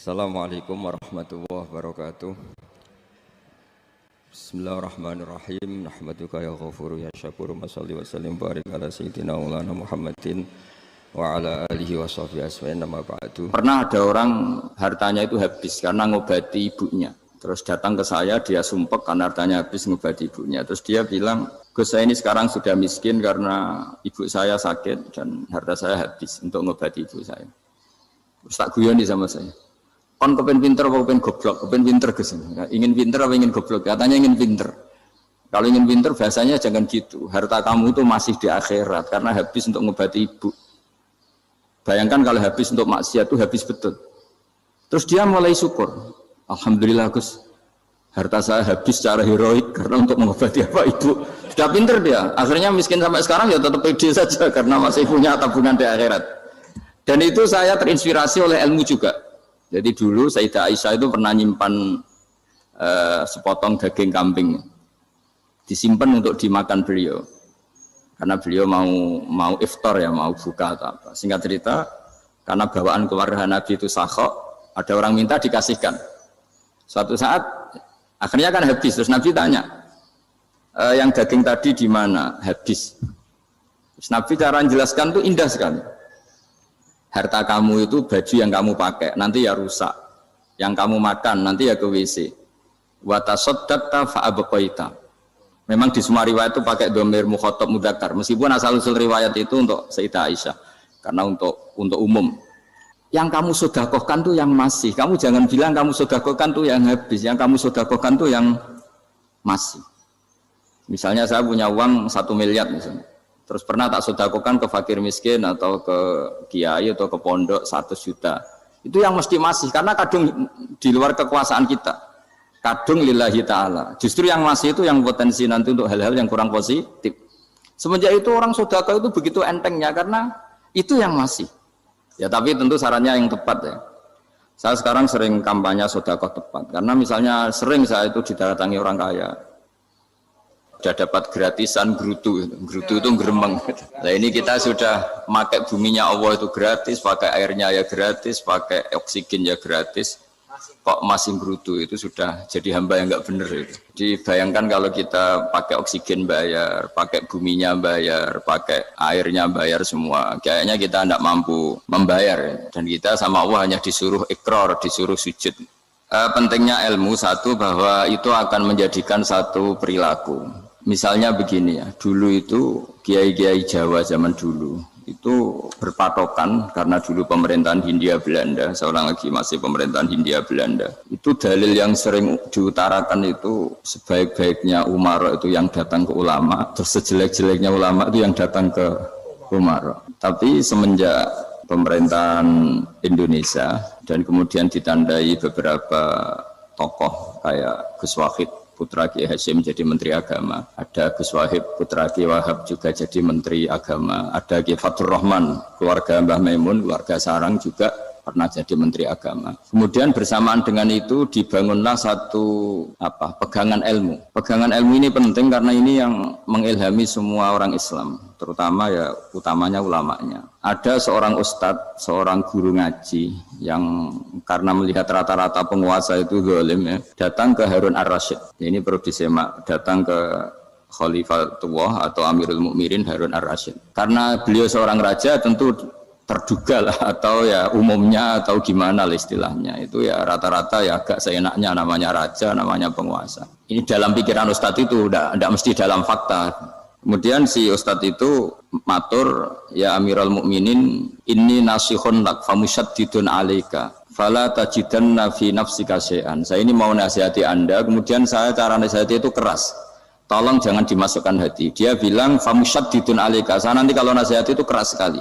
Assalamualaikum warahmatullahi wabarakatuh. Bismillahirrahmanirrahim. Nahmaduka ya ghafuru ya syakuru. Mashalli wa sallim barik ala sayyidina maulana Muhammadin wa ala alihi wa sahbihi asma'in nama ba'du. Pernah ada orang hartanya itu habis karena ngobati ibunya. Terus datang ke saya, dia sumpek karena hartanya habis ngobati ibunya. Terus dia bilang, Gus, saya ini sekarang sudah miskin karena ibu saya sakit dan harta saya habis untuk ngobati ibu saya. Terus tak guyoni sama saya. Kon kepen pinter apa kepen goblok? Kepen pinter Gus. Ingin pinter apa ingin goblok? Katanya ingin pinter. Kalau ingin pinter bahasanya jangan gitu. Harta kamu itu masih di akhirat karena habis untuk ngobati ibu. Bayangkan kalau habis untuk maksiat itu habis betul. Terus dia mulai syukur. Alhamdulillah Gus. Harta saya habis secara heroik karena untuk mengobati apa ibu. Sudah pinter dia. Akhirnya miskin sampai sekarang ya tetap pede saja karena masih punya tabungan di akhirat. Dan itu saya terinspirasi oleh ilmu juga. Jadi dulu Sayyidah Aisyah itu pernah nyimpan sepotong daging kambing, disimpan untuk dimakan beliau, karena beliau mau iftar ya, mau buka atau apa. Singkat cerita, karena bawaan keluarga Nabi itu sakhok, ada orang minta dikasihkan. Suatu saat akhirnya kan habis, terus Nabi tanya, yang daging tadi di mana? Habis. Terus Nabi cara menjelaskan itu indah sekali. Harta kamu itu baju yang kamu pakai, nanti ya rusak. Yang kamu makan, nanti ya ke WC. Wa tasaddaqta fa abqaita. Memang di semua riwayat itu pakai dhamir mukhatab mudzakkar. Meskipun asal-usul riwayat itu untuk Sayyidah Aisyah. Karena untuk umum. Yang kamu sedekahkan tuh yang masih. Kamu jangan bilang kamu sedekahkan tuh yang habis. Yang kamu sedekahkan tuh yang masih. Misalnya saya punya uang 1 miliar misalnya. Terus pernah tak sedekahkan ke fakir miskin atau ke kiai atau ke pondok 100 juta. Itu yang mesti masih, karena kadung di luar kekuasaan kita. Kadung lillahi ta'ala. Justru yang masih itu yang potensi nanti untuk hal-hal yang kurang positif. Semenjak itu orang sedekah itu begitu entengnya, karena itu yang masih. Ya tapi tentu sarannya yang tepat ya. Saya sekarang sering kampanye sedekah tepat. Karena misalnya sering saya itu didatangi orang kaya. Sudah dapat gratisan gerutu itu geremeng. Nah ini kita sudah pakai buminya Allah itu gratis, pakai airnya ya gratis, pakai oksigen ya gratis. Kok masih gerutu, itu sudah jadi hamba yang nggak benar itu. Dibayangkan kalau kita pakai oksigen bayar, pakai buminya bayar, pakai airnya bayar semua. Kayaknya kita tidak mampu membayar. Dan kita sama Allah hanya disuruh ikrar, disuruh sujud. Pentingnya ilmu satu bahwa itu akan menjadikan satu perilaku. Misalnya begini ya, dulu itu kiai-kiai Jawa zaman dulu itu berpatokan karena dulu pemerintahan Hindia Belanda, seorang lagi masih pemerintahan Hindia Belanda. Itu dalil yang sering diutarakan itu sebaik-baiknya umara itu yang datang ke ulama, terus sejelek-jeleknya ulama itu yang datang ke umara. Tapi semenjak pemerintahan Indonesia dan kemudian ditandai beberapa tokoh kayak Gus Wahid putra Kiai Hasyim jadi Menteri Agama, ada Gus Wahib putra Kiai Wahab juga jadi Menteri Agama, ada Kiai Fathur Rahman keluarga Mbah Maimun, keluarga Sarang juga pernah jadi Menteri Agama. Kemudian bersamaan dengan itu dibangunlah satu pegangan ilmu. Pegangan ilmu ini penting karena ini yang mengilhami semua orang Islam, terutama ya utamanya ulamanya. Ada seorang ustadz, seorang guru ngaji yang karena melihat rata-rata penguasa itu zalim ya, datang ke Harun Ar-Rasyid. Ini perlu disemak, datang ke Khalifatullah atau Amirul Mukminin Harun Ar-Rasyid. Karena beliau seorang raja tentu terduga lah, atau ya umumnya atau gimana lah istilahnya, itu ya rata-rata ya agak seenaknya namanya raja, namanya penguasa. Ini dalam pikiran ustadz itu tidak mesti dalam fakta. Kemudian si ustadz itu matur, ya Amirul Mukminin inni nasihun lak famusyaddidun alaika fala tajidanna fi nafsika syai'an. Saya ini mau nasihati Anda, kemudian saya cara nasihati itu keras, tolong jangan dimasukkan hati. Dia bilang famusyaddidun alaika, saya nanti kalau nasihati itu keras sekali,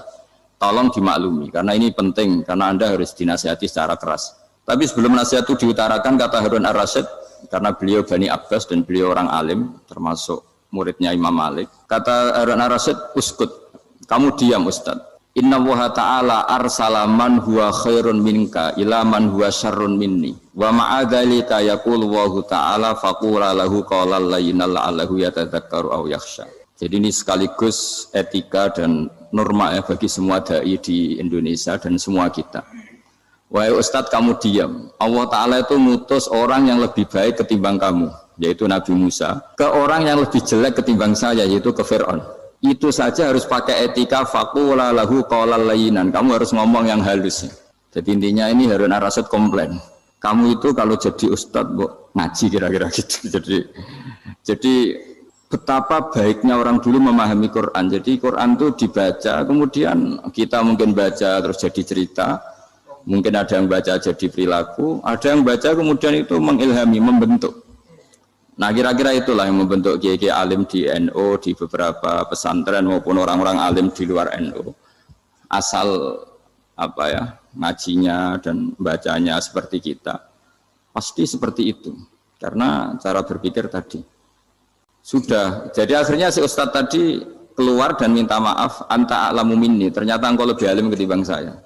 tolong dimaklumi, karena ini penting, karena Anda harus dinasihati secara keras. Tapi sebelum nasihat itu diutarakan, kata Harun Ar-Rasyid, karena beliau Bani Abbas dan beliau orang alim, termasuk muridnya Imam Malik, kata Harun Ar-Rasyid, uskut, kamu diam Ustaz. Inna Allaha ta'ala arsala man huwa khairun minka ila man huwa syarrun minni wa ma'adhalika yaqulu Allahu ta'ala faqula lahu qawlan layyinal la'allahu yatadzakkaru aw yakhsha. Jadi ini sekaligus etika dan norma ya bagi semua dai di Indonesia dan semua kita. Wahai Ustadz kamu diam. Allah Ta'ala itu ngutus orang yang lebih baik ketimbang kamu, yaitu Nabi Musa, ke orang yang lebih jelek ketimbang saya, yaitu ke Fir'aun. Itu saja harus pakai etika faqula lahu qawlan layyinan. Kamu harus ngomong yang halus. Jadi intinya ini Harun ar-Rasyid komplain. Kamu itu kalau jadi Ustadz ngaji kira-kira gitu. Jadi betapa baiknya orang dulu memahami Quran. Jadi Quran itu dibaca, kemudian kita mungkin baca terus jadi cerita, mungkin ada yang baca jadi perilaku, ada yang baca kemudian itu mengilhami, membentuk. Nah kira-kira itulah yang membentuk kiai-kiai alim di NU, di beberapa pesantren maupun orang-orang alim di luar NU. Asal ngajinya dan bacanya seperti kita, pasti seperti itu. Karena cara berpikir tadi. Sudah, jadi akhirnya si Ustadz tadi keluar dan minta maaf, anta a'lamu minni, ternyata engkau lebih alim ketimbang saya.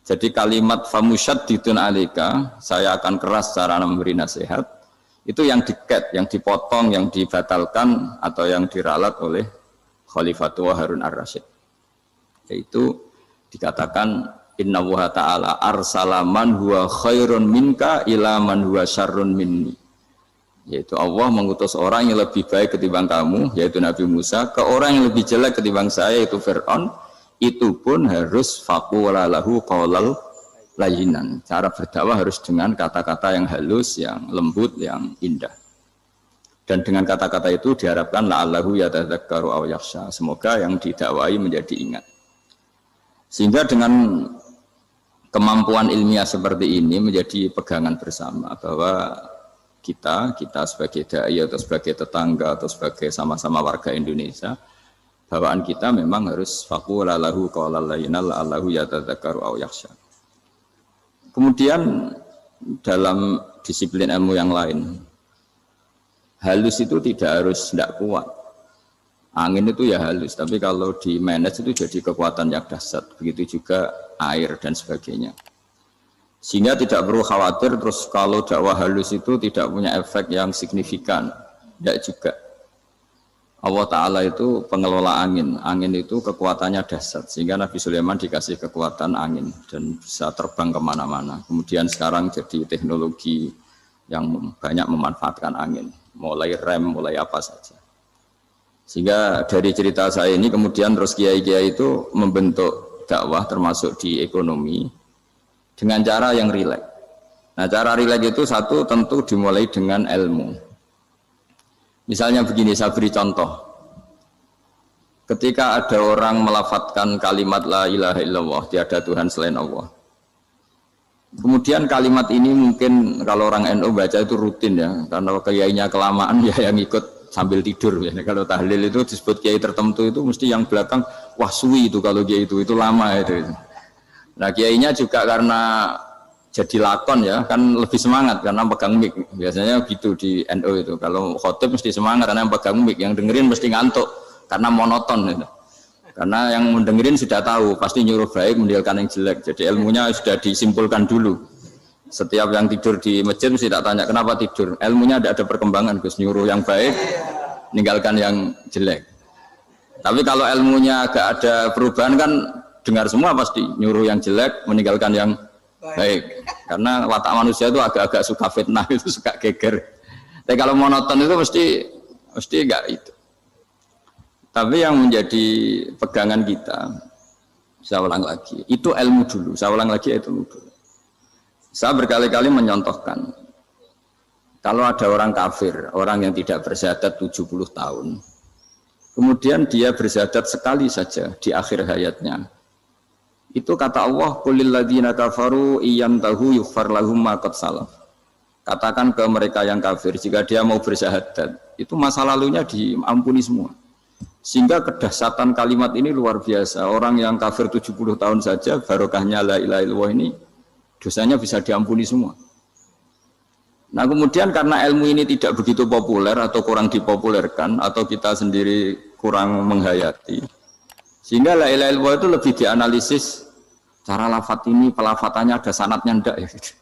Jadi kalimat famusyaddidun alika, saya akan keras cara memberi nasihat, itu yang diket, yang dipotong, yang dibatalkan atau yang diralat oleh Khalifatul Harun ar-Rasyid. Yaitu dikatakan innallaha ta'ala arsala man huwa khairun minka ila man huwa syarrun minni. Yaitu Allah mengutus orang yang lebih baik ketimbang kamu, yaitu Nabi Musa, ke orang yang lebih jelek ketimbang saya, yaitu Fir'aun. Itu pun harus faqula lahu qawlan layyinan. Cara berdakwah harus dengan kata-kata yang halus, yang lembut, yang indah. Dan dengan kata-kata itu diharapkan la'allahu yatadzakkaru aw yakhsha. Semoga yang didakwai menjadi ingat. Sehingga dengan kemampuan ilmiah seperti ini menjadi pegangan bersama bahwa kita sebagai dai atau sebagai tetangga atau sebagai sama-sama warga Indonesia, bawaan kita memang harus faqula lahu qawlan layyinan la'allahu yatadzakkaru aw yakhsha. Kemudian dalam disiplin ilmu yang lain, halus itu tidak kuat. Angin itu ya halus, tapi kalau di manage itu jadi kekuatan yang dahsyat. Begitu juga air dan sebagainya. Sehingga tidak perlu khawatir terus kalau dakwah halus itu tidak punya efek yang signifikan. Tidak juga. Allah Ta'ala itu pengelola angin. Angin itu kekuatannya dahsyat. Sehingga Nabi Sulaiman dikasih kekuatan angin dan bisa terbang kemana-mana. Kemudian sekarang jadi teknologi yang banyak memanfaatkan angin. Mulai rem, mulai apa saja. Sehingga dari cerita saya ini kemudian terus kiai-kiai itu membentuk dakwah termasuk di ekonomi dengan cara yang rileks. Nah cara rileks itu satu tentu dimulai dengan ilmu. Misalnya begini, saya beri contoh. Ketika ada orang melafadzkan kalimat la ilaha illallah, tiada Tuhan selain Allah. Kemudian kalimat ini mungkin kalau orang NU baca itu rutin ya, karena kiainya kelamaan ya yang ikut sambil tidur. Ya. Kalau tahlil itu disebut kiai tertentu itu mesti yang belakang, wah suwi itu kalau kiai itu lama itu. Nah kiainya juga karena jadi lakon ya kan lebih semangat karena pegang mic. Biasanya gitu di NU itu. Kalau khotib mesti semangat karena yang pegang mic, yang dengerin mesti ngantuk karena monoton gitu. Karena yang mendengerin sudah tahu pasti nyuruh baik meninggalkan yang jelek. Jadi ilmunya sudah disimpulkan dulu. Setiap yang tidur di masjid mesti tak tanya kenapa tidur. Ilmunya tidak ada perkembangan, Gus, nyuruh yang baik meninggalkan yang jelek. Tapi kalau ilmunya agak ada perubahan kan dengar semua pasti nyuruh yang jelek meninggalkan yang baik. Karena watak manusia itu agak-agak suka fitnah, itu suka geger. Tapi kalau monoton itu mesti enggak itu. Tapi yang menjadi pegangan kita, saya ulang lagi, itu ilmu dulu. Saya ulang lagi itu ilmu dulu. Saya berkali-kali menyontohkan, kalau ada orang kafir, orang yang tidak bersyahadat 70 tahun, kemudian dia bersyahadat sekali saja di akhir hayatnya. Itu kata Allah, qulil ladzina kafaru iyantahu yughfar lahum ma qad salaf. Katakan ke mereka yang kafir, jika dia mau bersyahadat, itu masa lalunya diampuni semua. Sehingga kedahsyatan kalimat ini luar biasa. Orang yang kafir 70 tahun saja, barokahnya la ilaha illallah ini, dosanya bisa diampuni semua. Nah kemudian karena ilmu ini tidak begitu populer atau kurang dipopulerkan, atau kita sendiri kurang menghayati, sehingga la ilaha illallah itu lebih dianalisis cara lafadz ini, pelafatannya ada sanadnya enggak ya gitu.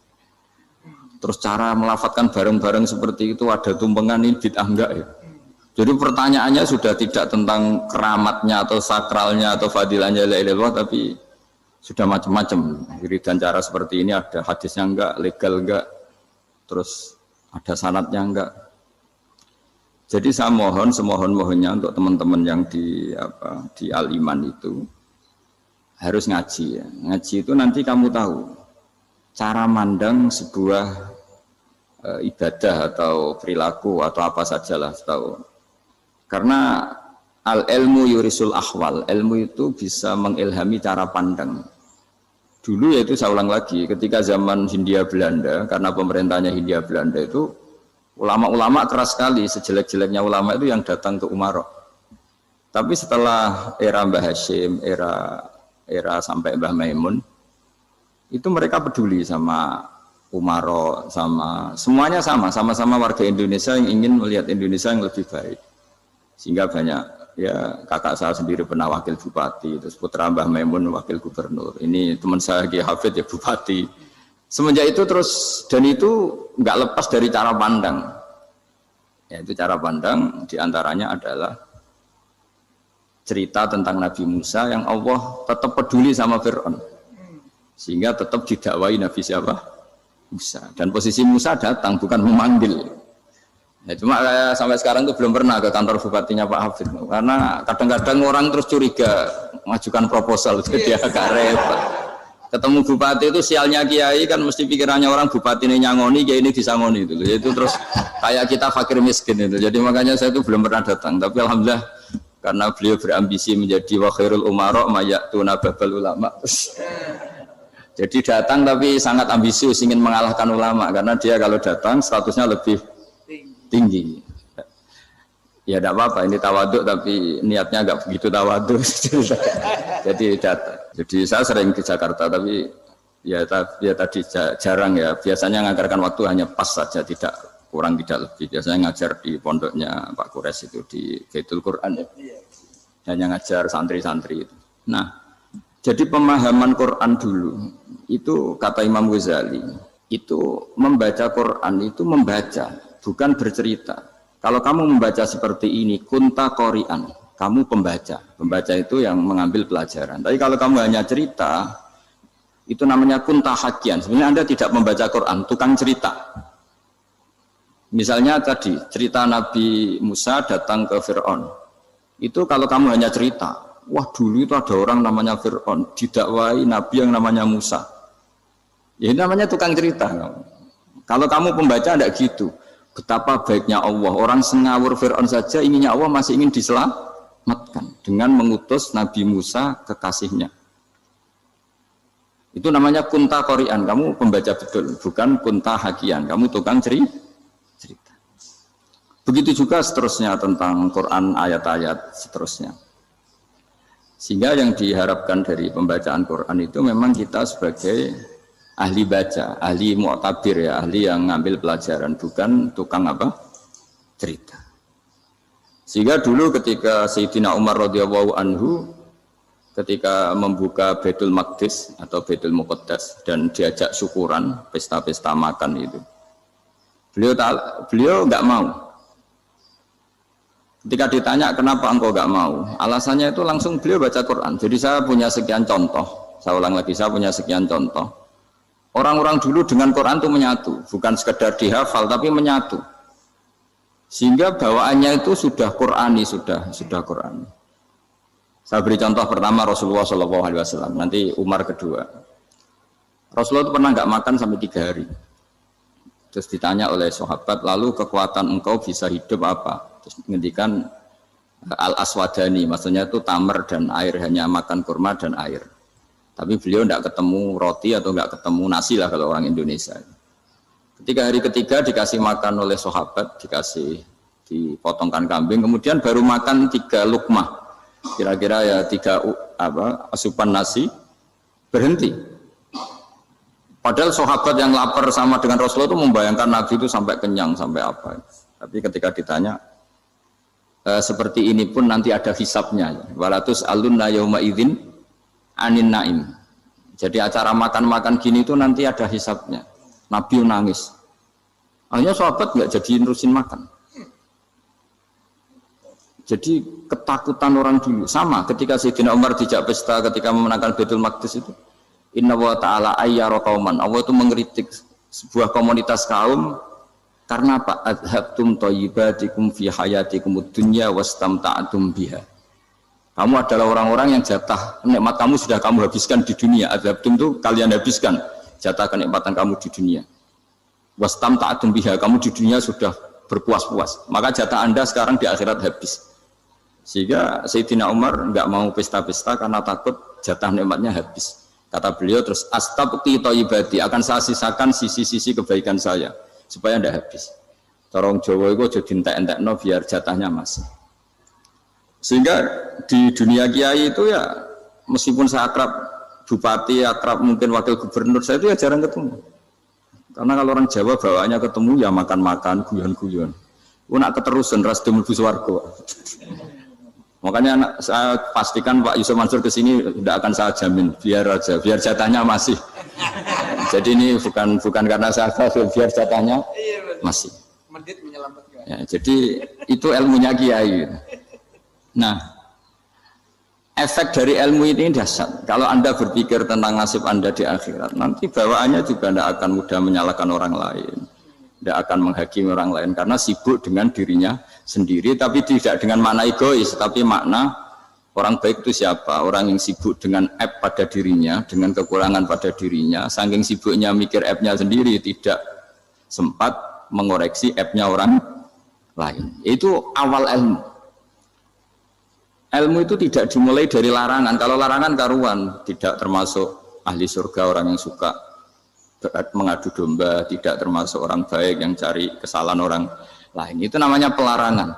Terus cara melafatkan bareng-bareng seperti itu ada tumpengan ini bid'ah enggak ya. Jadi pertanyaannya sudah tidak tentang keramatnya atau sakralnya atau fadilahnya la ilaha illallah, tapi sudah macam-macam. Wiridan cara seperti ini ada hadisnya enggak, legal enggak, terus ada sanadnya enggak. Jadi saya mohon semohon-mohonnya untuk teman-teman yang di Al-Iman itu harus ngaji ya. Ngaji itu nanti kamu tahu cara mandang sebuah ibadah atau perilaku atau apa sajalah tahu. Karena al-ilmu yurisul ahwal, ilmu itu bisa mengilhami cara pandang. Dulu yaitu saya ulang lagi, ketika zaman Hindia Belanda, karena pemerintahnya Hindia Belanda itu ulama-ulama keras sekali, sejelek-jeleknya ulama itu yang datang ke Umaro. Tapi setelah era Mbah Hashim, era sampai Mbah Maimun, itu mereka peduli sama Umaro, semuanya sama-sama warga Indonesia yang ingin melihat Indonesia yang lebih baik. Sehingga banyak, ya kakak saya sendiri pernah wakil bupati, terus putra Mbah Maimun wakil gubernur. Ini teman saya Kiai Hafid ya bupati. Semenjak itu terus, dan itu nggak lepas dari cara pandang. Yaitu cara pandang diantaranya adalah cerita tentang Nabi Musa yang Allah tetap peduli sama Fir'aun. Sehingga tetap didakwai Nabi siapa? Musa. Dan posisi Musa datang bukan memanggil. Ya, cuma sampai sekarang itu belum pernah ke kantor bupatinya Pak Hafid. Karena kadang-kadang orang terus curiga mengajukan proposal jadi agak repot. Ketemu bupati itu sialnya kiai kan mesti pikirannya orang bupati ini nyangoni, kiai ini disangoni itu. Itu terus kayak kita fakir miskin itu. Jadi makanya saya itu belum pernah datang. Tapi alhamdulillah karena beliau berambisi menjadi wa khairul umara mayatuna babal ulama. Jadi datang tapi sangat ambisius ingin mengalahkan ulama karena dia kalau datang statusnya lebih tinggi. Ya tidak apa-apa ini tawaduk tapi niatnya agak begitu tawaduk. Jadi datang. Jadi saya sering ke Jakarta tapi ya tadi jarang ya. Biasanya ngajarkan waktu hanya pas saja tidak kurang tidak lebih. Biasanya ngajar di pondoknya Pak Kures itu di Baitul Quran ya. Hanya ngajar santri-santri itu. Nah, jadi pemahaman Quran dulu itu kata Imam Ghazali itu membaca Quran itu membaca bukan bercerita. Kalau kamu membaca seperti ini kunta qori'an, kamu pembaca. Pembaca itu yang mengambil pelajaran. Tapi kalau kamu hanya cerita itu namanya kunta hakian. Sebenarnya Anda tidak membaca Quran, tukang cerita. Misalnya tadi cerita Nabi Musa datang ke Fir'aun. Itu kalau kamu hanya cerita, wah dulu itu ada orang namanya Fir'aun didakwai Nabi yang namanya Musa. Ya ini namanya tukang cerita. Kalau kamu pembaca tidak gitu. Betapa baiknya Allah. Orang sengawur Fir'aun saja inginnya Allah masih ingin diselamatkan dengan mengutus Nabi Musa kekasihnya. Itu namanya kunta qori'an. Kamu pembaca betul, bukan kunta hakian. Kamu tukang cerita. Begitu juga seterusnya tentang Quran ayat-ayat seterusnya. Sehingga yang diharapkan dari pembacaan Quran itu memang kita sebagai ahli baca, ahli mu'tabir ya, ahli yang ngambil pelajaran, bukan tukang apa? Cerita. Sehingga dulu ketika Sayyidina Umar radhiyallahu anhu ketika membuka Baitul Maqdis atau Baitul Muqaddas dan diajak syukuran, pesta-pesta makan itu. Beliau enggak mau. Ketika ditanya kenapa engkau enggak mau? Alasannya itu langsung beliau baca Quran. Jadi saya punya sekian contoh. Saya ulang lagi, saya punya sekian contoh. Orang-orang dulu dengan Quran itu menyatu, bukan sekedar dihafal tapi menyatu. Sehingga bawaannya itu sudah Qurani, sudah Qurani. Saya beri contoh pertama Rasulullah SAW, nanti Umar kedua. Rasulullah itu pernah nggak makan sampai 3 hari. Terus ditanya oleh sahabat, lalu kekuatan engkau bisa hidup apa? Terus menghentikan al-aswadani, maksudnya itu tamar dan air, hanya makan kurma dan air. Tapi beliau tidak ketemu roti atau tidak ketemu nasi lah kalau orang Indonesia. Ketika hari ketiga dikasih makan oleh sahabat, dipotongkan kambing, kemudian baru makan 3 lukmah, kira-kira ya 3 asupan nasi, berhenti. Padahal sahabat yang lapar sama dengan Rasulullah itu membayangkan Nabi itu sampai kenyang, sampai apa. Tapi ketika ditanya, seperti ini pun nanti ada hisabnya. Walatus alunna yauma idzin anin naim. Jadi acara makan-makan gini itu nanti ada hisabnya. Nabi nangis. Akhirnya sahabat nggak jadi nerusin makan. Jadi ketakutan orang dulu sama ketika Sayyidina Umar dijak pesta ketika memenangkan Baitul Maqdis itu. Inna wa ta'ala ayyara qauman. Allah itu mengkritik sebuah komunitas kaum karena apa? Adhabtum thayyibatikum fi hayatikum ad-dunya wastamta'tum biha. Kamu adalah orang-orang yang jatah nikmat kamu sudah kamu habiskan di dunia. Adhabtum itu kalian habiskan jatah kenikmatan kamu di dunia. Wastamta'tum biha, kamu di dunia sudah berpuas-puas. Maka jatah Anda sekarang di akhirat habis. Sehingga Sayyidina Umar enggak mau pesta-pesta karena takut jatah nikmatnya habis. Kata beliau terus astabqi thayyibati, akan saya sisakan sisi-sisi kebaikan saya supaya tidak habis. Torong Jawa itu aja dientek-entekno biar jatahnya masih. Sehingga di dunia kiai itu ya meskipun saya akrab bupati, akrab mungkin wakil gubernur, saya itu ya jarang ketemu. Karena kalau orang Jawa bawaannya ketemu ya makan-makan, guyon-guyon. Nak keterusan ras mlebu swarga. Makanya saya pastikan Pak Yusuf Mansur ke sini tidak akan saya jamin, biar aja, biar jatahnya masih. Jadi ini bukan karena saya biar jatahnya masih. Ya, jadi itu ilmunya kiai. Nah, efek dari ilmu ini dahsyat. Kalau Anda berpikir tentang nasib Anda di akhirat, nanti bawaannya juga tidak akan mudah menyalahkan orang lain, tidak akan menghakimi orang lain karena sibuk dengan dirinya sendiri, tapi tidak dengan makna egois, tapi makna orang baik itu siapa? Orang yang sibuk dengan aib pada dirinya, dengan kekurangan pada dirinya, saking sibuknya mikir aibnya sendiri, tidak sempat mengoreksi aibnya orang lain. Itu awal ilmu. Ilmu itu tidak dimulai dari larangan. Kalau larangan karuan, tidak termasuk ahli surga, orang yang suka mengadu domba, tidak termasuk orang baik yang cari kesalahan orang lain. Itu namanya pelarangan.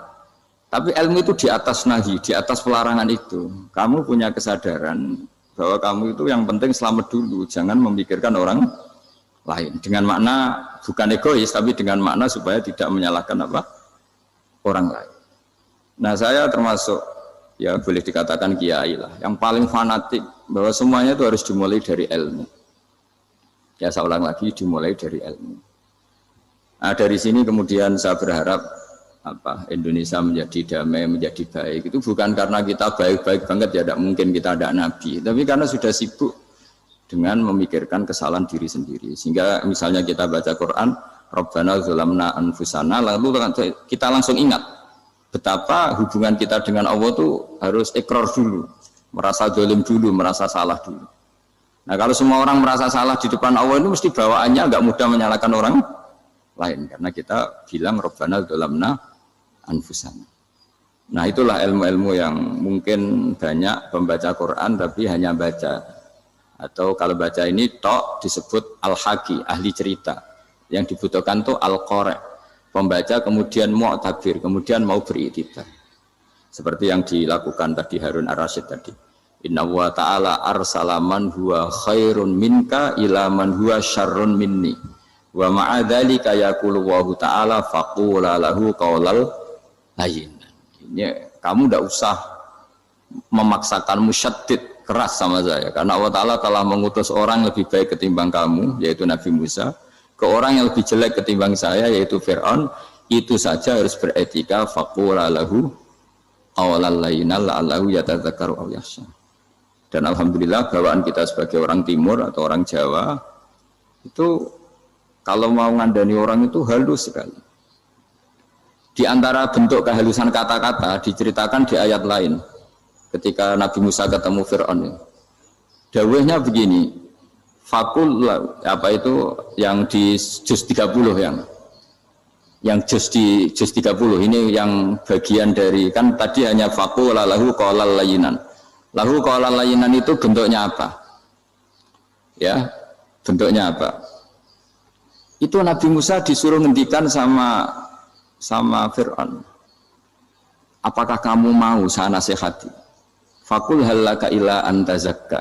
Tapi ilmu itu di atas nahi, di atas pelarangan itu. Kamu punya kesadaran bahwa kamu itu yang penting selamat dulu, jangan memikirkan orang lain. Dengan makna bukan egois, tapi dengan makna supaya tidak menyalahkan apa? Orang lain. Nah, saya termasuk ya boleh dikatakan kiai lah, yang paling fanatik bahwa semuanya itu harus dimulai dari ilmu. Ya saya ulang lagi, dimulai dari ilmu. Nah, dari sini kemudian saya berharap Indonesia menjadi damai, menjadi baik. Itu bukan karena kita baik-baik banget, ya tidak mungkin kita ada nabi, tapi karena sudah sibuk dengan memikirkan kesalahan diri sendiri. Sehingga misalnya kita baca Quran, Rabbana dzalamna anfusana, lalu kita langsung ingat betapa hubungan kita dengan Allah itu harus ikrar dulu, merasa zalim dulu, merasa salah dulu. Nah, kalau semua orang merasa salah di depan Allah itu mesti bawaannya agak mudah menyalahkan orang lain, karena kita bilang Rabbana dzalamna anfusana. Nah, itulah ilmu-ilmu yang mungkin banyak pembaca Quran tapi hanya baca, atau kalau baca ini tok disebut al-haqi, ahli cerita. Yang dibutuhkan tuh al-qari, pembaca kemudian mu'tabir, kemudian mau beriktibar. Seperti yang dilakukan tadi Harun Ar-Rasyid tadi. Inna wa ta'ala arsala man huwa khairun minka ila man huwa syarrun minni. Wa ma'adzalika yaqulu wa ta'ala faqula lahu qaulal layyin. Ini kamu tidak usah memaksakan musyaddid keras sama saya, karena Allah Ta'ala telah mengutus orang lebih baik ketimbang kamu, yaitu Nabi Musa, ke orang yang lebih jelek ketimbang saya, yaitu Fir'aun. Itu saja harus beretika. Faqula lahu qawlan layyinan la'allahu yatadzakkaru aw yakhsha. Dan alhamdulillah bawaan kita sebagai orang timur atau orang Jawa itu kalau mau ngandani orang itu halus sekali. Di antara bentuk kehalusan kata-kata diceritakan di ayat lain ketika Nabi Musa ketemu Fir'aun. Dawuhnya begini, fakul apa itu yang di juz 30 yang juz di juz 30 ini yang bagian dari, kan tadi hanya fakul lahu qaulal layyinan. Lahu qaulal layyinan itu bentuknya apa? Ya, bentuknya apa? Itu Nabi Musa disuruh ngendikan sama Fir'aun. Apakah kamu mau saya nasihati? Fakul halaka ila antazakka.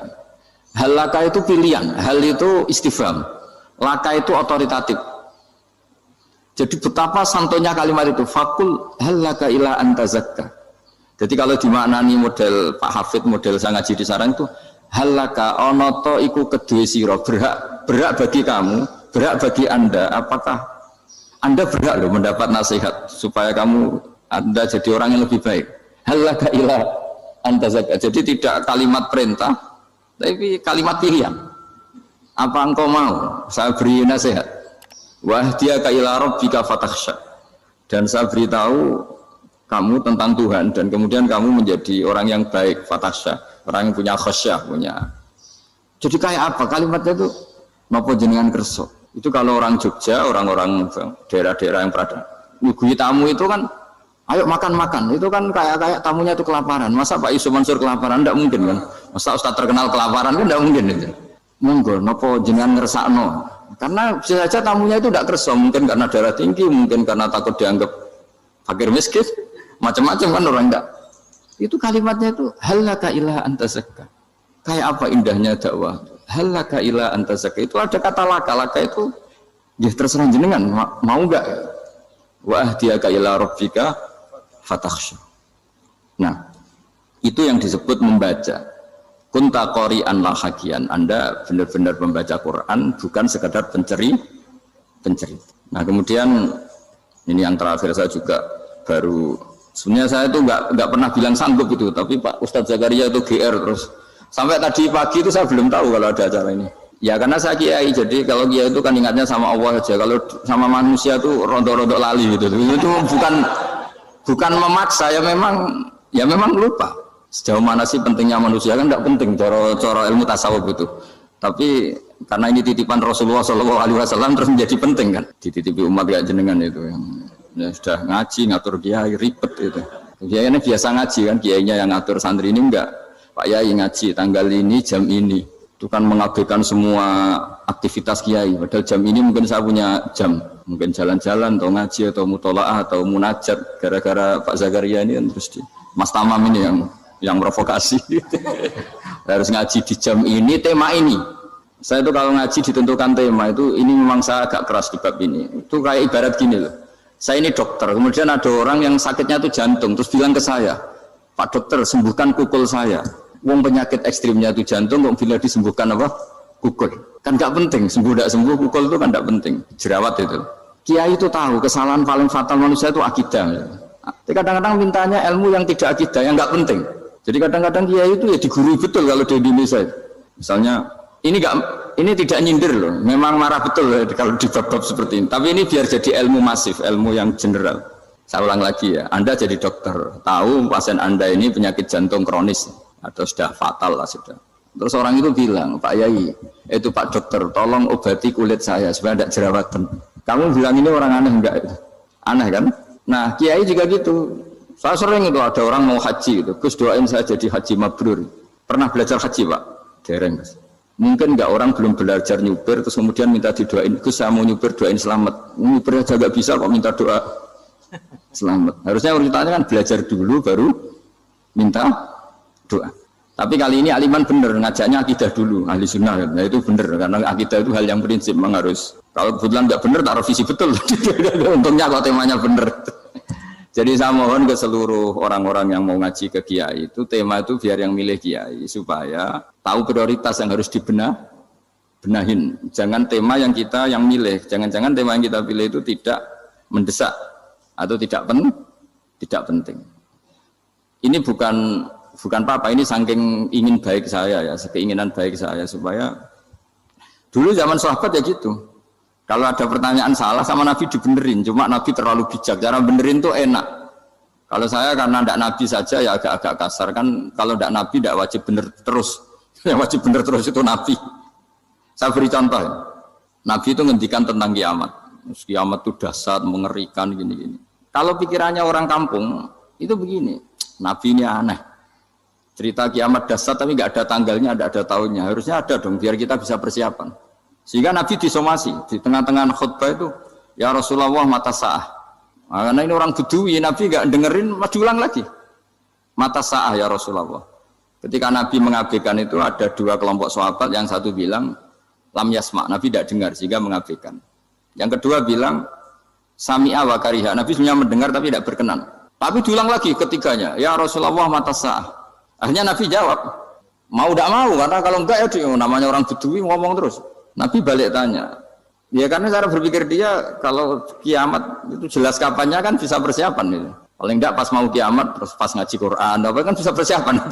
Hal laka itu pilihan, hal itu istifham, laka itu otoritatif. Jadi betapa santonya kalimat itu, fakul hal laka ila antazakka. Jadi kalau dimaknani model Pak Hafid, model saya ngaji di sarang itu, hal laka onoto iku kedue siro, berhak bagi kamu, berhak bagi anda, apakah anda berhak loh mendapat nasihat supaya anda jadi orang yang lebih baik. Hal laka ila antazakka. Jadi tidak kalimat perintah, tapi kalimat pilihan. Apa engkau mau saya beri nasihat? Wahdiyaka ila rabbika fatakhsha. Dan saya beritahu kamu tentang Tuhan dan kemudian kamu menjadi orang yang baik, fatakhsha, orang yang punya khasyah, punya. Jadi kayak apa kalimatnya itu? Napa jenengan kersa? Itu kalau orang Jogja, orang-orang daerah-daerah yang berada nyugui tamu itu kan ayo makan-makan, itu kan kayak tamunya itu kelaparan. Masa Pak Yusuf Mansur kelaparan? Tidak mungkin kan. Masa Ustaz terkenal kelaparan kan tidak mungkin itu. Monggo napa jenengan ngersakno. Karena bisa saja tamunya itu tidak kersa, mungkin karena darah tinggi, mungkin karena takut dianggap fakir miskin, macam-macam kan orang enggak. Itu kalimatnya itu halaka ila anta zakka. Kayak apa indahnya dakwah. Halaka ila anta zakka. Itu ada kata laka itu ya terserah jenengan mau enggak. Wa ahdiyaka ila rabbika fatakhsha. Nah, itu yang disebut membaca. Kunta qori'an la hakian. Anda benar-benar membaca Quran, bukan sekedar penceri. Nah, kemudian ini yang terakhir saya juga baru sebenarnya saya itu nggak pernah bilang sanggup itu, tapi Pak Ustadz Zakaria itu GR terus. Sampai tadi pagi itu saya belum tahu kalau ada acara ini. Ya karena saya kiai, jadi kalau kiai itu kan ingatnya sama Allah aja. Kalau sama manusia itu rontok-rontok lali gitu. Itu bukan memaksa, ya memang lupa. Sejauh mana sih pentingnya manusia kan tidak penting cara ilmu tasawuf itu. Tapi karena ini titipan Rasulullah SAW terus menjadi penting kan. Dititipi umat kayak jenengan itu yang ya sudah ngaji ngatur kiai ribet itu. Kiai ini biasa ngaji kan, kiainya yang ngatur, santri ini enggak. Pak Yai ngaji tanggal ini jam ini. Itu kan mengabaikan semua aktivitas kiai. Padahal jam ini mungkin saya punya jam, mungkin jalan-jalan atau ngaji atau mutolaah atau munajat. Gara-gara Pak Zakaria ini kan terus Mas Tamam ini yang provokasi. Harus ngaji di jam ini, tema ini. Saya itu kalau ngaji ditentukan tema itu, ini memang saya agak keras di bab ini. Itu kayak ibarat gini loh. Saya ini dokter, kemudian ada orang yang sakitnya itu jantung, terus bilang ke saya, Pak dokter sembuhkan kukul saya. Wong penyakit ekstrimnya itu jantung, kok bila disembuhkan apa? Kukul. Kan gak penting, sembuh tidak sembuh, kukul itu kan gak penting. Jerawat itu. Kiai itu tahu kesalahan paling fatal manusia itu akidah. Kadang-kadang mintanya ilmu yang tidak akidah, yang gak penting. Jadi kadang-kadang kiai itu ya digurui betul kalau di Indonesia. Misalnya ini tidak nyindir loh, memang marah betul ya, kalau di bab-bab seperti ini. Tapi ini biar jadi ilmu masif, ilmu yang general. Saya ulang lagi ya, Anda jadi dokter, tahu pasien Anda ini penyakit jantung kronis atau sudah fatal lah sudah. Terus orang itu bilang, Pak Yai, itu Pak dokter, tolong obati kulit saya supaya tidak jerawatan. Kamu bilang ini orang aneh enggak? Aneh kan? Nah, kiai juga gitu. Saya sering itu ada orang mau haji gitu, Gus doain saya jadi haji mabrur. Pernah belajar haji Pak? Dereng Mas. Mungkin enggak orang belum belajar nyupir terus kemudian minta didoain, Gus saya mau nyupir doain selamat. Nyupir aja enggak bisa kok minta doa selamat. Harusnya urutannya kan belajar dulu baru minta doa. Tapi kali ini aliman bener ngajaknya akidah dulu, ahli sunnah. Nah itu bener karena akidah itu hal yang prinsip memang harus. Kalau kebetulan enggak bener taruh visi betul. Untungnya kalau temanya bener. Jadi saya mohon ke seluruh orang-orang yang mau ngaji ke kiai itu tema itu biar yang milih kiai supaya tahu prioritas yang harus benahin. Jangan tema yang kita yang milih, jangan-jangan tema yang kita pilih itu tidak mendesak atau tidak penting. Ini bukan apa-apa, ini saking ingin baik saya ya, keinginan baik saya supaya dulu zaman sahabat ya gitu. Kalau ada pertanyaan salah sama Nabi dibenerin, cuma Nabi terlalu bijak. Cara benerin tuh enak. Kalau saya karena tidak Nabi saja ya agak-agak kasar kan. Kalau tidak Nabi tidak wajib bener terus. Yang wajib bener terus itu Nabi. Saya beri contoh. Nabi itu ngendikan tentang kiamat. Kiamat itu dahsyat, mengerikan gini-gini. Kalau pikirannya orang kampung itu begini. Nabi ini aneh. Cerita kiamat dahsyat tapi nggak ada tanggalnya, nggak ada tahunnya. Harusnya ada dong biar kita bisa persiapan. Sehingga Nabi disomasi di tengah-tengah khutbah itu, ya Rasulullah mata sa'ah. Nah, karena ini orang Bedui, Nabi nggak dengerin, masih ulang lagi. Mata sa'ah ya Rasulullah. Ketika Nabi mengabaikan itu ada dua kelompok sahabat, yang satu bilang lam yasma, Nabi tidak dengar sehingga mengabaikan. Yang kedua bilang sami'a wa kariha, Nabi sebenarnya mendengar tapi tidak berkenan. Tapi diulang lagi ketiganya, ya Rasulullah mata sa'ah. Akhirnya Nabi jawab, mau tidak mau, karena kalau enggak ya namanya orang Bedui ngomong terus. Nabi balik tanya, ya karena cara berpikir dia kalau kiamat itu jelas kapannya kan bisa persiapan gitu. Paling enggak pas mau kiamat terus pas ngaji Quran, apa kan bisa persiapan.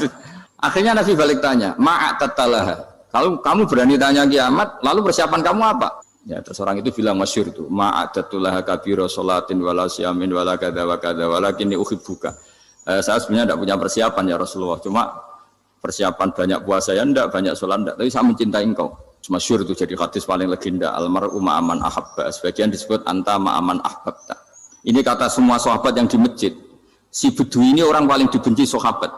Akhirnya Nabi balik tanya, ma'at tatalaha, Kalau kamu berani tanya kiamat, lalu persiapan kamu apa? Ya, terus orang itu bilang masyhur itu, ma'adatullah kabiro sholatin wala siyamin wala kada wa kada walakinni uhibbuka. Saya sebenarnya tidak punya persiapan ya Rasulullah, cuma persiapan banyak puasa ya enggak, banyak sholat enggak, tapi saya mencintai engkau. Masyhur itu jadi hadis paling legenda, almar'u ma'aman ahabba. Sebagian disebut anta ma'aman ahbabta. Ini kata semua sahabat yang di masjid. Si Bedui ini orang paling dibenci sahabat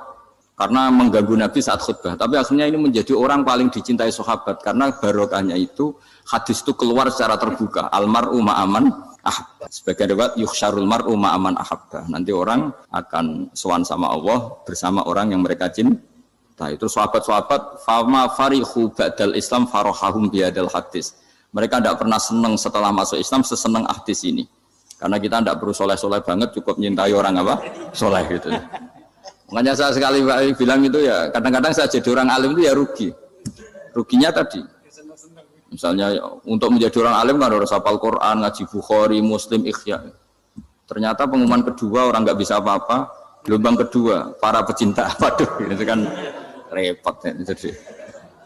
karena mengganggu Nabi saat khutbah. Tapi akhirnya ini menjadi orang paling dicintai sahabat karena barokahnya itu hadis itu keluar secara terbuka. Almar'u ma'aman ahabba. Sebagian riwayat yuhsyarul mar'u ma'aman ahabba. Nanti orang akan sowan sama Allah bersama orang yang mereka cintai. Itu sahabat-sahabat fama farihu ba'dal Islam farahahum biadal hadis. Mereka tidak pernah senang setelah masuk Islam sesenang hadis ini. Karena kita tidak perlu soleh-soleh banget, cukup nyintai orang apa? Soleh gitu. Makanya saya sekali bilang itu ya, kadang-kadang saya jadi orang alim itu ya rugi. Ruginya tadi. Misalnya untuk menjadi orang alim kan harus hafal Quran, ngaji Bukhari, Muslim, Ikhya. Ternyata pengumuman kedua orang nggak bisa apa-apa. Gelombang kedua, para pecinta. Waduh, itu kan repot. Ya.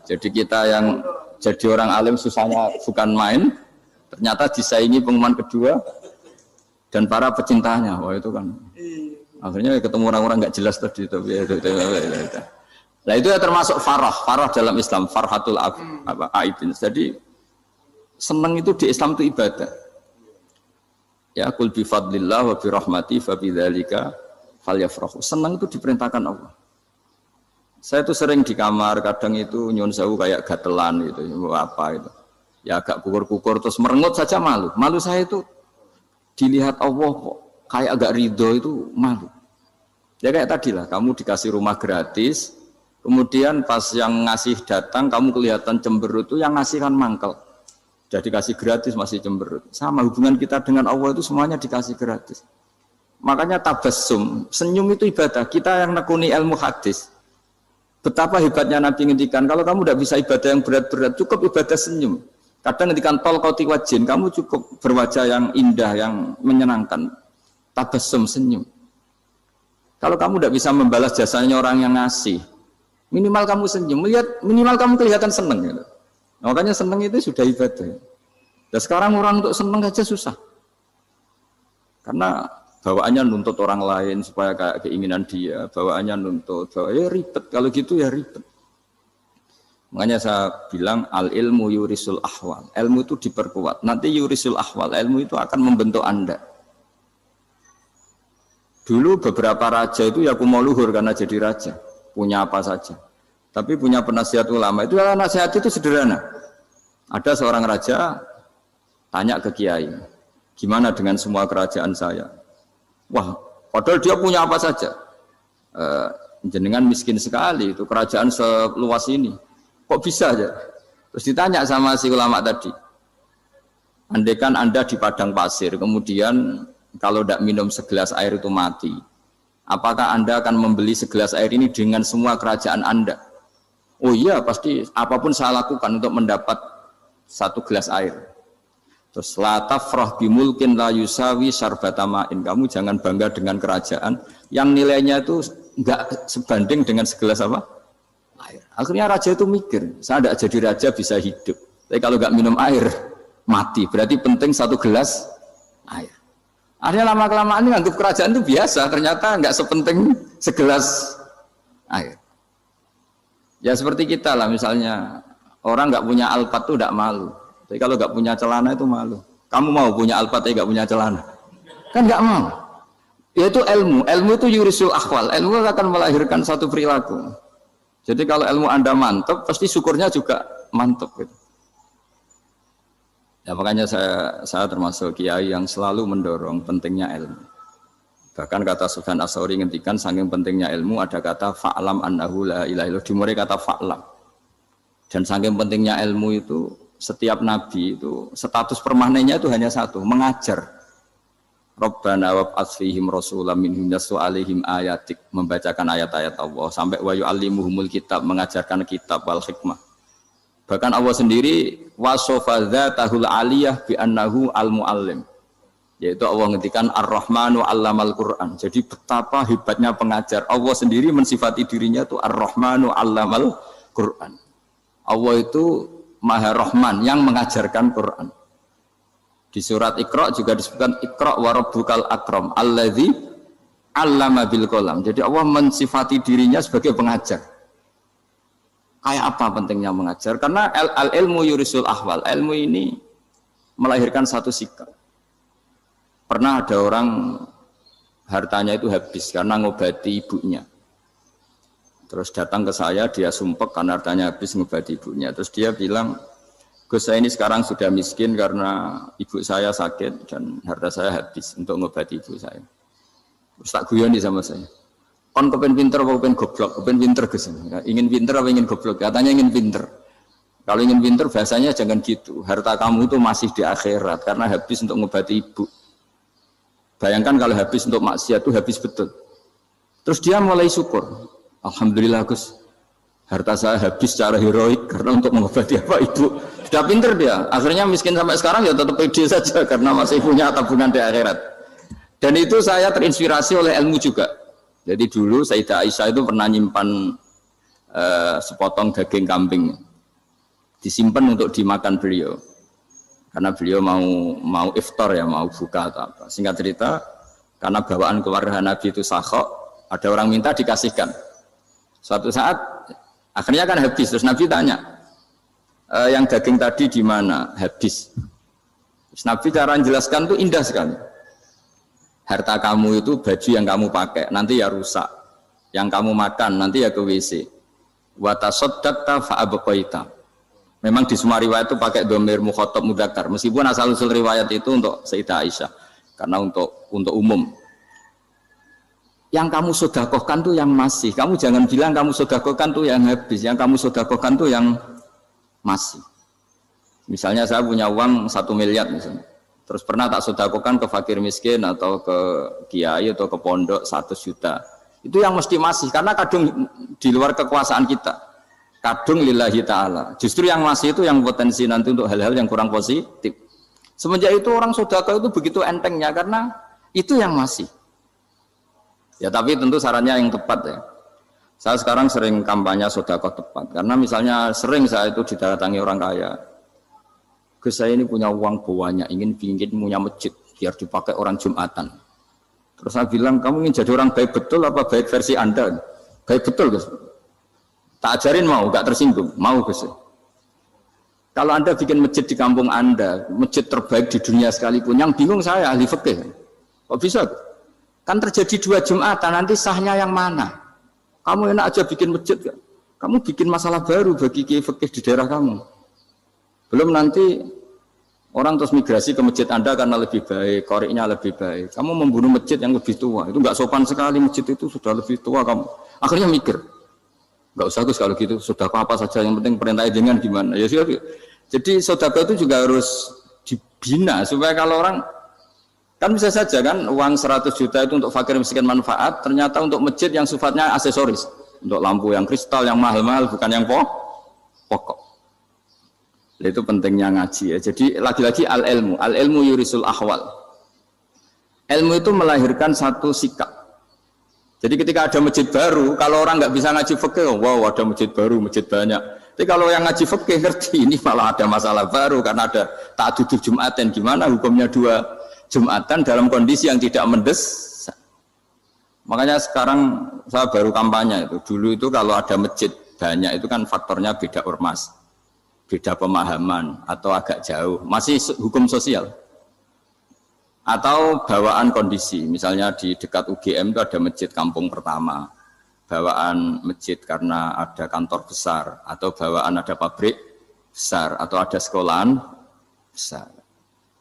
Jadi kita yang jadi orang alim susahnya bukan main. Ternyata disaingi pengumuman kedua. Dan para pecintanya, wah itu kan akhirnya ketemu orang-orang nggak jelas tadi. Nah itu ya termasuk farah dalam Islam, farhatul aibin. Jadi senang itu di Islam itu ibadah. Ya kul bi fadlillah wa bi rahmati fa bidzalika falyafrahu. Senang itu diperintahkan Allah. Saya itu sering di kamar, kadang itu nyun sewu kayak gatelan gitu, apa itu. Ya agak kukur-kukur terus merengut saja malu. Malu saya itu dilihat Allah kok kayak agak ridho itu malu. Ya kayak tadi lah, kamu dikasih rumah gratis, kemudian pas yang ngasih datang kamu kelihatan cemberut, itu yang ngasih kan mangkel. Jadi dikasih gratis masih cemberut. Sama hubungan kita dengan Allah itu semuanya dikasih gratis. Makanya tabassum, senyum itu ibadah. Kita yang nekuni ilmu hadis. Betapa hebatnya Nabi ngendikan, kalau kamu tidak bisa ibadah yang berat-berat, cukup ibadah senyum. Kadang ngendikan tol kauti wajin, kamu cukup berwajah yang indah, yang menyenangkan. Tabassum, senyum. Kalau kamu tidak bisa membalas jasanya orang yang ngasih, minimal kamu senyum, minimal kamu kelihatan senang. Gitu. Makanya senang itu sudah ibadah. Dan sekarang orang untuk senang saja susah. Karena bawaannya nuntut orang lain supaya kayak keinginan dia, bawaannya nuntut, ya ribet. Kalau gitu ya ribet. Makanya saya bilang al ilmu yurisul ahwal. Ilmu itu diperkuat. Nanti yurisul ahwal. Ilmu itu akan membentuk Anda. Dulu beberapa raja itu ya mau luhur karena jadi raja. Punya apa saja. Tapi punya penasihat ulama. Itu nasihat itu sederhana. Ada seorang raja tanya ke kiai, gimana dengan semua kerajaan saya? Wah, padahal dia punya apa saja. Jenengan miskin sekali. Itu kerajaan seluas ini. Kok bisa aja? Terus ditanya sama si ulama tadi, andaikan Anda di padang pasir, kemudian kalau tidak minum segelas air itu mati, apakah Anda akan membeli segelas air ini dengan semua kerajaan Anda? Oh iya, pasti apapun saya lakukan untuk mendapat satu gelas air. Terus la tafrah bimulkin la yusawi syarbatama'in. Kamu jangan bangga dengan kerajaan yang nilainya itu enggak sebanding dengan segelas apa? Air. Akhirnya raja itu mikir, saya tidak jadi raja bisa hidup, tapi kalau nggak minum air mati. Berarti penting satu gelas air. Akhirnya lama-kelamaan ini anggap kerajaan itu biasa, ternyata nggak sepenting segelas air. Ya seperti kita lah, misalnya orang nggak punya alpat itu tidak malu, tapi kalau nggak punya celana itu malu. Kamu mau punya alpat tapi nggak punya celana? Kan nggak mau. Yaitu ilmu itu yurisul akhwal. Ilmu akan melahirkan satu perilaku. Jadi kalau ilmu Anda mantap, pasti syukurnya juga mantap. Gitu. Ya makanya saya termasuk kiai yang selalu mendorong pentingnya ilmu. Bahkan kata Sufyan Ats-Tsauri ngendikan saking pentingnya ilmu ada kata fa'lam annahu la ilaha illallah, dimulai kata fa'lam. Dan saking pentingnya ilmu itu setiap nabi itu status permanennya itu hanya satu, mengajar. Rabbana wab'ats fihim rasulam minhum yatlu 'alaihim ayatik, membacakan ayat-ayat Allah sampai wa yu'allimuhumul kitab, mengajarkan kitab wal hikmah. Bahkan Allah sendiri wasofa dzatahul 'aliyah bi annahu al-muallim. Yaitu Allah ngendikan Ar-Rahmanu 'allamal Qur'an. Jadi betapa hebatnya pengajar. Allah sendiri mensifati dirinya itu Ar-Rahmanu 'allamal Qur'an. Allah itu Maha Rahman yang mengajarkan Quran. Di surat Iqra juga disebutkan Iqra wa rabbukal akram alladzi 'allama bil qalam. Jadi Allah mensifati dirinya sebagai pengajar. Kayak apa pentingnya mengajar? Karena al-ilmu yurisul ahwal. Ilmu ini melahirkan satu sikap. Pernah ada orang hartanya itu habis karena ngobati ibunya. Terus datang ke saya, dia sumpek karena hartanya habis ngobati ibunya. Terus dia bilang, Gus, saya ini sekarang sudah miskin karena ibu saya sakit dan harta saya habis untuk ngobati ibu saya. Terus tak guyoni sama saya. Kon kepen pinter apa kepen goblok? Kepen pinter Gus. Ingin pinter apa ingin goblok? Katanya ingin pinter. Kalau ingin pinter bahasanya jangan gitu. Harta kamu itu masih di akhirat karena habis untuk ngobati ibu. Bayangkan kalau habis untuk maksiat itu habis betul. Terus dia mulai syukur. Alhamdulillah Gus. Harta saya habis secara heroik karena untuk mengobati apa ibu. Sudah pinter dia. Akhirnya miskin sampai sekarang ya tetap pede saja karena masih punya tabungan di akhirat. Dan itu saya terinspirasi oleh ilmu juga. Jadi dulu Sayyidah Aisyah itu pernah nyimpan sepotong daging kambing, disimpan untuk dimakan beliau, karena beliau mau iftar ya, mau buka atau apa. Singkat cerita, karena bawaan keluarga Nabi itu sakhok, ada orang minta dikasihkan. Suatu saat akhirnya kan habis, terus Nabi tanya, yang daging tadi di mana? Habis. Terus Nabi cara menjelaskan itu indah sekali. Harta kamu itu baju yang kamu pakai nanti ya rusak, yang kamu makan nanti ya ke WC. Wa tasaddaqta fa abqaita. Memang di semua riwayat itu pakai dhamir mukhatab mudzakkar, meskipun asal usul riwayat itu untuk Sayyidah Aisyah karena untuk umum. Yang kamu sedekahkan tuh yang masih. Kamu jangan bilang kamu sedekahkan tuh yang habis, yang kamu sedekahkan tuh yang masih. Misalnya saya punya uang 1 miliar misalnya. Terus pernah tak sedekahkan ke fakir miskin atau ke kiai atau ke pondok 100 juta. Itu yang mesti masih, karena kadung di luar kekuasaan kita. Kadung lillahi ta'ala. Justru yang masih itu yang potensi nanti untuk hal-hal yang kurang positif. Semenjak itu orang sedekah itu begitu entengnya karena itu yang masih. Ya tapi tentu sarannya yang tepat ya. Saya sekarang sering kampanye sedekah tepat. Karena misalnya sering saya itu didatangi orang kaya. Gus, saya ini punya uang banyak, ingin punya masjid biar dipakai orang Jumatan. Terus saya bilang, kamu ingin jadi orang baik betul apa baik versi Anda? Baik betul Gus. Tak ajarin mau, gak tersinggung, mau Gus. Kalau Anda bikin masjid di kampung Anda, masjid terbaik di dunia sekalipun, yang bingung saya ahli fikih. Kok bisa? Kan terjadi 2 Jumatan, nanti sahnya yang mana? Kamu enak aja bikin masjid, kamu bikin masalah baru bagi kiai fikih di daerah kamu. Belum nanti orang terus migrasi ke masjid Anda karena lebih baik, koriknya lebih baik. Kamu membunuh masjid yang lebih tua, itu nggak sopan sekali, masjid itu sudah lebih tua kamu. Akhirnya mikir, nggak usah Gus kalau gitu, sedekah apa saja, yang penting perintah dengan gimana. Ya sudah. Jadi sedekah itu juga harus dibina supaya kalau orang kan bisa saja kan uang 100 juta itu untuk fakir miskin manfaat, ternyata untuk masjid yang sifatnya aksesoris, untuk lampu yang kristal yang mahal-mahal bukan yang pokok. Itu pentingnya ngaji ya. Jadi lagi-lagi al-ilmu yurisul ahwal. Ilmu itu melahirkan satu sikap. Jadi ketika ada masjid baru, kalau orang nggak bisa ngaji fikih, wow ada masjid baru, masjid banyak. Tapi kalau yang ngaji fikih ngerti ini malah ada masalah baru karena ada ta'dudul Jumatan. Gimana hukumnya 2 Jumatan dalam kondisi yang tidak mendesak. Makanya sekarang saya baru kampanye itu. Dulu itu kalau ada masjid banyak itu kan faktornya beda ormas. Beda pemahaman atau agak jauh, masih hukum sosial atau bawaan kondisi. Misalnya di dekat UGM itu ada masjid kampung pertama, bawaan masjid karena ada kantor besar, atau bawaan ada pabrik besar, atau ada sekolahan besar.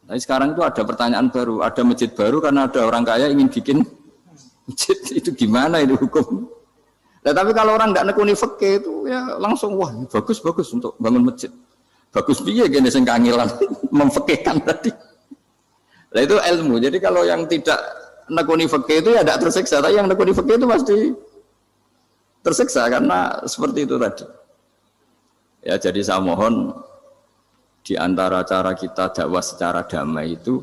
Tapi sekarang itu ada pertanyaan baru, ada masjid baru karena ada orang kaya ingin bikin masjid. Itu gimana itu hukum? Nah, tapi kalau orang tidak nekuni fikih itu ya langsung wah bagus untuk bangun masjid. Bagus piye gene sing kangelan memfikihkan tadi. Nah itu ilmu. Jadi kalau yang tidak nekuni fikih itu ya tidak tersiksa, tapi yang nekuni fikih itu pasti tersiksa karena seperti itu tadi. Ya jadi saya mohon di antara cara kita dakwah secara damai itu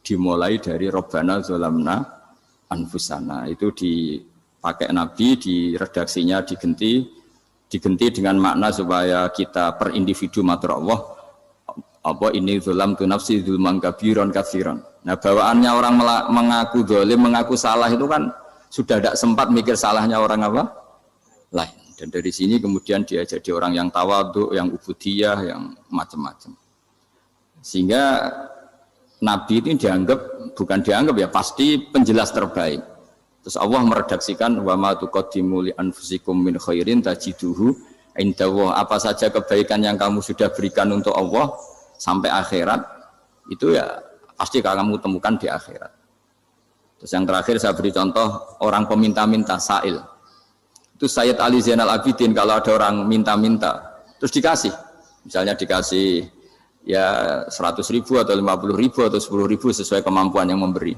dimulai dari Rabbana Zolamna Anfusana. Itu di pakai Nabi di redaksinya digenti Diganti dengan makna supaya kita per individu matur Allah, apa ini zulam tu nafsi zulman kabiron katsiran. Nah, bawaannya orang mengaku zalim, mengaku salah itu kan sudah tidak sempat mikir salahnya orang apa lain. Dan dari sini kemudian dia jadi orang yang tawadhu, yang ubudiyah, yang macam-macam. Sehingga Nabi ini bukan dianggap ya, pasti penjelas terbaik. Terus Allah meredaksikan wa ma tuqaddimu li anfusikum min khairin tajiduhu indallah. Apa saja kebaikan yang kamu sudah berikan untuk Allah sampai akhirat itu ya pasti kamu temukan di akhirat. Terus yang terakhir saya beri contoh orang peminta-minta sa'il. Itu Sayyid Ali Zainal Abidin kalau ada orang minta-minta terus dikasih. Misalnya dikasih ya 100.000 atau 50.000 atau 10.000 sesuai kemampuan yang memberi.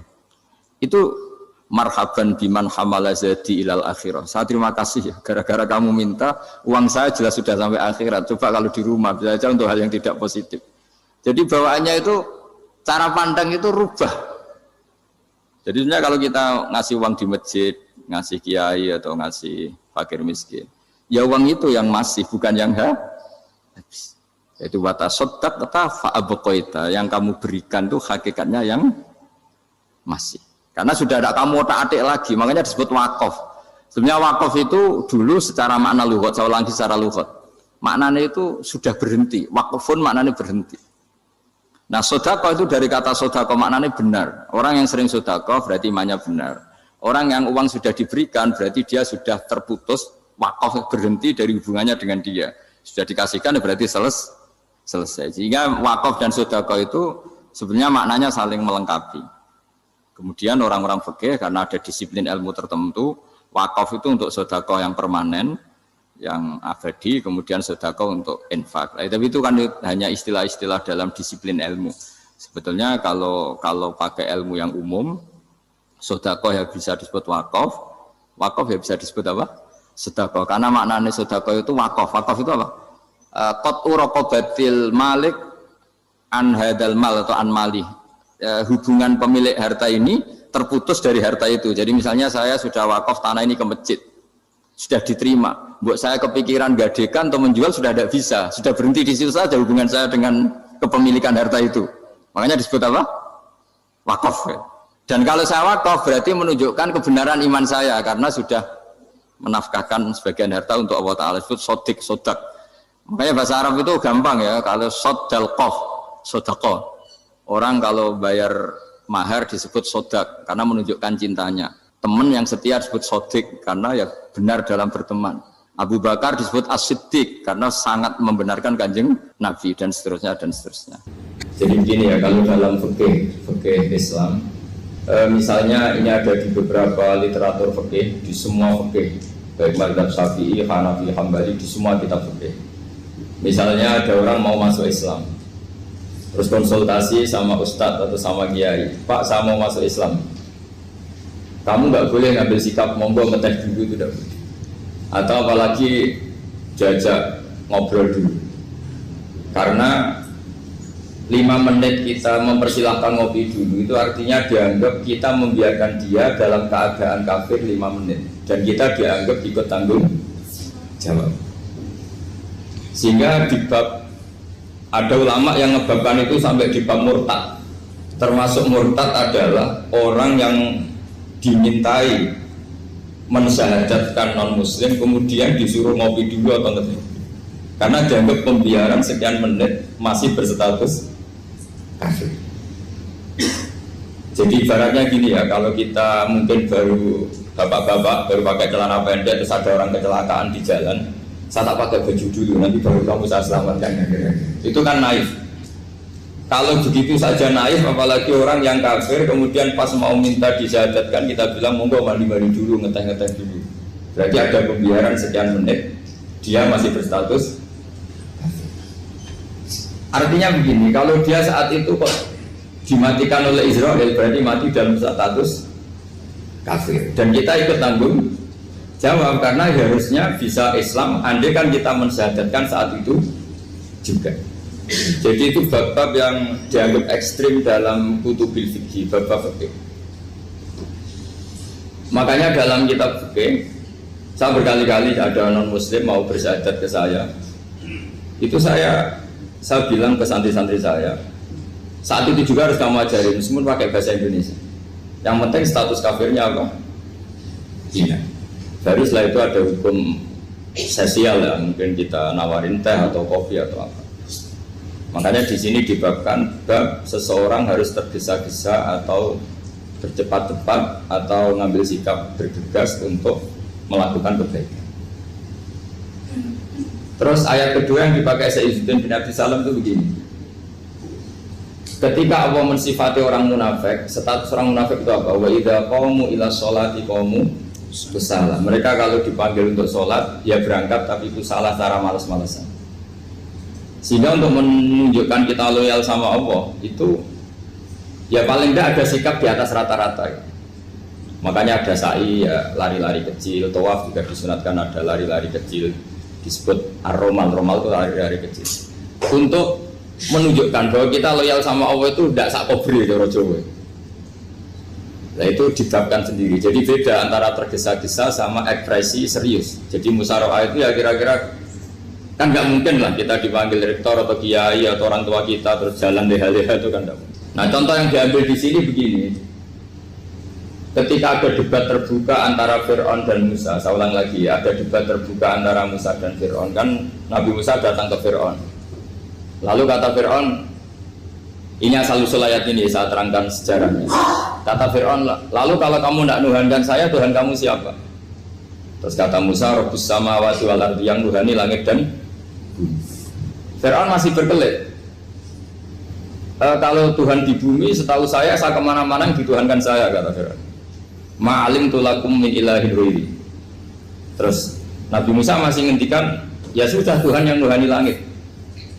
Itu marhaban biman hamala zadi ilal akhirah. Saya terima kasih ya, gara-gara kamu minta uang saya jelas sudah sampai akhirat. Coba kalau di rumah bisa saja untuk hal yang tidak positif. Jadi bawaannya itu cara pandang itu rubah. Jadi sebenarnya kalau kita ngasih uang di masjid, ngasih kiai atau ngasih fakir miskin, ya uang itu yang masih, bukan yang habis. Itu watasodak kata fa'abqaita, yang kamu berikan itu hakikatnya yang masih. Karena sudah ada kamu otak-atik lagi, makanya disebut wakaf. Sebenarnya wakaf itu dulu secara makna lughat, saya ulangi secara lughat. Maknanya itu sudah berhenti, wakafun maknanya berhenti. Nah, sedekah itu dari kata sedekah maknanya benar. Orang yang sering sedekah berarti imannya benar. Orang yang uang sudah diberikan berarti dia sudah terputus, wakaf berhenti dari hubungannya dengan dia. Sudah dikasihkan berarti selesai. Sehingga wakaf dan sedekah itu sebenarnya maknanya saling melengkapi. Kemudian orang-orang fikih karena ada disiplin ilmu tertentu, wakaf itu untuk sedekah yang permanen, yang abadi, kemudian sedekah untuk infak. Tapi itu kan hanya istilah-istilah dalam disiplin ilmu. Sebetulnya kalau pakai ilmu yang umum, sedekah ya bisa disebut wakaf, wakaf ya bisa disebut apa? Sedekah. Karena maknanya sedekah itu wakaf. Wakaf itu apa? Qat'u raqabatil malik an hadal mal atau an malih. Hubungan pemilik harta ini terputus dari harta itu. Jadi misalnya saya sudah wakaf tanah ini ke masjid, sudah diterima. Buat saya kepikiran gadekan atau menjual sudah tidak bisa, sudah berhenti di situ saja hubungan saya dengan kepemilikan harta itu. Makanya disebut apa? Wakaf. Dan kalau saya wakaf berarti menunjukkan kebenaran iman saya karena sudah menafkahkan sebagian harta untuk Allah Taala. Disebut sodik, sodak. Makanya bahasa Arab itu gampang ya. Kalau sodal qaf, sodako. Orang kalau bayar mahar disebut sodak karena menunjukkan cintanya. Teman yang setia disebut sodik karena ya benar dalam berteman. Abu Bakar disebut as-siddiq karena sangat membenarkan kanjeng Nabi dan seterusnya dan seterusnya. Jadi begini ya, kalau dalam fikih Islam, misalnya ini ada di beberapa literatur fikih, di semua fikih, baik mazhab Syafi'i, Hanafi, Hambali, di semua kitab fikih. Misalnya ada orang mau masuk Islam, terus konsultasi sama ustadz atau sama kiai, Pak saya mau masuk Islam, kamu nggak boleh ngambil sikap monggo ngeteh dulu, itu tidak boleh. Atau apalagi jajak ngobrol dulu, karena 5 menit kita mempersilahkan ngopi dulu itu artinya dianggap kita membiarkan dia dalam keadaan kafir 5 menit dan kita dianggap ikut tanggung jawab. Sehingga di bab ada ulama yang ngebabkan itu sampai di bab murtad. Termasuk murtad adalah orang yang dimintai mensyahadatkan non muslim kemudian disuruh ngopi dulu atau ngeteh. Karena dianggap pembiaran sekian menit masih berstatus kafir. Jadi ibaratnya gini ya, kalau kita mungkin baru bapak-bapak baru pakai celana pendek terus ada orang kecelakaan di jalan, saya tak pakai baju dulu, nanti baru kamu saya selamatkan. Itu kan naif. Kalau begitu saja naif, apalagi orang yang kafir kemudian pas mau minta disyahadatkan kita bilang monggo mandi-mandi dulu, ngeteh-ngeteh dulu. Berarti ada pembiaran sekian menit, dia masih berstatus. Artinya begini, kalau dia saat itu kok dimatikan oleh Israel berarti mati dalam status kafir. Dan kita ikut tanggung jawab karena harusnya bisa Islam andai kan kita mensyahadatkan saat itu juga. Jadi itu bab-bab yang dianggap ekstrim dalam kutubil fikih, bab-bab fikih. Makanya dalam kitab fikih Saya berkali-kali ada non muslim mau bersyahadat ke saya, itu saya bilang ke santri-santri saya, saat itu juga harus kamu ajarin meskipun pakai bahasa Indonesia. Yang penting status kafirnya apa? Iya. Baru setelah itu ada hukum sosial ya, mungkin kita nawarin teh atau kopi atau apa. Makanya di sini dibabkan bab seseorang harus tergesa-gesa atau bercepat-cepat atau ngambil sikap bergegas untuk melakukan kebaikan. Terus ayat kedua yang dipakai Sayyidina bin Abi Salam itu begini. Ketika Allah mensifati orang munafik, status orang munafik itu apa? Wa idza qamu ila sholati qamu kusala. Mereka kalau dipanggil untuk sholat, ya berangkat tapi kusala secara malas-malasan. Sehingga untuk menunjukkan kita loyal sama Allah itu ya paling tidak ada sikap di atas rata-rata ya. Makanya ada sa'i ya, lari-lari kecil, tawaf juga disunatkan ada lari-lari kecil, disebut ar-romal, romal itu lari-lari kecil untuk menunjukkan bahwa kita loyal sama Allah itu tidak sakobri cara Jawa. Nah itu dibabkan sendiri, jadi beda antara tergesa-gesa sama ekspresi serius. Jadi musyawarah itu ya kira-kira kan nggak mungkin lah kita dipanggil rektor atau kiai atau orang tua kita terus jalan leha-leha itu kan nggak mungkin. Nah contoh yang diambil di sini begini. Ketika ada debat terbuka antara Fir'aun dan Musa, saya ulang lagi, ada debat terbuka antara Musa dan Fir'aun, kan Nabi Musa datang ke Fir'aun. Lalu kata Fir'aun, ini asal-usul ayat ini, saya terangkan sejarahnya. Kata Fir'aun, lalu kalau kamu tidak nuhankan saya, Tuhan kamu siapa? Terus kata Musa, Rabbus samawati wal ardi, yang nuhani langit dan bumi. Fir'aun masih berkelit. Kalau Tuhan di bumi, setahu saya kemana-mana yang dituhankan saya, kata Fir'aun. Ma'alim tulakum min ilahin ghairi. Terus Nabi Musa masih ngendikan, ya sudah Tuhan yang nuhani langit.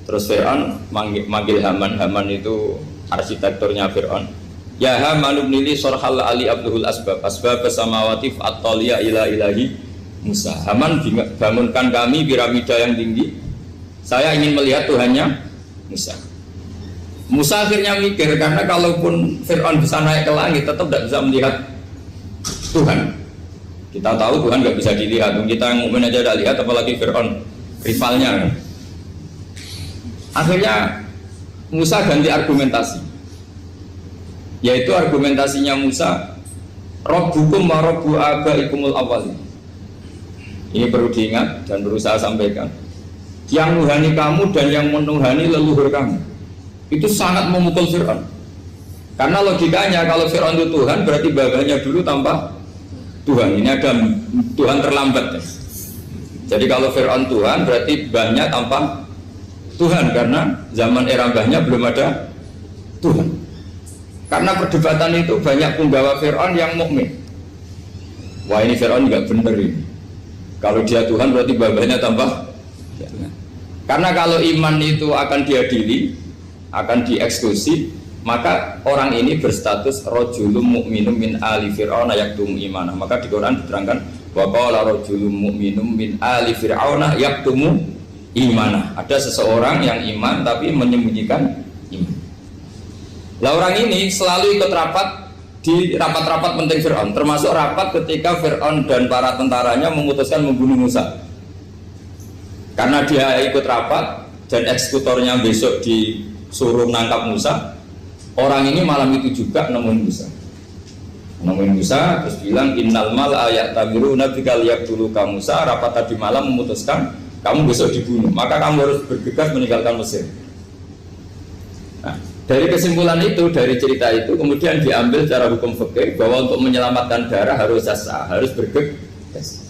Terus Fir'aun manggil Haman. Haman itu arsitekturnya Fir'aun. Ya Haman ibnili sorhal ali abduhul asbab samawati fa'attaliya ila ilahi Musa. Haman bangunkan kami piramida yang tinggi. Saya ingin melihat Tuhannya Musa. Musa akhirnya mikir, karena kalaupun Fir'aun bisa naik ke langit tetap tidak bisa melihat Tuhan. Kita tahu Tuhan nggak bisa dilihat, kita yang mukmin aja tidak lihat, apalagi Fir'aun rivalnya. Akhirnya Musa ganti argumentasi, yaitu argumentasinya Musa, Rabbukum wa Rabbu abaikumul awwalin. Ini perlu diingat dan perlu saya sampaikan. Yang nuhani kamu dan yang menuhani leluhur kamu, itu sangat memukul Fir'aun. Karena logikanya kalau Fir'aun itu Tuhan, berarti babanya dulu tanpa Tuhan. Ini ada Tuhan terlambat ya. Jadi kalau Fir'aun Tuhan, berarti banyak tanpa Tuhan, karena zaman era mbahnya belum ada Tuhan. Karena perdebatan itu banyak penggawa Fir'aun yang mukmin. Wah ini Fir'aun nggak bener ini. Kalau dia Tuhan berarti babanya tanpa Tuhan. Karena kalau iman itu akan diadili, akan dieksekusi, maka orang ini berstatus rojulum mukminum min ali fir'auna yaktumu imanah. Maka di Quran diterangkan wa qala rojulum mukminum min ali fir'auna yaktumu imanah. Ada seseorang yang iman tapi menyembunyikan iman. Lah orang ini selalu ikut rapat di rapat-rapat penting Fir'aun, termasuk rapat ketika Fir'aun dan para tentaranya memutuskan membunuh Musa. Karena dia ikut rapat dan eksekutornya besok disuruh menangkap Musa. Orang ini malam itu juga nemuin Musa, terus bilang innal mal ayat tabiru nabikal yaqtulu ka Musa. Rapat tadi malam memutuskan kamu besok dibunuh, maka kamu harus bergegas meninggalkan Mesir. Nah, dari kesimpulan itu, dari cerita itu kemudian diambil secara hukum fikih bahwa untuk menyelamatkan darah harus jasa, harus bergegas.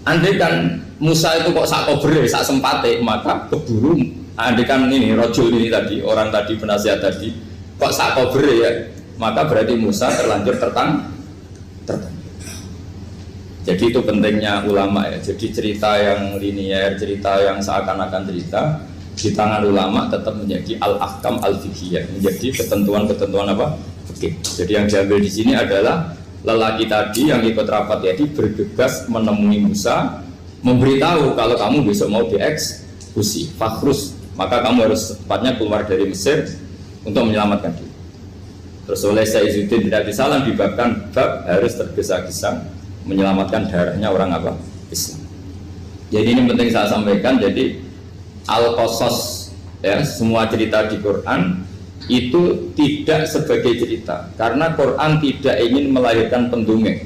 Andai kan Musa itu kok sak kobre, sak sempate, maka keburu. Andai kan ini rojul ini tadi, orang tadi penasihat tadi, kok sak kobre ya, maka berarti Musa terlanjur tertang. Jadi itu pentingnya ulama ya. Jadi cerita yang linier, cerita yang seakan-akan cerita di tangan ulama tetap menjadi al-ahkam al-fiqhiyah, menjadi ketentuan-ketentuan apa? Fikih. Jadi yang diambil di sini adalah lelaki tadi yang ikut rapat tadi bergegas menemui Musa, memberitahu kalau kamu besok mau dieksekusi, fakhrus, maka kamu harus secepatnya keluar dari Mesir untuk menyelamatkan diri. Terus oleh Sayyidina bin Abi Salam dibabkan bab harus tergesa-gesa menyelamatkan darahnya orang apa? Islam. Jadi ini penting saya sampaikan. Jadi al-qasas ya, semua cerita di Quran itu tidak sebagai cerita, karena Quran tidak ingin melahirkan pendongeng,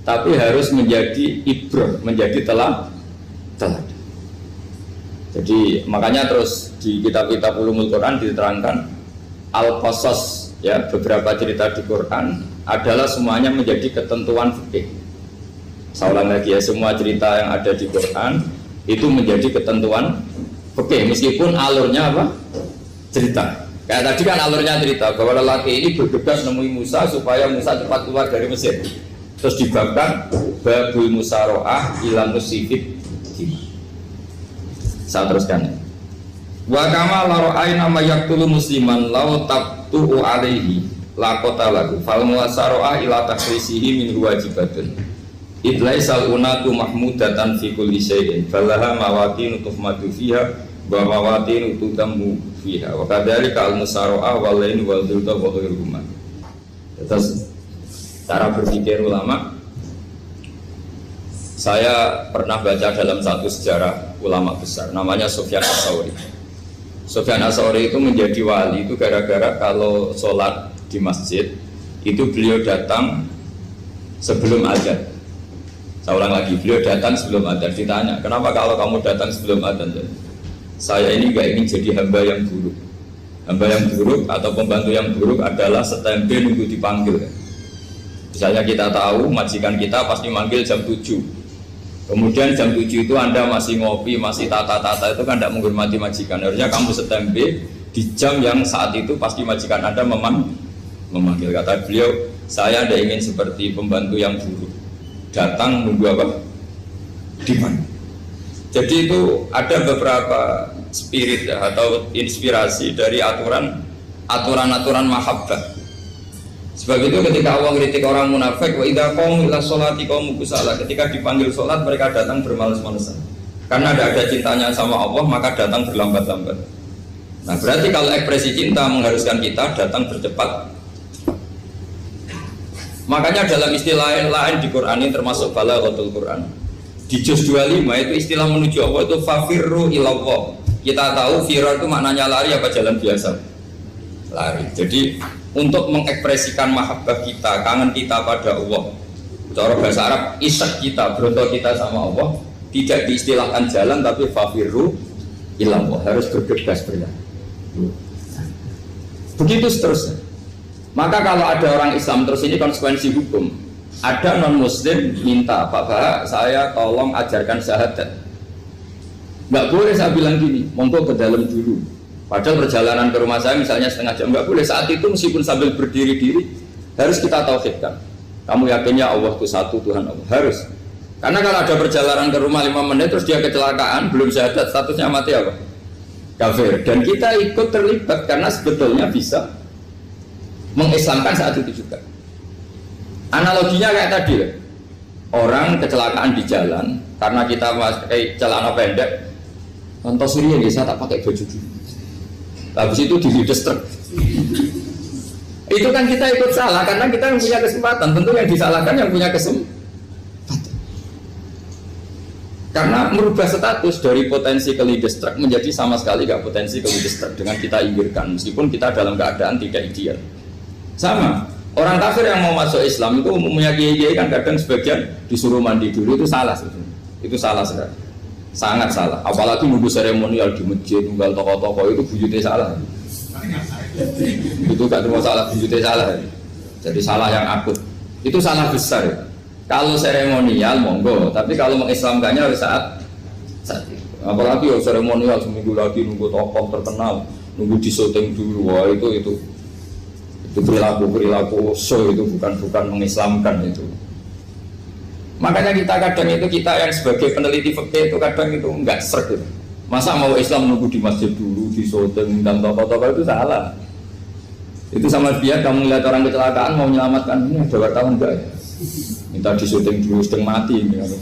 tapi harus menjadi ibrah, menjadi teladan. Jadi makanya terus di kitab-kitab ulumul Quran diterangkan al-qasas ya, beberapa cerita di Quran adalah semuanya menjadi ketentuan fikih. Saya ulang lagi ya, semua cerita yang ada di Quran itu menjadi ketentuan fikih, meskipun alurnya apa? Cerita. Kayak tadi kan alurnya cerita bahwa lelaki ini bergegas nemui Musa supaya Musa cepat keluar dari Mesir. Terus dibabkan babul musaroah ilam musifid. Saya teruskan. Wa kama laro'aina ma yaqtulu musliman law tabtu'u alaihi laqata lahu fal musaroah ila takhrisihi min wajibatun. Idlaisal unatu mahmudatan fi kulli syai'in falaha mawatin tuhmadu fiha wa mawatin tutamu fiha wa kadzalika al-musaroah wal lain wal dhulta wa ghairuhuma. Terus cara berpikir ulama, saya pernah baca dalam satu sejarah ulama besar namanya Sufyan Ats-Tsauri. Sufyan Ats-Tsauri itu menjadi wali itu gara-gara kalau sholat di masjid itu beliau datang sebelum azan. Saya ulang lagi, beliau datang sebelum azan. Ditanya, kenapa kalau kamu datang sebelum azan? Saya ini gak ingin jadi hamba yang buruk. Hamba yang buruk atau pembantu yang buruk adalah setempe nunggu dipanggil. Misalnya kita tahu majikan kita pasti manggil jam 7. Kemudian jam 7 itu Anda masih ngopi, masih tata-tata, itu kan tidak menghormati majikan. Harusnya kamu setempe di jam yang saat itu pasti majikan Anda memanggil. Kata beliau, saya tidak ingin seperti pembantu yang buruk. Datang nunggu apa? Dipanggil. Jadi itu ada beberapa spirit ya, atau inspirasi dari aturan-aturan mahabbah. Sebab itu ketika Allah kritik orang munafik, wa idza qamu ila sholati qamu kusala, ketika dipanggil sholat mereka datang bermalas-malasan. Karena tidak ada cintanya sama Allah, maka datang berlambat-lambat. Nah, berarti kalau ekspresi cinta mengharuskan kita datang bercepat. Makanya dalam istilah lain di Quran ini termasuk balaghatul Quran. Di juz 25 itu istilah menuju Allah itu fafirru ilallah. Kita tahu firar itu maknanya lari apa jalan biasa? Lari. Jadi untuk mengekspresikan mahabbah kita, kangen kita pada Allah, cara bahasa Arab isak kita, berontok kita sama Allah, tidak diistilahkan jalan tapi fafirru ilallah, harus bergegas berjalan. Begitu seterusnya. Maka kalau ada orang Islam, terus ini konsekuensi hukum, ada non muslim minta, Pak Bahak, saya tolong ajarkan syahadat. Nggak boleh saya bilang gini, monggo ke dalam dulu. Padahal perjalanan ke rumah saya misalnya setengah jam, nggak boleh. Saat itu meskipun sambil berdiri-diri harus kita tauhidkan. Kamu yakinnya Allah itu satu, Tuhan Allah, harus. Karena kalau ada perjalanan ke rumah 5 menit terus dia kecelakaan, belum syahadat, statusnya mati apa? Kafir. Dan kita ikut terlibat karena sebetulnya bisa mengislamkan saat itu juga. Analoginya kayak tadi ya. Orang kecelakaan di jalan karena kita pakai celana pendek, contoh Suriah ya, saya tak pakai baju dulu. Habis itu diludes truk. Itu kan kita ikut salah karena kita yang punya kesempatan. Tentu yang disalahkan yang punya kesempatan. Karena merubah status dari potensi kelides truk menjadi sama sekali gak potensi kelides truk dengan kita inggirkan, meskipun kita dalam keadaan tidak ideal. Sama. Orang kafir yang mau masuk Islam itu umumnya kiai-kiai kan kadang sebagian disuruh mandi dulu, itu salah sebetulnya. Itu salah sekali. Sangat salah. Apalagi nunggu seremonial di masjid, nunggal tokoh-tokoh itu bujutnya salah. Itu gak cuma salah, bujutnya salah. Jadi salah yang akut. Itu salah besar ya. Kalau seremonial monggo, tapi kalau mengislamkannya harus saat itu. Apalagi ya seremonial seminggu lagi nunggu tokoh terkenal, nunggu disyuting dulu, wah itu perilaku show, itu bukan mengislamkan itu. Makanya kita yang sebagai peneliti fikih itu kadang itu enggak sreg gitu. Masa mau Islam nunggu di masjid dulu, di syuting dan tokoh-tokoh itu salah. Itu sama dia kamu lihat orang kecelakaan mau menyelamatkan, ini ada wartawan enggak ya? Minta di syuting dulu sedang mati gitu.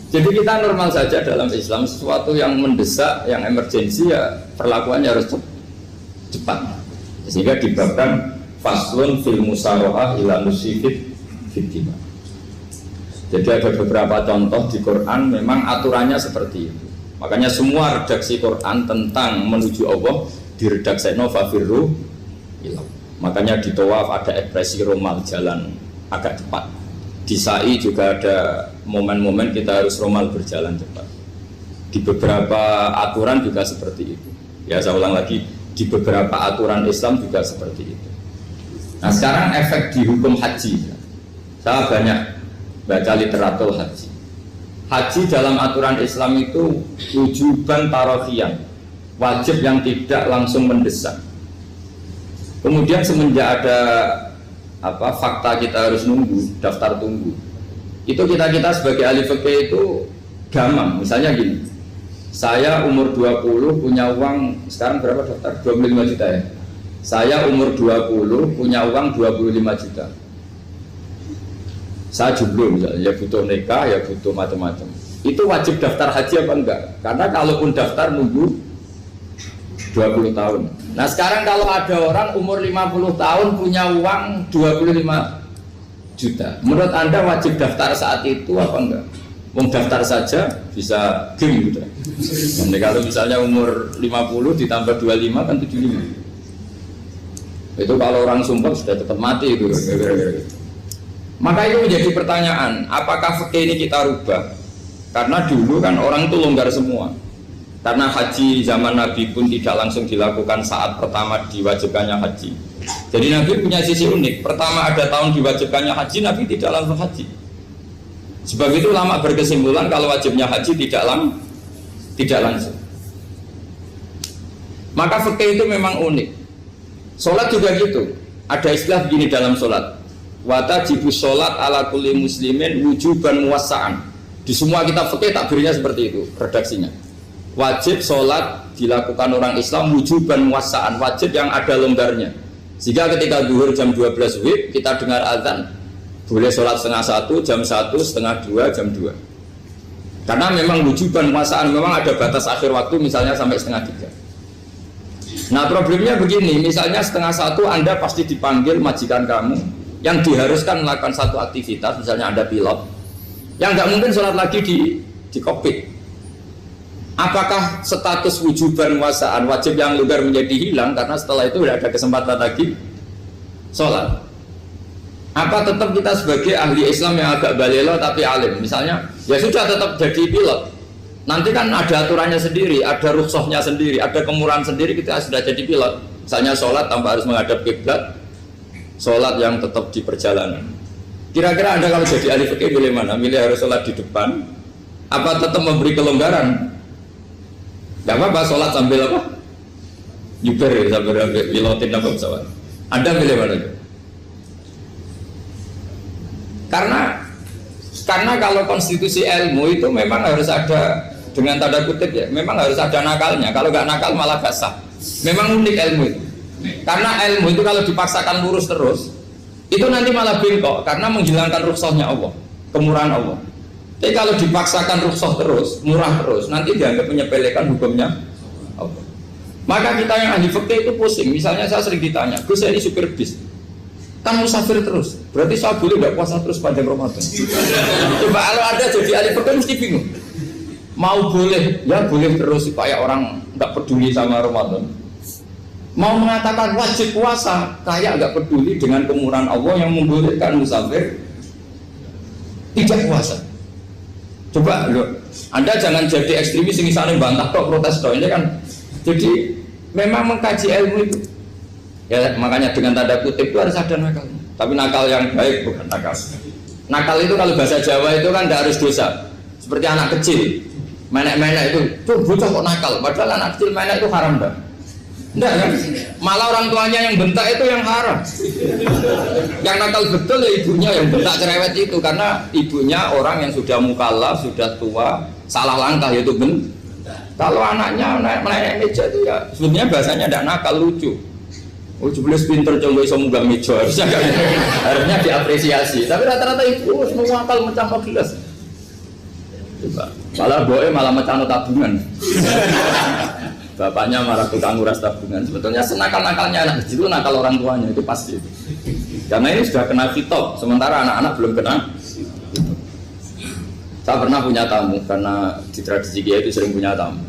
Jadi kita normal saja dalam Islam, sesuatu yang mendesak, yang emergensi ya perlakuannya harus cepat. Sehingga dibabkan faslun fil musarohah ila musifid fitima. Jadi ada beberapa contoh di Quran memang aturannya seperti itu. Makanya semua redaksi Quran tentang menuju Allah diredaksi fafirru ilah. Makanya di tawaf ada ekspresi romal, jalan agak cepat. Di sa'i juga ada momen-momen kita harus romal, berjalan cepat. Di beberapa aturan juga seperti itu. Ya saya ulang lagi, di beberapa aturan Islam juga seperti itu. Nah sekarang efek di hukum haji. Saya banyak baca literatur haji. Haji dalam aturan Islam itu wujuban tarofian, wajib yang tidak langsung mendesak. Kemudian semenjak ada fakta kita harus nunggu, daftar tunggu, itu kita sebagai ahli fikih itu gampang. Misalnya gini, saya umur 20 punya uang, sekarang berapa daftar? 25 juta ya. Saya umur 20 punya uang 25 juta. Saya jomblo misalnya, ya butuh nikah, ya butuh macam-macam. Itu wajib daftar haji apa enggak? Karena kalaupun daftar nunggu 20 tahun. Nah sekarang kalau ada orang umur 50 tahun punya uang 25 juta, menurut Anda wajib daftar saat itu apa enggak? Mau daftar saja bisa game gitu. Jadi kalau misalnya umur 50 ditambah 25 kan 75. Itu kalau orang sumpah sudah tetap mati itu. Maka itu menjadi pertanyaan, apakah fikih ini kita rubah? Karena dulu kan orang itu longgar semua. Karena haji zaman Nabi pun tidak langsung dilakukan saat pertama diwajibkannya haji. Jadi Nabi punya sisi unik. Pertama ada tahun diwajibkannya haji, Nabi tidak langsung haji. Sebab itu ulama berkesimpulan kalau wajibnya haji tidak langsung. Maka fikih itu memang unik. Sholat juga gitu. Ada istilah begini dalam sholat. Watajibu sholat ala kulli muslimin wujuban muwassa'an. Di semua kitab fikih takbirnya seperti itu redaksinya. Wajib sholat dilakukan orang Islam wujuban muwassa'an, wajib yang ada longgarnya. Sehingga ketika zuhur jam 12 WIB kita dengar azan, boleh sholat setengah 1, jam 1, setengah 2, jam 2. Karena memang wujuban muwassa'an, memang ada batas akhir waktu misalnya sampai setengah 3. Nah problemnya begini, misalnya setengah 1 Anda pasti dipanggil majikan kamu yang diharuskan melakukan satu aktivitas, misalnya Anda pilot, yang nggak mungkin sholat lagi di kokpit. Apakah status wujuban wasaan wajib yang longgar menjadi hilang karena setelah itu tidak ada kesempatan lagi sholat? Apa tetap kita sebagai ahli Islam yang agak balelo tapi alim, misalnya ya sudah tetap jadi pilot, nanti kan ada aturannya sendiri, ada rukhsahnya sendiri, ada kemurahan sendiri, kita sudah jadi pilot. Misalnya sholat tanpa harus menghadap kiblat, sholat yang tetap di perjalanan. Kira-kira Anda kalau jadi ahli fikih milih mana? Milih harus sholat di depan, apa tetap memberi kelonggaran? Gak apa-apa sholat sambil apa? Nyuper ya, sambil pilotin apa pesawat. Anda milih mana? Karena kalau konstitusi ilmu itu memang harus ada, dengan tanda kutip ya, memang harus ada nakalnya. Kalau nggak nakal malah gak sah. Memang unik ilmu itu. Karena ilmu itu kalau dipaksakan lurus terus, itu nanti malah bengkok karena menghilangkan rukhsahnya Allah, kemurahan Allah. Tapi kalau dipaksakan rukhsah terus, murah terus, nanti dianggap menyepelekan hukumnya Allah. Maka kita yang ahli fikih itu pusing. Misalnya saya sering ditanya, Gus saya ini supir bis, kan musafir terus, berarti saya boleh nggak puasa terus panjang Ramadan? Coba kalau ada jadi ahli fikih mesti bingung. Mau boleh, ya boleh terus supaya orang nggak peduli sama Ramadan. Mau mengatakan wajib puasa, kayak nggak peduli dengan kemurahan Allah yang membolehkan musafir tidak puasa. Coba loh, Anda jangan jadi ekstremis yang misalnya bantah kok protes kok ini kan. Jadi memang mengkaji ilmu itu. Ya makanya dengan tanda kutip itu harus ada nakal. Tapi nakal yang baik bukan nakal. Nakal itu kalau bahasa Jawa itu kan tidak harus dosa. Seperti anak kecil, menek-menek itu, tuh bocah kok nakal. Padahal anak kecil menek itu haram dah. Enggak kan? Malah orang tuanya yang bentak itu yang haram. Yang nakal betul ya ibunya yang bentak cerewet itu, karena ibunya orang yang sudah mukallaf, sudah tua, salah langkah yaitu bentak. Kalau anaknya naik meja itu ya sebenarnya bahasanya tidak nakal, lucu. Oh jebles pinter coba bisa munggah meja, harusnya diapresiasi. Tapi rata-rata itu semua akal mencampur gelas. Coba, malah boe malah mecano tabungan. Bapaknya marah tukang nguras tabungan. Sebetulnya senakal-nakalnya anak kecil itu nakal orang tuanya, itu pasti. Karena ini sudah kena fitop, sementara anak-anak belum kena. Saya pernah punya tamu karena di tradisi Kiai itu sering punya tamu.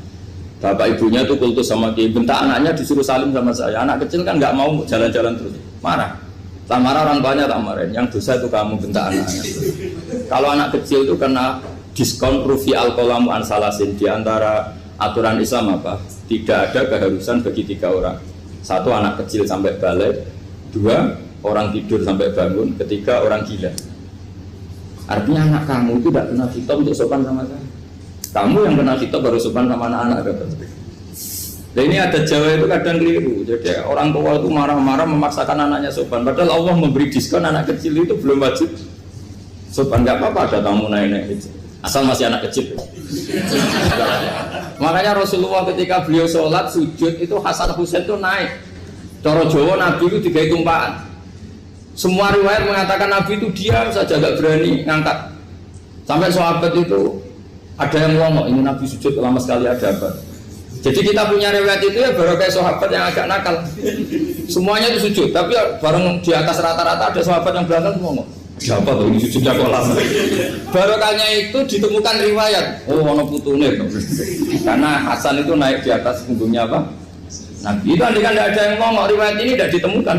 Bapak ibunya itu kultus sama Kiai, bentak anaknya disuruh salim sama saya. Anak kecil kan nggak mau jalan-jalan terus, marah. Tak marah orang tuanya tak marahin. Yang dosa itu kamu bentak anaknya. Kalau anak kecil itu kena diskon rufi al-qalamu an salasin. Di antara aturan Islam apa? Tidak ada keharusan bagi 3 orang. 1 anak kecil sampai balik, 2 orang tidur sampai bangun, 3 orang gila. Artinya anak kamu itu tidak kena kitab untuk sopan sama saya. Kamu yang kena kitab baru sopan sama anak-anak. Nah ini ada Jawa itu kadang keliru. Jadi orang tua itu marah-marah memaksakan anaknya sopan. Padahal Allah memberi diskon anak kecil itu belum wajib sopan. Gak apa-apa ada tamu naik-naik gitu. Asal masih anak kecil. Makanya Rasulullah ketika beliau sholat sujud itu Hasan Husain itu naik. Cara Jawa Nabi itu 3 tumpahan. Semua riwayat mengatakan Nabi itu diam saja, gak berani ngangkat. Sampai sahabat itu ada yang ngomong, ini Nabi sujud lama sekali ada apa? Jadi kita punya riwayat itu ya baru kayak sahabat yang agak nakal. Semuanya itu sujud, tapi bareng di atas rata-rata ada sahabat yang belakang ngomong, siapa tuh ini sujudnya kok lama? Barokahnya itu ditemukan riwayat, oh ono putune. Karena Hasan itu naik di atas punggungnya apa? Nabi itu andaikan tidak ada yang ngomong, riwayat ini tidak ditemukan.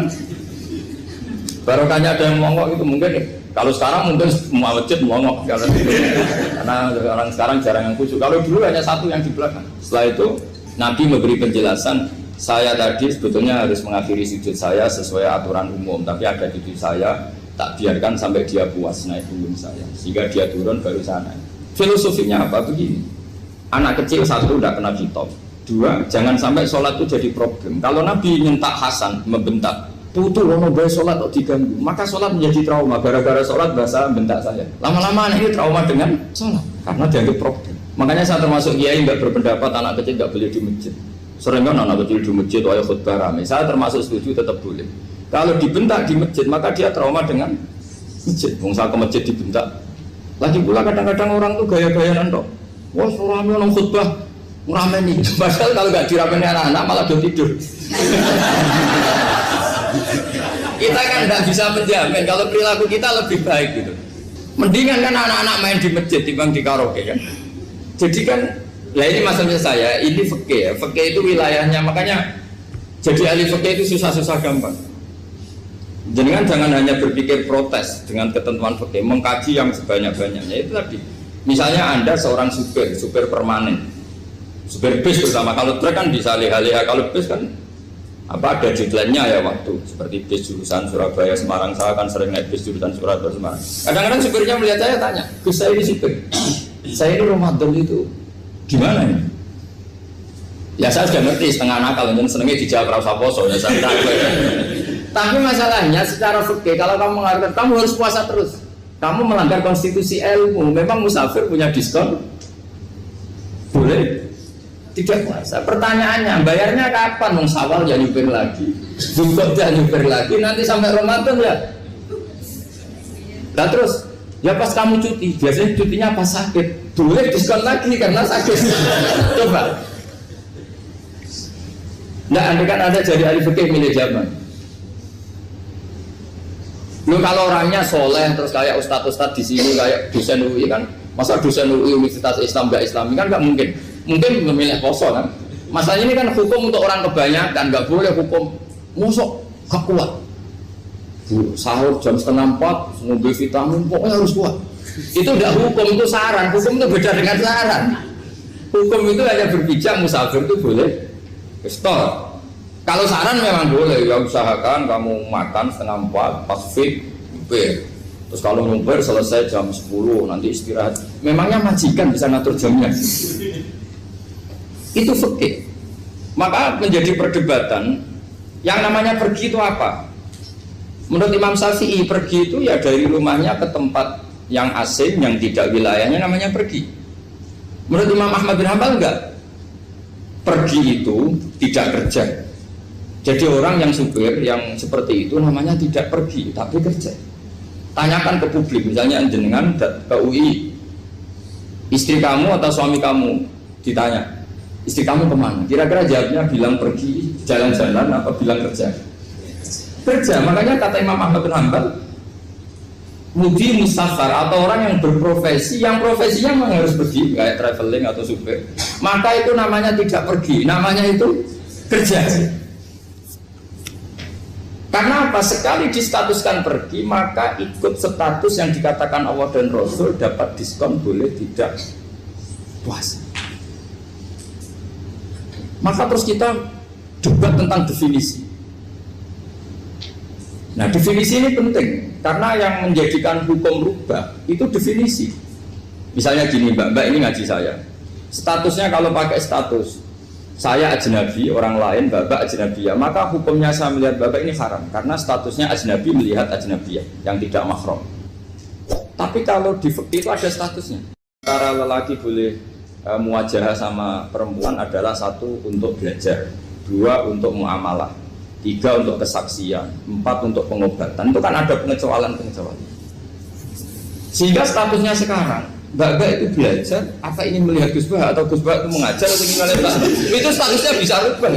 Barokahnya ada yang mongok itu mungkin kalau sekarang mungkin semua masjid mongok karena orang sekarang jarang yang khusyuk. Kalau dulu hanya 1 yang di belakang. Setelah itu Nabi memberi penjelasan, saya tadi sebetulnya harus mengakhiri sujud saya sesuai aturan umum, tapi ada cucu saya tak biarkan sampai dia puas naik punggung saya sehingga dia turun baru sana. Filosofinya apa? Begini, anak kecil 1 tidak kena kitab, 2 jangan sampai sholat itu jadi problem. Kalau Nabi nyentak Hasan membentak, putu lono bae sholat kok diganggu, maka sholat menjadi trauma. Gara-gara sholat bahasa bentak saya. Lama-lama anak ini trauma dengan sholat karena dianggap problem. Makanya saya termasuk kiai nggak berpendapat anak kecil nggak boleh di masjid. Sering kan anak kecil di masjid atau khutbah ramai. Saya termasuk setuju tetap boleh. Kalau dibentak di masjid maka dia trauma dengan masjid. Bangsa ke masjid dibentak. Lagi pula kadang-kadang orang tuh gaya-gayaan toh. Wah suami orang khutbah ramai nih. Padahal kalau nggak diramein anak-anak malah dia tidur. Kita kan tidak bisa menjamin kalau perilaku kita lebih baik gitu. Mendingan kan anak-anak main di masjid dibanding di karaoke kan. Jadi kan, ya ini maksudnya saya, ini fikih ya. Fikih itu wilayahnya, makanya jadi ahli fikih itu susah-susah gampang. Jangan hanya berpikir protes dengan ketentuan fikih, mengkaji yang sebanyak-banyaknya itu tadi. Misalnya Anda seorang supir permanen, supir bis terutama. Kalau truk kan bisa leha-leha, kalau bis kan apa ada deadline-nya ya waktu. Seperti bis jurusan Surabaya Semarang, saya kan sering naik bis jurusan Surabaya Semarang. Kadang-kadang supirnya melihat saya tanya, Gus saya ini supir, saya ini Ramadan itu gimana ya? Ya saya sudah ngerti setengah nakal, dan senengnya dijawab rasa poso ya saya tahu. Tapi masalahnya secara fikih kalau kamu mengatakan kamu harus puasa terus, kamu melanggar konstitusi ilmu. Memang musafir punya diskon? Boleh tidak puasa. Pertanyaannya bayarnya kapan? Mau Syawal ya nyupir lagi, Zulhijjah ya nyupir lagi, nanti sampai Ramadan ya. Nah terus ya pas kamu cuti, biasanya cutinya pas sakit, boleh diskon lagi karena sakit. Coba. Nah andai kan ada jadi ahli fikih milik zaman. Lu kalau orangnya soleh terus kayak ustadz-ustadz di sini kayak dosen UI kan, masa dosen UI Universitas Islam nggak Islami kan nggak mungkin. Mungkin memilih poso kan. Masalahnya ini kan hukum untuk orang kebanyakan, nggak boleh hukum musuh gak kuat. Sahur jam 3:30 ngombe vitamin pokoknya harus kuat. Itu tidak hukum, itu saran. Hukum itu beda dengan saran. Hukum itu hanya berbicara musafir itu boleh stop. Kalau saran memang boleh, ya usahakan kamu makan 3:30 pas fit, nyupir. Terus kalau nyupir selesai jam 10 nanti istirahat. Memangnya majikan bisa ngatur jamnya? Itu fikih. Maka menjadi perdebatan yang namanya pergi itu apa? Menurut Imam Syafi'i pergi itu ya dari rumahnya ke tempat yang asing yang tidak wilayahnya namanya pergi. Menurut Imam Ahmad bin Hanbal enggak. Pergi itu tidak kerja. Jadi orang yang supir yang seperti itu namanya tidak pergi tapi kerja. Tanyakan ke publik, misalnya jenengan ke UI, istri kamu atau suami kamu ditanya, istri kamu kemana? Kira-kira jawabnya bilang pergi jalan-jalan apa bilang kerja? Kerja. Makanya kata Imam Ahmad bin Hanbal, mudi musafar atau orang yang berprofesi, yang profesinya memang harus pergi kayak traveling atau supir, maka itu namanya tidak pergi, namanya itu kerja. Karena apa? Sekali distatuskan pergi, maka ikut status yang dikatakan Allah dan Rasul, dapat diskon, boleh tidak puasa. Maka terus kita debat tentang definisi. Nah, definisi ini penting karena yang menjadikan hukum rubah itu definisi. Misalnya gini, mbak ini ngaji saya, statusnya kalau pakai status saya ajnabi, orang lain bapak ajnabiyah, maka hukumnya saya melihat bapak ini haram karena statusnya ajnabi melihat ajnabiyah yang tidak mahram. Tapi kalau di fikih itu ada statusnya. Antara lelaki boleh muwajahah sama perempuan adalah satu untuk belajar, dua untuk muamalah, tiga untuk kesaksian, empat untuk pengobatan. Itu kan ada pengecualian. Sehingga statusnya sekarang Mbak itu belajar, apa ini melihat Gus Bah atau Gus Bah itu mengajar atau gimana, itu statusnya bisa rubah.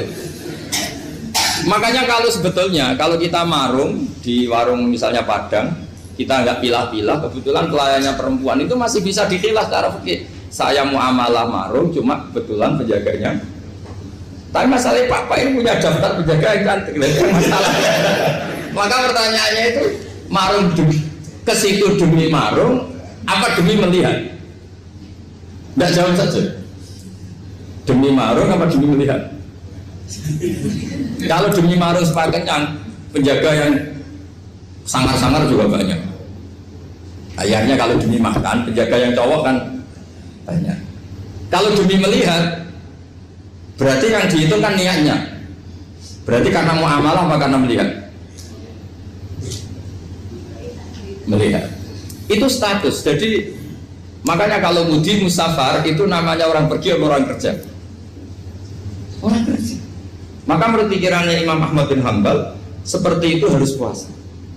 Makanya kalau sebetulnya kalau kita marung di warung misalnya Padang, kita nggak pilah-pilah, kebetulan pelayannya perempuan itu masih bisa dipilah secara fikih. Saya muamalah marung, cuma kebetulan penjaganya. Tapi masalahnya Pak ini punya daftar penjaga yang cantik, masalah. Maka pertanyaannya itu marung ke situ demi marung apa demi melihat? Tidak jawab saja. Demi marung apa demi melihat? Kalau demi marung sepakat yang penjaga yang sangar-sangar juga banyak. Akhirnya kalau demi makan, penjaga yang cowok kan banyak. Kalau demi melihat, berarti yang dihitung kan niatnya. Berarti karena muamalah apa karena melihat? Melihat. Itu status. Jadi makanya kalau mudi musafar itu namanya orang pergi atau orang kerja? Orang kerja. Maka menurut pikirannya Imam Ahmad bin Hanbal seperti itu harus puasa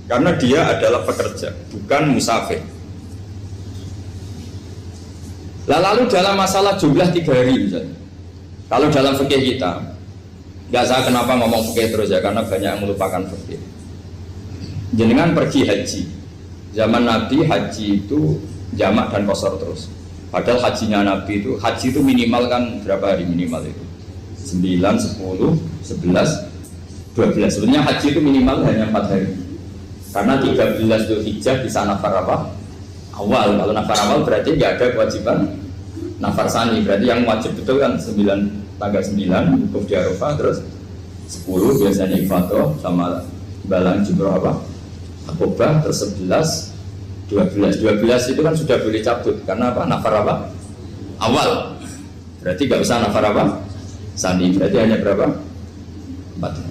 karena dia adalah pekerja, bukan musafir. Lalu dalam masalah jumlah 3 hari misalnya, kalau dalam fikih kita, nggak saya kenapa ngomong fikih terus ya, karena banyak yang melupakan fikih. Jenengan pergi haji, zaman Nabi haji itu jamak dan qashar terus. Padahal hajinya Nabi itu, haji itu minimal kan berapa hari minimal itu? 9, 10, 11, 12. Sebenarnya haji itu minimal hanya 4 hari. Karena 13 Dzulhijjah bisa nafar apa? Awal. Kalau nafar awal berarti nggak ada kewajiban nafar sani. Berarti yang wajib betul kan 9, tanggal 9 wukuf di Arafah, terus 10 biasanya ifadah sama balang jumroh apa? Akobah, terus 11, 12 itu kan sudah boleh cabut karena apa? Nafar apa? Awal. Berarti nggak usah nafar apa? Sani. Berarti hanya berapa? 4.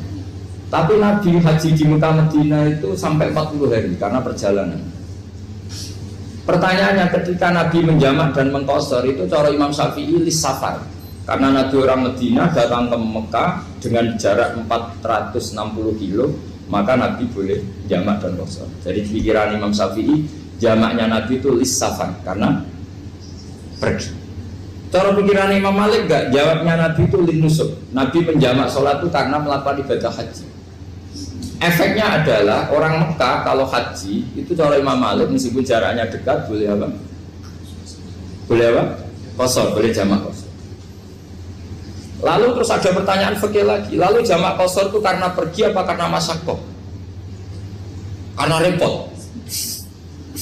Tapi Nabi haji di Mekah Madinah itu sampai 40 hari karena perjalanan. Pertanyaannya, ketika Nabi menjamak dan mengqashar itu cara Imam Syafi'i lis safar. Karena Nabi orang Madinah datang ke Mekah dengan jarak 460 kilo, maka Nabi boleh jamak dan qashar. Jadi pikiran Imam Syafi'i, jamaknya Nabi itu lis safar karena pergi. Cara pikiran Imam Malik enggak, jawabnya Nabi itu lin nusuk. Nabi menjamak sholat itu karena melakukan ibadah haji. Efeknya adalah orang Mekah kalau haji itu cara Imam Malik meskipun jaraknya dekat boleh apa? Boleh apa? Qashar, boleh jamak qashar. Lalu terus ada pertanyaan fikih lagi. Lalu jamak qashar itu karena pergi apa karena masyaqqah? Karena repot.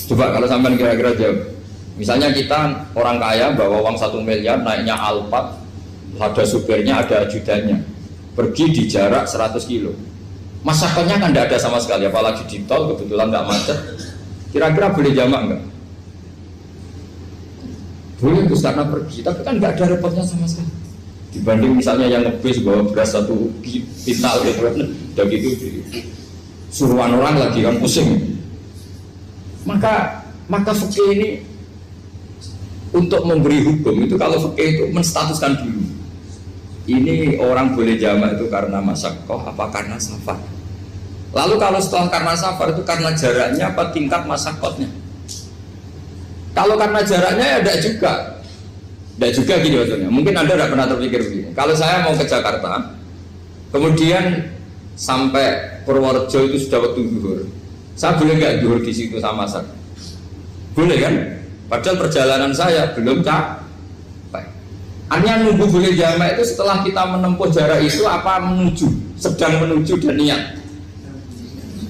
Coba kalau sampean kira-kira jawab. Misalnya kita orang kaya bawa uang 1 miliar, naiknya Alphard, ada supirnya, ada ajudannya, pergi di jarak 100 kilo. Masyarakatnya kan tidak ada sama sekali, apalagi di tol kebetulan nggak macet. Kira-kira boleh jamak nggak? Boleh, terus karena pergi, tapi kan nggak ada repotnya sama sekali. Dibanding misalnya yang ngebis bawa beras 1 kintal gitu kan, udah gitu suruhan orang lagi kan pusing. Maka fikih ini untuk memberi hukum itu, kalau fikih itu menstatuskan dulu. Ini orang boleh jamak itu karena masyaqqah apa karena safar. Lalu kalau setelah karena safar itu karena jaraknya apa tingkat masyaqqahnya. Kalau karena jaraknya ya tidak juga. Tidak juga gini maksudnya. Mungkin Anda tidak pernah terpikir begini. Kalau saya mau ke Jakarta, kemudian sampai Purworejo itu sudah waktu zuhur, saya boleh nggak zuhur di situ sama saya? Boleh kan? Padahal perjalanan saya belum capek. Artinya nunggu boleh jamak itu setelah kita menempuh jarak itu apa menuju, sedang menuju dan niat.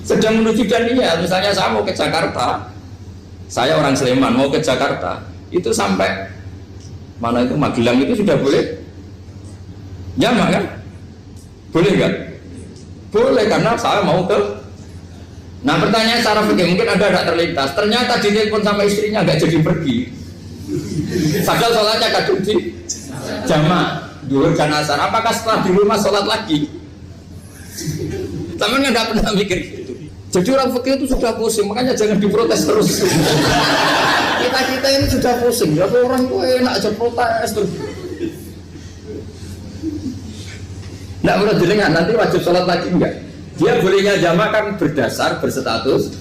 Sedang menuju dan niat. Misalnya saya mau ke Jakarta, saya orang Sleman mau ke Jakarta, itu sampai mana itu Magelang itu sudah boleh jamak kan? Boleh kan? Boleh karena saya mau ke. Nah pertanyaan secara fikih mungkin Anda tidak terlintas. Ternyata ditelepon sama istrinya nggak jadi pergi. Padahal sholatnya kadung di jamak duhur dan asar. Apakah setelah di rumah sholat lagi? Teman nggak pernah mikir gitu. Jadi orang fikih itu sudah pusing, makanya jangan diprotes terus. Kita ini sudah pusing. Ya orang itu enak aja protes terus. Nggak perlu didengar, nanti wajib sholat lagi enggak? Dia bolehnya jamak kan berdasar berstatus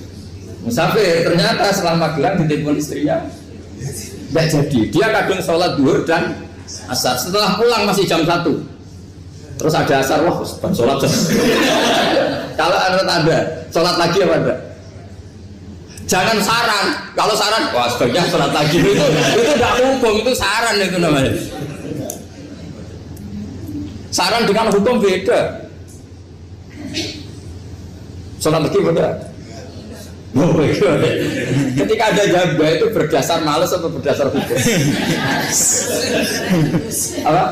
musafir. Ternyata setelah Magelang ditelepon istrinya nggak jadi. Dia kadang sholat duhur dan asar. Setelah pulang masih jam 1. Terus ada asar, wah sholat. Kalau Anda sholat lagi apa enggak? Jangan saran. Kalau saran, wah sebaiknya sholat lagi. Itu tidak hukum, itu saran itu namanya. Saran dengan hukum beda. Sholat lagi beda. Ketika ada jabah itu berdasar malas atau berdasar hukum? Apa?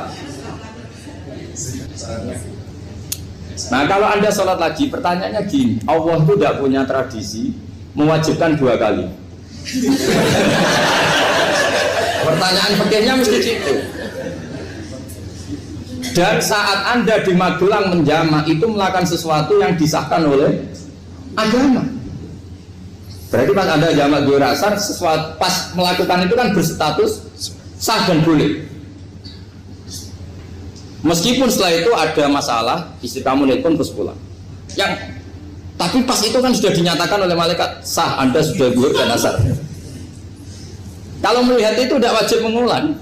Nah kalau Anda sholat lagi, pertanyaannya gini, Allah itu tidak punya tradisi mewajibkan 2 kali. Pertanyaan fikihnya mesti gitu. Dan saat Anda di Magelang menjamak itu melakukan sesuatu yang disahkan oleh agama. Berarti pas Anda jamak duhur asar, sesuatu pas melakukan itu kan berstatus sah dan boleh. Meskipun setelah itu ada masalah, istri kamu nelpon terus pulang. Tapi pas itu kan sudah dinyatakan oleh malaikat sah, Anda sudah duhur dan asar. Kalau melihat itu tidak wajib mengulang.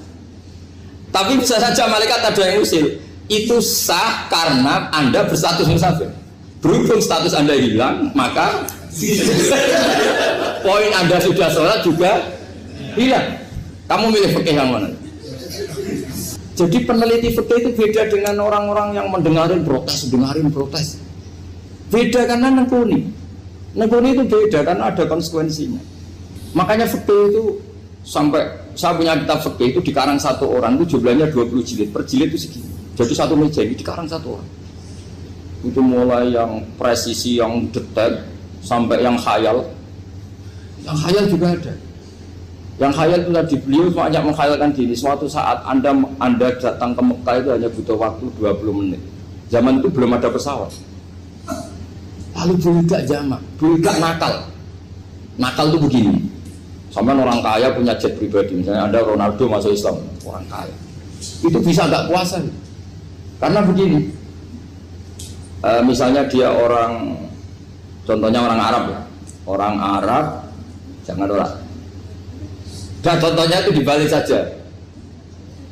Tapi bisa saja malaikat ada yang usil. Itu sah karena Anda berstatus musafir. Berhubung status Anda hilang, maka poin Anda sudah sholat juga hilang. Kamu milih fikih yang mana? Jadi peneliti fikih itu beda dengan orang-orang yang dengarin protes. Beda karena nekuni itu beda karena ada konsekuensinya. Makanya fikih itu sampai saya punya kitab fikih itu dikarang satu orang itu jumlahnya 20 jilid, per jilid itu segini. Jadi satu meja ini dikarang satu orang. Itu mulai yang presisi, yang detail sampai yang khayal. Yang khayal juga ada. Yang khayal itu tadi beliau banyak menghayalkan diri. Suatu saat Anda datang ke Mekah itu hanya butuh waktu 20 menit. Zaman itu belum ada pesawat. Lalu boleh gak jamak, boleh gak nakal. Nakal itu begini. Sama orang kaya punya jet pribadi, misalnya Anda Ronaldo masuk Islam, orang kaya. Itu bisa gak puasa. Karena begini. Misalnya dia orang, contohnya orang Arab ya. Orang Arab, jangan orang. Dan contohnya itu dibalik saja.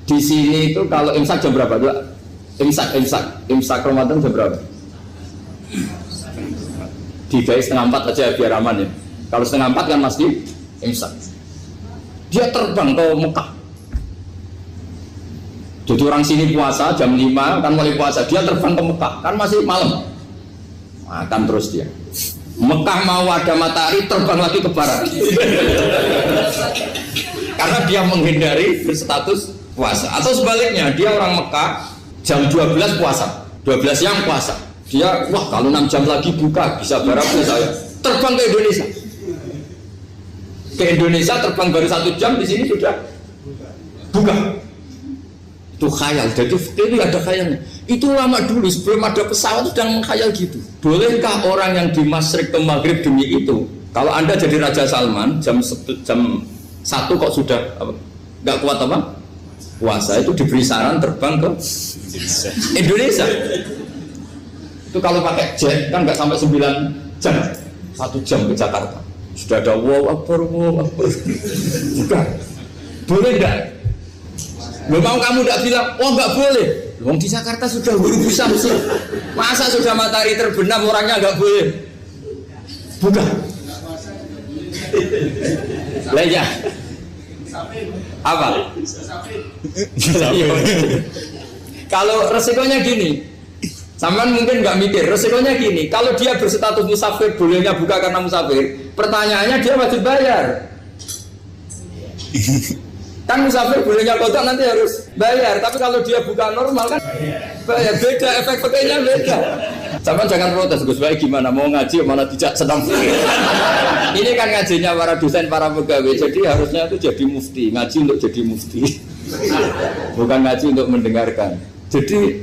Di sini itu kalau imsak jam berapa? Imsak Ramadan jam berapa? Digai 3:30 aja biar aman ya. Kalau 3:30 kan masih imsak. Dia terbang ke Mekah. Jadi orang sini puasa jam 5 kan mulai puasa. Dia terbang ke Mekah kan masih malam. Makan terus dia. Mekah mau ada matahari terbang lagi ke barat. Karena dia menghindari berstatus puasa. Atau sebaliknya dia orang Mekah jam 12 puasa, 12 siang puasa. Dia wah kalau 6 jam lagi buka bisa barat saya. Terbang ke Indonesia. Ke Indonesia terbang baru 1 jam di sini sudah buka. Itu khayal. Jadi itu ada khayalnya. Itu lama dulu sebelum ada pesawat sedang mengkhayal gitu. Bolehkah orang yang di Masyrik ke Maghrib demi itu? Kalau Anda jadi Raja Salman jam 1 kok sudah nggak kuat apa? Puasa itu diberi saran terbang ke Indonesia. Itu kalau pakai jet kan nggak sampai 9 jam, 1 jam ke Jakarta. Sudah ada wow akbar. Bukan. Boleh nggak? Belum mau kamu nggak bilang, oh nggak boleh. Wong di Jakarta sudah buru bisa sih. Masa sudah matahari terbenam orangnya nggak boleh? Bukan. Lah ya. Apa? Kalau resikonya gini, sampean mungkin nggak mikir, resikonya gini, kalau dia berstatus musafir, bolehnya buka karena musafir, pertanyaannya dia wajib bayar. Kan musafir bolehnya kodok nanti harus bayar, tapi kalau dia buka normal kan bayar, beda, efek pakainya beda. Sampean jangan protes, Gus Baik gimana mau ngaji mana tidak sedang fikir. Ini kan ngajinya para dosen, para pegawai, jadi harusnya itu jadi mufti, ngaji untuk jadi mufti, bukan ngaji untuk mendengarkan. Jadi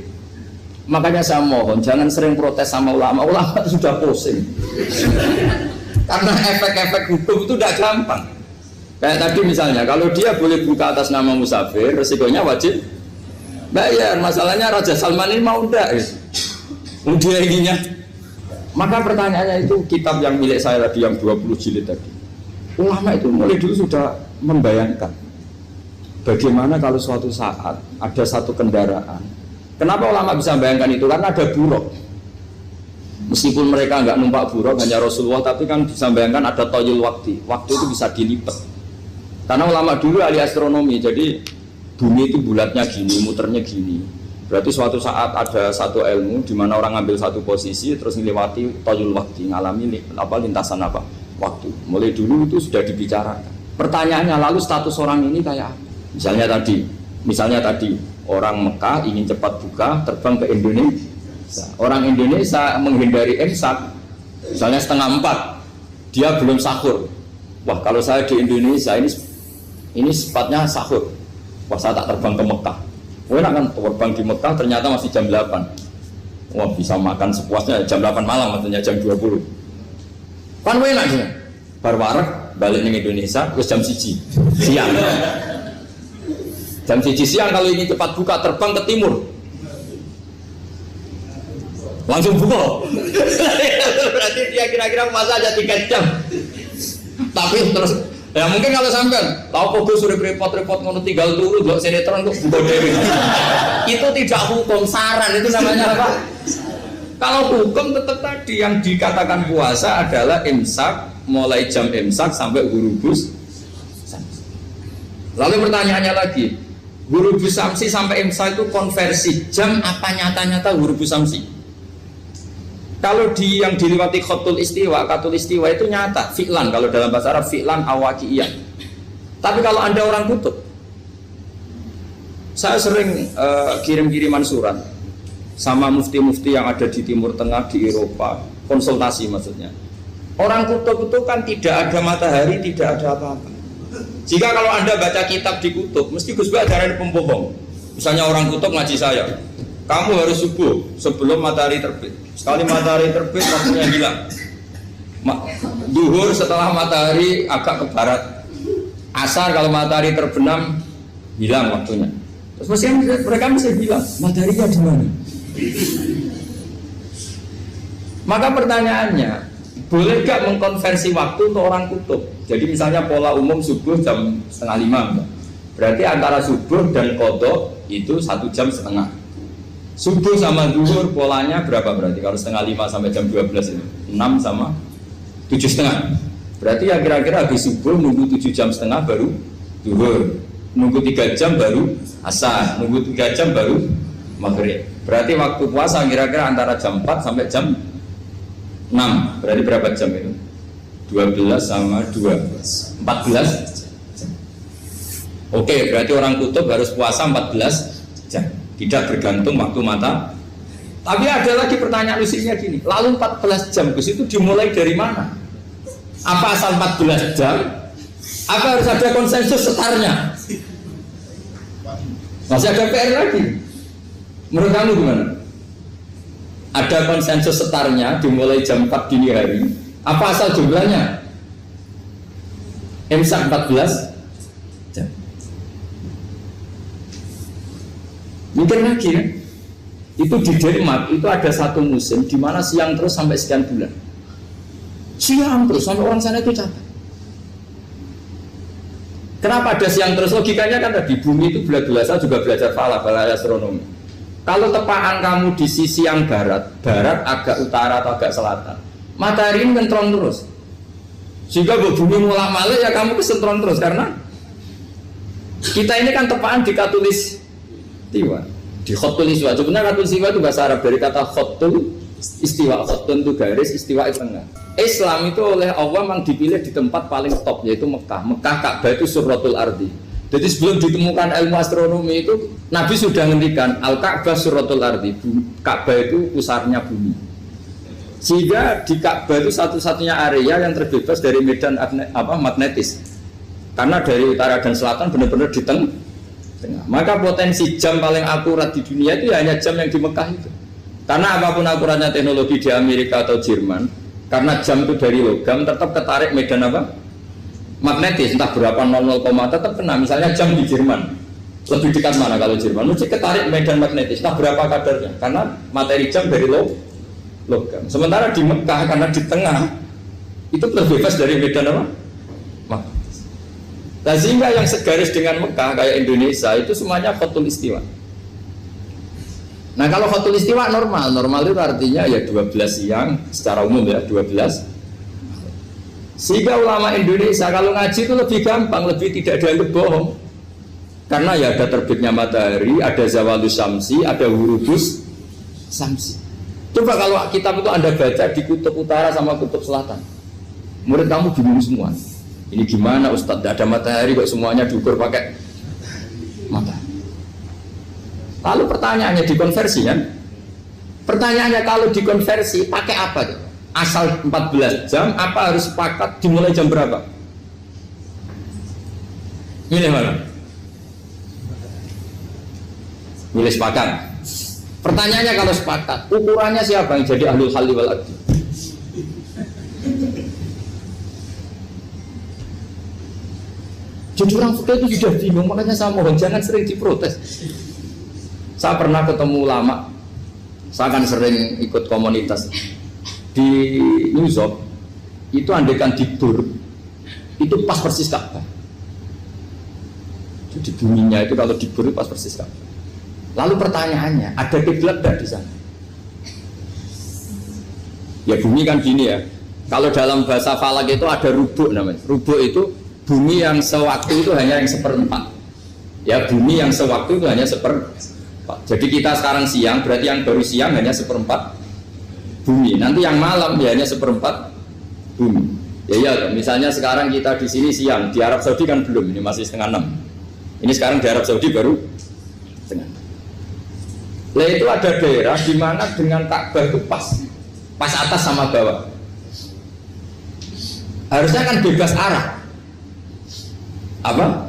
makanya saya mohon jangan sering protes sama ulama, ulama itu sudah pusing. Karena efek-efek hukum itu tidak gampang. Kayak tadi misalnya, kalau dia boleh buka atas nama musafir, resikonya wajib bayar. Masalahnya Raja Salman ini mau enggak? Dia inginnya. Maka pertanyaannya itu kitab yang milik saya tadi yang 20 jilid tadi. Ulama itu mulai dulu sudah membayangkan bagaimana kalau suatu saat ada satu kendaraan. Kenapa ulama bisa membayangkan itu? Karena ada buruk. Meskipun mereka nggak numpak buruk, hanya Rasulullah, tapi kan bisa membayangkan ada toyul waktu. Waktu itu bisa dilipat. Karena ulama dulu ahli astronomi, jadi bumi itu bulatnya gini, muternya gini. Berarti suatu saat ada satu ilmu di mana orang ambil satu posisi terus melewati toyul waktu, ngalami lintasan waktu. Mulai dulu itu sudah dibicarakan. Pertanyaannya lalu status orang ini kayak apa? Misalnya tadi orang Mekah ingin cepat buka terbang ke Indonesia. Orang Indonesia menghindari imsak, misalnya 3:30, dia belum sahur. Wah kalau saya di Indonesia ini sifatnya sahur. Wah saya tak terbang ke Mekah. Enak kan terbang di Mekah ternyata masih jam 8. Wah bisa makan sepuasnya jam 8 malam, maksudnya jam 20. Kan enak dia. Bar wareg balik ke Indonesia terus jam 1 siang. Jam 1 siang kalau ini cepat buka terbang ke timur. Langsung buka. Berarti dia kira-kira masa aja 3 jam. Tapi terus ya mungkin kalau sampean tahu kok sudah repot-repot ngono tinggal turu delok sinetron kok buka dewe. Itu tidak hukum, saran itu namanya apa? Kalau hukum tetap tadi yang dikatakan puasa adalah imsak, mulai jam imsak sampai ghurubus. Lalu pertanyaannya lagi, ghurubus samsi sampai imsak itu konversi jam apa nyata-nyata ghurubus samsi? Kalau yang diliwati khatul istiwa itu nyata, fi'lan, kalau dalam bahasa Arab fi'lan awaqi'iyah. Tapi kalau Anda orang kutub, saya sering kirim-kiriman surat sama mufti-mufti yang ada di Timur Tengah, di Eropa, konsultasi maksudnya. Orang kutub itu kan tidak ada matahari, tidak ada apa-apa. Jika kalau Anda baca kitab di kutub, mesti Gus Bak ajaran pembohong. Misalnya orang kutub ngaji saya, kamu harus subuh sebelum matahari terbit. Sekali matahari terbit, waktunya hilang. Duhur setelah matahari agak ke barat. Asar kalau matahari terbenam, hilang waktunya. Terus mereka mesti bilang, mataharinya di mana? Maka pertanyaannya, boleh gak mengkonversi waktu untuk orang kutub? Jadi misalnya pola umum subuh jam 4:30. Berarti antara subuh dan qadha itu 1,5 jam. Subuh sama zuhur polanya berapa berarti? Kalau 4:30 sampai jam 12 itu 6 sama 7,5. Berarti ya kira-kira habis subuh nunggu 7,5 jam baru zuhur, nunggu 3 jam baru asar, nunggu 3 jam baru maghrib. Berarti waktu puasa kira-kira antara jam 4 sampai jam 6. Berarti berapa jam itu? 12 sama 2 14 jam. Oke, berarti orang kutub harus puasa 14 jam. Tidak bergantung waktu mata. Tapi ada lagi pertanyaan lucunya gini, lalu 14 jam Gus itu dimulai dari mana? Apa asal 14 jam? Apa harus ada konsensus setarnya? Masih ada PR lagi. Menurut kamu gimana? Ada konsensus setarnya dimulai jam 4 dini hari. Apa asal jumlahnya? Imsak 14 jam. Mungkin lagi kan? Itu di Denmark itu ada satu musim di mana siang terus sampai sekian bulan. Siang terus sampai orang sana itu capek. Kenapa ada siang terus? Logikanya kan tadi bumi itu bulat-bulat. Saya juga belajar falak astronomi. Kalau tepaan kamu di sisi yang barat agak utara atau agak selatan, matahari ini ngentrong terus. Sehingga bumi mulak malik ya kamu kesentron terus karena kita ini kan tepaan di katulis istiwa, di khotul istiwa. Sebenarnya katulis istiwa itu bahasa Arab dari kata khotul istiwa. Khotul itu garis, istiwa itu tengah. Islam itu oleh Allah memang dipilih di tempat paling top yaitu Mekah. Mekah Ka'bah itu suratul ardi. Jadi sebelum ditemukan ilmu astronomi itu Nabi sudah ngendikan Al-Ka'bah suratul ardi. Ka'bah itu pusarnya bumi. Sehingga di Ka'bah itu satu-satunya area yang terbebas dari medan magnetis. Karena dari utara dan selatan benar-benar di tengah. Maka potensi jam paling akurat di dunia itu hanya jam yang di Mekah itu. Karena apapun akuratnya teknologi di Amerika atau Jerman, karena jam itu dari logam tetap ketarik medan magnetis, entah berapa 00, tetap kena. Misalnya jam di Jerman lebih dekat mana kalau Jerman? Mesti ketarik medan magnetis, entah berapa kadarnya. Karena materi jam dari logam. Sementara di Mekah karena di tengah itu terbebas dari medan magnetis. Nah, sehingga yang segaris dengan Mekah kayak Indonesia itu semuanya khotul istiwa. Nah kalau khotul istiwa normal itu artinya ya 12 siang secara umum ya 12. Sehingga ulama Indonesia kalau ngaji itu lebih gampang, lebih tidak dianggap bohong. Karena ya ada terbitnya matahari, ada zawalus syamsi, ada hurubus syamsi. Coba kalau kitab itu Anda baca di kutub utara sama kutub selatan, murid kamu bingung semua. Ini gimana Ustadz, tidak ada matahari kok semuanya diukur pakai matahari. Lalu pertanyaannya dikonversi kan? Pertanyaannya kalau dikonversi pakai apa? Asal 14 jam, apa harus sepakat dimulai jam berapa? Milih mana? Milih sepakat. Pertanyaannya kalau sepakat, ukurannya siapa yang jadi ahlul halli wal aqdi? Jadi orang fikih itu sudah bingung, makanya saya mohon jangan sering diprotes. Saya pernah ketemu ulama, saya kan sering ikut komunitas di New York, itu andaikan dibur, itu pas persis Ka'bah. Jadi buminya itu kalau dibur pas persis Ka'bah. Lalu pertanyaannya, ada kiblat tidak di sana? Ya bumi kan gini ya. Kalau dalam bahasa falak itu ada rubuk namanya. Rubuk itu bumi yang sewaktu itu hanya yang seperempat. Ya bumi yang sewaktu itu hanya seperempat. Jadi kita sekarang siang, berarti yang baru siang hanya seperempat bumi. Nanti yang malam ya hanya seperempat bumi. Ya misalnya sekarang kita di sini siang, di Arab Saudi kan belum, ini masih 5:30. Ini sekarang di Arab Saudi baru setengah. Lah itu ada daerah di mana dengan Ka'bah itu pas atas sama bawah. Harusnya kan bebas arah. Apa?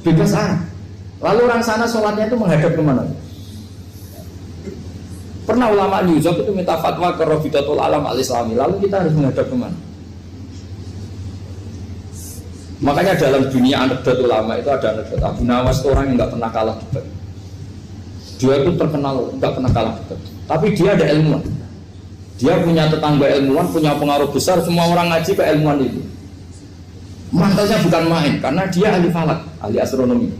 Bebas arah. Lalu orang sana sholatnya itu menghadap kemana? Pernah ulama New York itu minta fatwa ke Rabidatul Alam al-Islami. Lalu kita harus menghadap kemana? Makanya dalam dunia anekdot ulama itu ada anekdot Abu Nawas itu orang yang nggak pernah kalah debat. Dia itu terkenal nggak pernah kalah debat. Tapi dia ada ilmuwan. Dia punya tetangga ilmuwan, punya pengaruh besar. Semua orang ngaji ke ilmuwan itu. Mantelnya bukan main, karena dia ahli falak, ahli astronomi.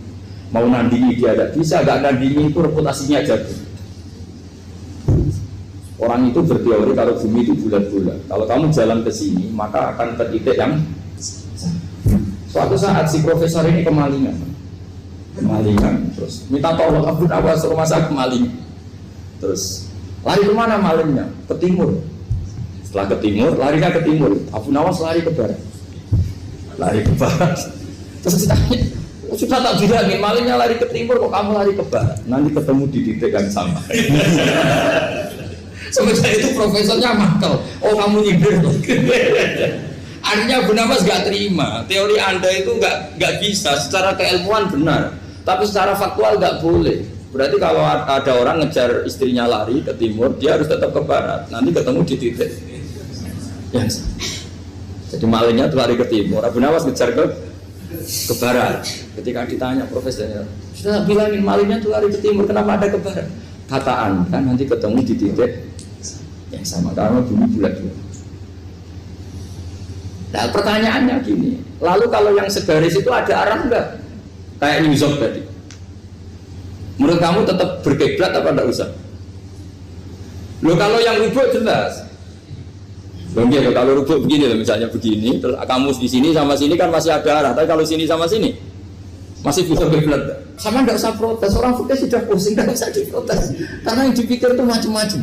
Mau nandingi dia tidak bisa, gak nandingi itu reputasinya jatuh. Orang itu berteori kalau bumi itu bulat-bulat. Kalau kamu jalan ke sini, maka akan ke titik yang suatu saat si profesor ini kemalingan, terus minta tolong Abu Nawas rumah saya kemalingan. Terus lari kemana malingnya? Ke timur. Setelah ke timur, larinya ke timur. Abu Nawas lari ke barat. Lari ke barat. Terus ditanya, sudah tak bilangin malingnya lari ke timur, kok kamu lari ke barat? Nanti ketemu di titik yang sama. Sementara itu profesornya makal. Oh kamu nyindir. Artinya Abu Nawas gak terima. Teori Anda itu gak bisa. Secara keilmuan benar, tapi secara faktual gak boleh. Berarti kalau ada orang ngejar istrinya lari ke timur, dia harus tetap ke barat. Nanti ketemu di titik yang sama. Jadi malingnya tuh lari ke timur, Abu Nawas ngejar ke barat. Ketika ditanya profesornya, sudah bilangin malingnya tuh lari ke timur, kenapa ada ke barat? Kata Anda nanti ketemu di titik yang sama karena bumi bulat-bulat. Nah pertanyaannya gini, lalu kalau yang segaris itu ada arah enggak? Kayak New York tadi. Menurut kamu tetap berkiblat apa enggak usah? Loh kalau yang rubuk jelas. Mungkin kalau rubuk begini loh, misalnya begini, terus kamus di sini sama sini kan masih ada arah, tapi kalau sini sama sini masih bisa berbelat. Sama nggak usah protes, orang fikih sudah pusing, nggak usah diprotes, karena yang dipikir itu macam-macam.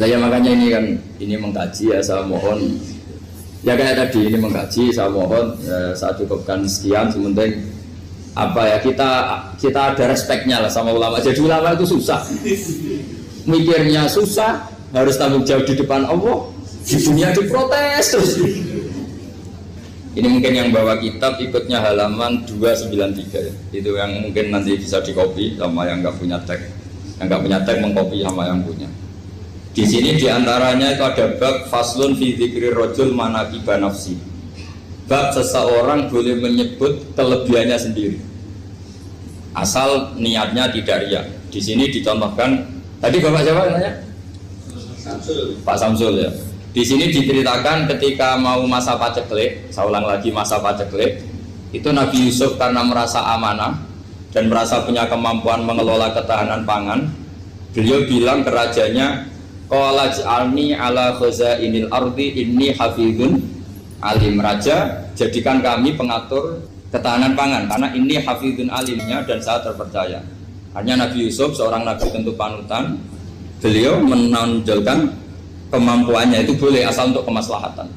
Nah ya makanya ini mengkaji ya, saya mohon ya kayak tadi ini mengkaji, saya mohon saya cukupkan sekian. Sementing apa ya, kita ada respeknya lah sama ulama. Jadi ulama itu susah, mikirnya susah, harus tanggung jawab di depan Allah, di dunia diprotes terus. Ini mungkin yang bawa kitab ikutnya halaman 293 ya. Itu yang mungkin nanti bisa dikopi sama yang nggak punya tag. Yang nggak punya tag mengkopi sama yang punya. Di sini diantaranya itu ada bab faslun fi dzikri rajul manaqiba nafsi. Bab seseorang boleh menyebut kelebihannya sendiri. Asal niatnya tidak riya. Di sini dicontohkan, tadi Bapak siapa namanya? Samsul. Pak Samsul ya. Di sini diceritakan ketika mau masa paceklik, saya ulang lagi masa paceklik, itu Nabi Yusuf karena merasa amanah dan merasa punya kemampuan mengelola ketahanan pangan, beliau bilang ke rajanya, qala ij'alni ala khazainil ardi inni hafizun alim. Raja, jadikan kami pengatur ketahanan pangan karena ini hafizun alimnya dan saya terpercaya. Hanya Nabi Yusuf seorang nabi tentu panutan, beliau menonjolkan kemampuannya itu boleh asal untuk kemaslahatan.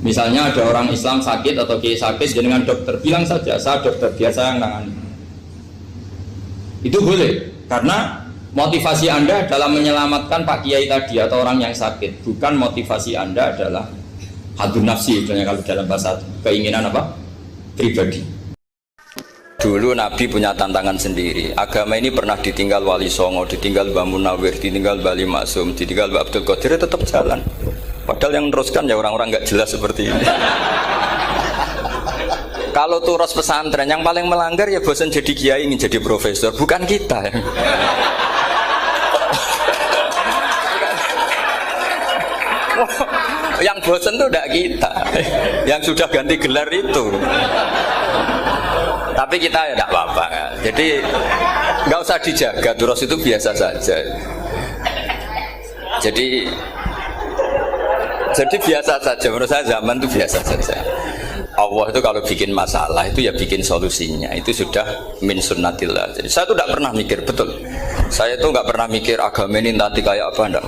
Misalnya ada orang Islam sakit atau kiai sakit, dengan dokter bilang saja saya dokter biasa yang nangani. Itu boleh karena motivasi Anda dalam menyelamatkan Pak Kiai tadi atau orang yang sakit, bukan motivasi Anda adalah hadun nafsi, misalnya kalau dalam bahasa keinginan apa? Pribadi. Dulu Nabi punya tantangan sendiri. Agama ini pernah ditinggal Wali Songo, ditinggal Mbah Munawir, ditinggal Bali Maksum, ditinggal Mbah Abdul Qadir, tetap jalan. Padahal yang meneruskan ya orang-orang nggak jelas seperti ini. Kalau turus pesantren yang paling melanggar ya bosan jadi kiai ingin jadi profesor, bukan kita. Yang bosan tuh tidak kita, yang sudah ganti gelar itu. Tapi kita ya tidak apa-apa. Jadi nggak usah dijaga, terus itu biasa saja. Jadi biasa saja. Menurut saya zaman itu biasa saja. Allah itu kalau bikin masalah itu ya bikin solusinya. Itu sudah min sunnatillah. Jadi saya tuh tidak pernah mikir, betul. Saya tuh nggak pernah mikir agama ini nanti kayak apa, enggak.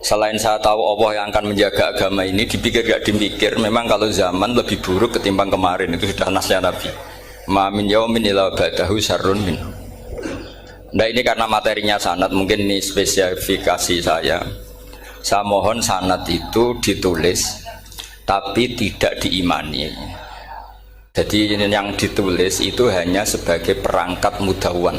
Selain saya tahu Allah yang akan menjaga agama ini, dipikir gak dipikir. Memang kalau zaman lebih buruk ketimbang kemarin, itu sudah nasnya Nabi. Ma min yaumin illa ba'dahu syarrun min. Nah ini karena materinya sanad, mungkin ini spesifikasi saya. Saya mohon sanad itu ditulis tapi tidak diimani. Jadi yang ditulis itu hanya sebagai perangkat mudawwan.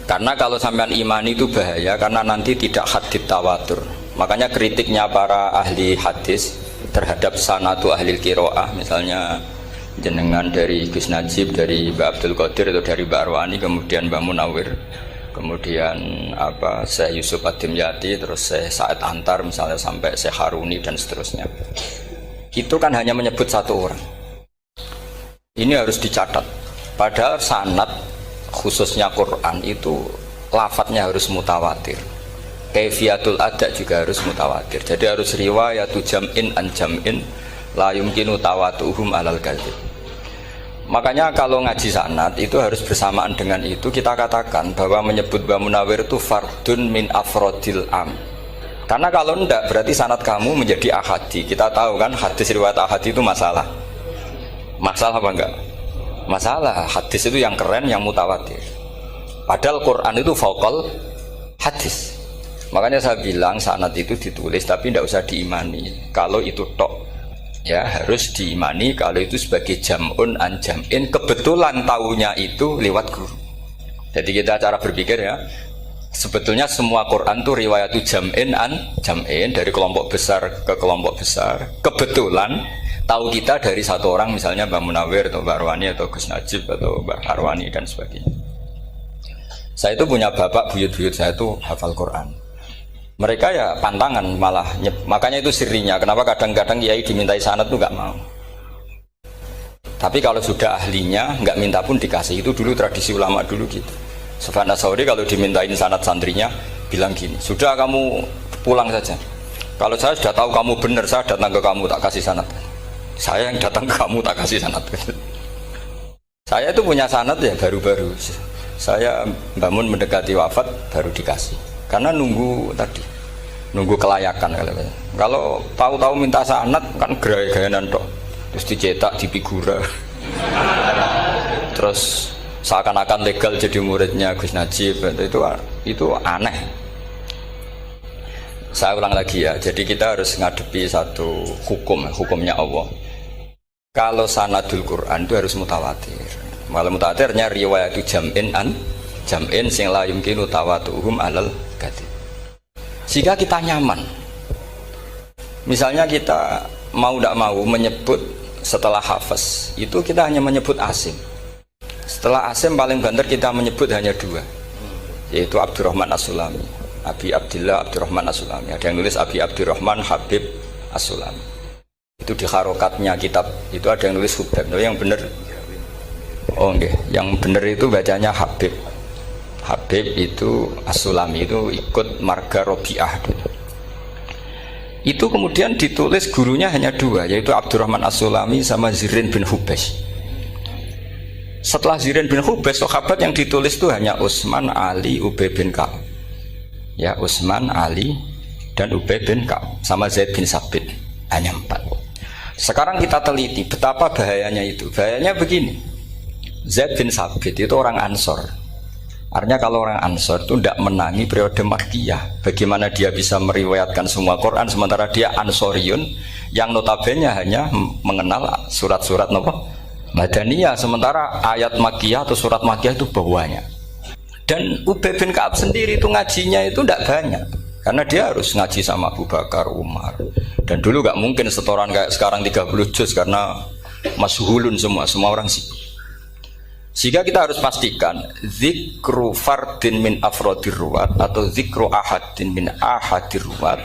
Karena kalau sampean imani itu bahaya, karena nanti tidak hadits tawatur. Makanya kritiknya para ahli hadis terhadap sanadu ahli qiraah, misalnya jenengan dari Gus Najib, dari Mbak Abdul Qadir atau dari Mbak Arwani, kemudian Mbak Munawir, kemudian Syekh Yusuf Ad-Dimyati, terus Syekh Sa'id Antar misalnya sampai Syekh Haruni dan seterusnya. Itu kan hanya menyebut satu orang. Ini harus dicatat. Padahal sanad khususnya Quran itu lafadznya harus mutawatir. Kaifiyatul ada juga harus mutawatir. Jadi harus riwayatu jam'in an jam'in la yumkinu tawatuhum alal kadzib. Makanya kalau ngaji sanad itu harus bersamaan dengan itu kita katakan bahwa menyebut Mbah Munawir itu fardun min afrodil am. Karena kalau enggak berarti sanad kamu menjadi ahadi. Kita tahu kan hadis riwayat ahadi itu masalah. Masalah apa enggak? Masalah. Hadis itu yang keren, yang mutawatir. Padahal Quran itu fauqal hadis. Makanya saya bilang sanad itu ditulis tapi tidak usah diimani. Kalau itu tok ya harus diimani kalau itu sebagai jam'un an jam'in, kebetulan tahunya itu lewat guru. Jadi kita cara berpikir ya, sebetulnya semua Quran itu riwayatu jam'in an jam'in, dari kelompok besar ke kelompok besar. Kebetulan tahu kita dari satu orang, misalnya Mbak Munawir atau Mbak Arwani atau Gus Najib atau Mbak Arwani dan sebagainya. Saya itu punya bapak, buyut-buyut saya itu hafal Quran. Mereka ya pantangan malah, makanya itu sirinya. Kenapa kadang-kadang kiai dimintai sanad tuh nggak mau. Tapi kalau sudah ahlinya nggak minta pun dikasih. Itu dulu tradisi ulama dulu gitu. Sufyan Ats-Tsauri kalau dimintain sanad santrinya bilang gini, sudah kamu pulang saja. Kalau saya sudah tahu kamu benar, saya datang ke kamu tak kasih sanad. Saya yang datang ke kamu tak kasih sanad. Saya itu punya sanad ya baru-baru. Saya bangun mendekati wafat baru dikasih. Karena nunggu tadi, nunggu kelayakan. Kalau tahu-tahu minta sanad kan gaya-gayanan toh. Terus dicetak di figura. Terus seakan-akan legal jadi muridnya Gus Najib. Itu aneh. Saya ulang lagi ya, jadi kita harus ngadepi satu hukumnya Allah. Kalau sanadul Quran itu harus mutawatir. Malah mutawatirnya riwayat jam'in sing la yumkinu tawatuhum alal kadhib. Jika kita nyaman, misalnya kita mau tidak mau menyebut setelah hafaz, itu kita hanya menyebut asim. Setelah asim paling banter kita menyebut hanya dua, yaitu Abdurrahman As-Sulami. Abi Abdillah Abdurrahman As-Sulami. Ada yang nulis Abi Abdurrahman Habib As-Sulami. Itu di harokatnya kitab itu ada yang nulis Hubab. Tapi yang benar, oh enggak, yang benar itu bacanya Habib. Habib itu As-Sulami, itu ikut marga Robi'ah. Itu kemudian ditulis gurunya hanya dua, yaitu Abdurrahman As-Sulami sama Zirin bin Hubesh. Setelah Zirin bin Hubesh, sahabat yang ditulis itu hanya Utsman, Ali, Ubay bin Ka'ab. Ya, Utsman, Ali, dan Ubay bin Ka'ab sama Zaid bin Sabit, hanya 4. Sekarang kita teliti betapa bahayanya itu. Bahayanya begini, Zaid bin Sabit itu orang Ansor. Artinya kalau orang Ansor itu tidak menangi periode Makkiyah. Bagaimana dia bisa meriwayatkan semua Quran sementara dia Ansoriun yang notabene hanya mengenal surat-surat Madaniyah, sementara ayat Makkiyah atau surat Makkiyah itu bawahnya. Dan Ubay bin Ka'ab sendiri itu ngajinya itu tidak banyak, karena dia harus ngaji sama Abu Bakar, Umar. Dan dulu gak mungkin setoran kayak sekarang 30 juz karena masyhulun semua orang sibuk. Sehingga kita harus pastikan zikru fardin min afrodir ruwat atau zikru ahadin min ahadir ruwat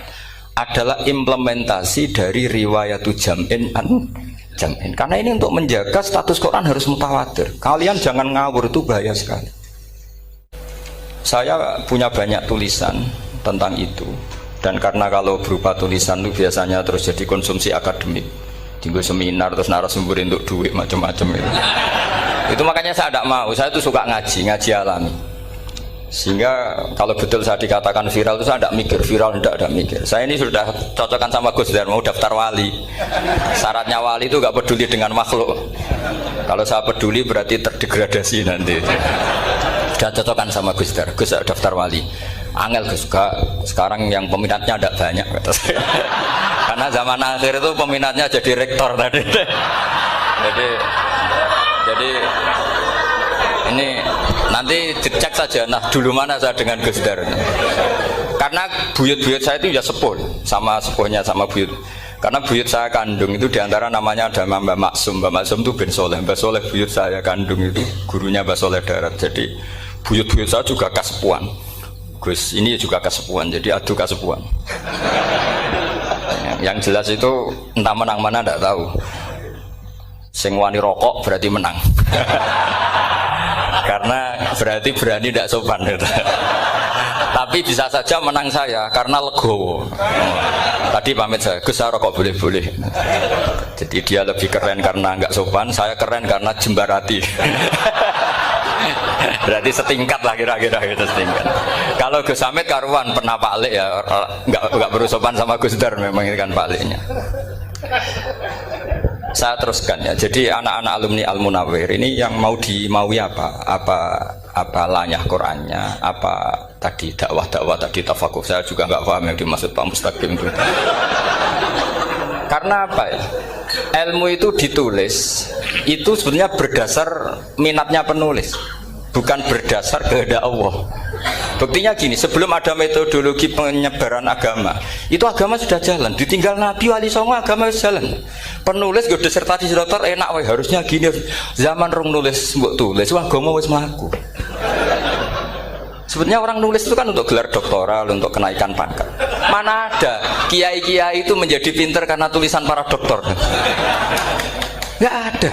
adalah implementasi dari riwayatu jam'in. Karena ini untuk menjaga status Quran harus mutawatir. Kalian jangan ngawur, itu bahaya sekali. Saya punya banyak tulisan tentang itu, dan karena kalau berupa tulisan itu biasanya terus jadi konsumsi akademik, tinggal seminar terus narasumber untuk duit macam-macam itu makanya saya tidak mau. Saya itu suka ngaji alami, sehingga kalau betul saya dikatakan viral itu saya tidak mikir viral, tidak mikir. Saya ini sudah cocokkan sama Gus Dar, mau daftar wali. Syaratnya wali itu gak peduli dengan makhluk. Kalau saya peduli berarti terdegradasi nanti. Sudah cocokkan sama Gus Dar, Gus daftar wali. Angel Gus, sekarang yang peminatnya ada banyak kata saya. Karena zaman akhir itu peminatnya jadi rektor tadi. Jadi ini nanti dicek saja. Nah dulu mana saya dengan Gus Dar? Karena buyut-buyut saya itu ya sepuh sama sepuhnya sama buyut. Karena buyut saya kandung itu diantara namanya ada Mbak Maksum. Mbak Maksum itu bin Soleh. Mbak Soleh buyut saya kandung itu gurunya Mbak Soleh Darat. Jadi buyut-buyut saya juga kasepuan. Gus ini juga kasepuan, jadi adu kasepuan. Yang jelas itu entah menang mana tidak tahu. Sing wani rokok berarti menang. Karena berarti berani tidak sopan. Tapi bisa saja menang saya karena legowo. Tadi pamit saya, Gus saya rokok boleh-boleh. Jadi dia lebih keren karena nggak sopan, saya keren karena jembarati. Berarti setingkat lah kira-kira gitu, setingkat. Kalau Gus Hamid karuan pernah palik ya, nggak berusopan sama Gus Dar, memang ini kan paliknya. Saya teruskan ya. Jadi anak-anak alumni Al Munawwir ini yang mau dimaui apa lanyah Qurannya, apa tadi dakwah tadi tafakuh. Saya juga nggak paham yang dimaksud Pak Mustaqim itu. Karena apa ya? Ilmu itu ditulis itu sebenarnya berdasar minatnya penulis, bukan berdasar kehendak Allah. Buktinya gini, sebelum ada metodologi penyebaran agama, itu agama sudah jalan. Ditinggal Nabi Wali Songo agama sudah jalan. Penulis gue disertasi dokter enak, weh harusnya gini. Zaman rong nulis mbok tulis, wah agama wis mlaku. Sebenarnya orang nulis itu kan untuk gelar doktoral, untuk kenaikan pangkat. Mana ada kiai-kiai itu menjadi pinter karena tulisan para doktor? Nggak ada.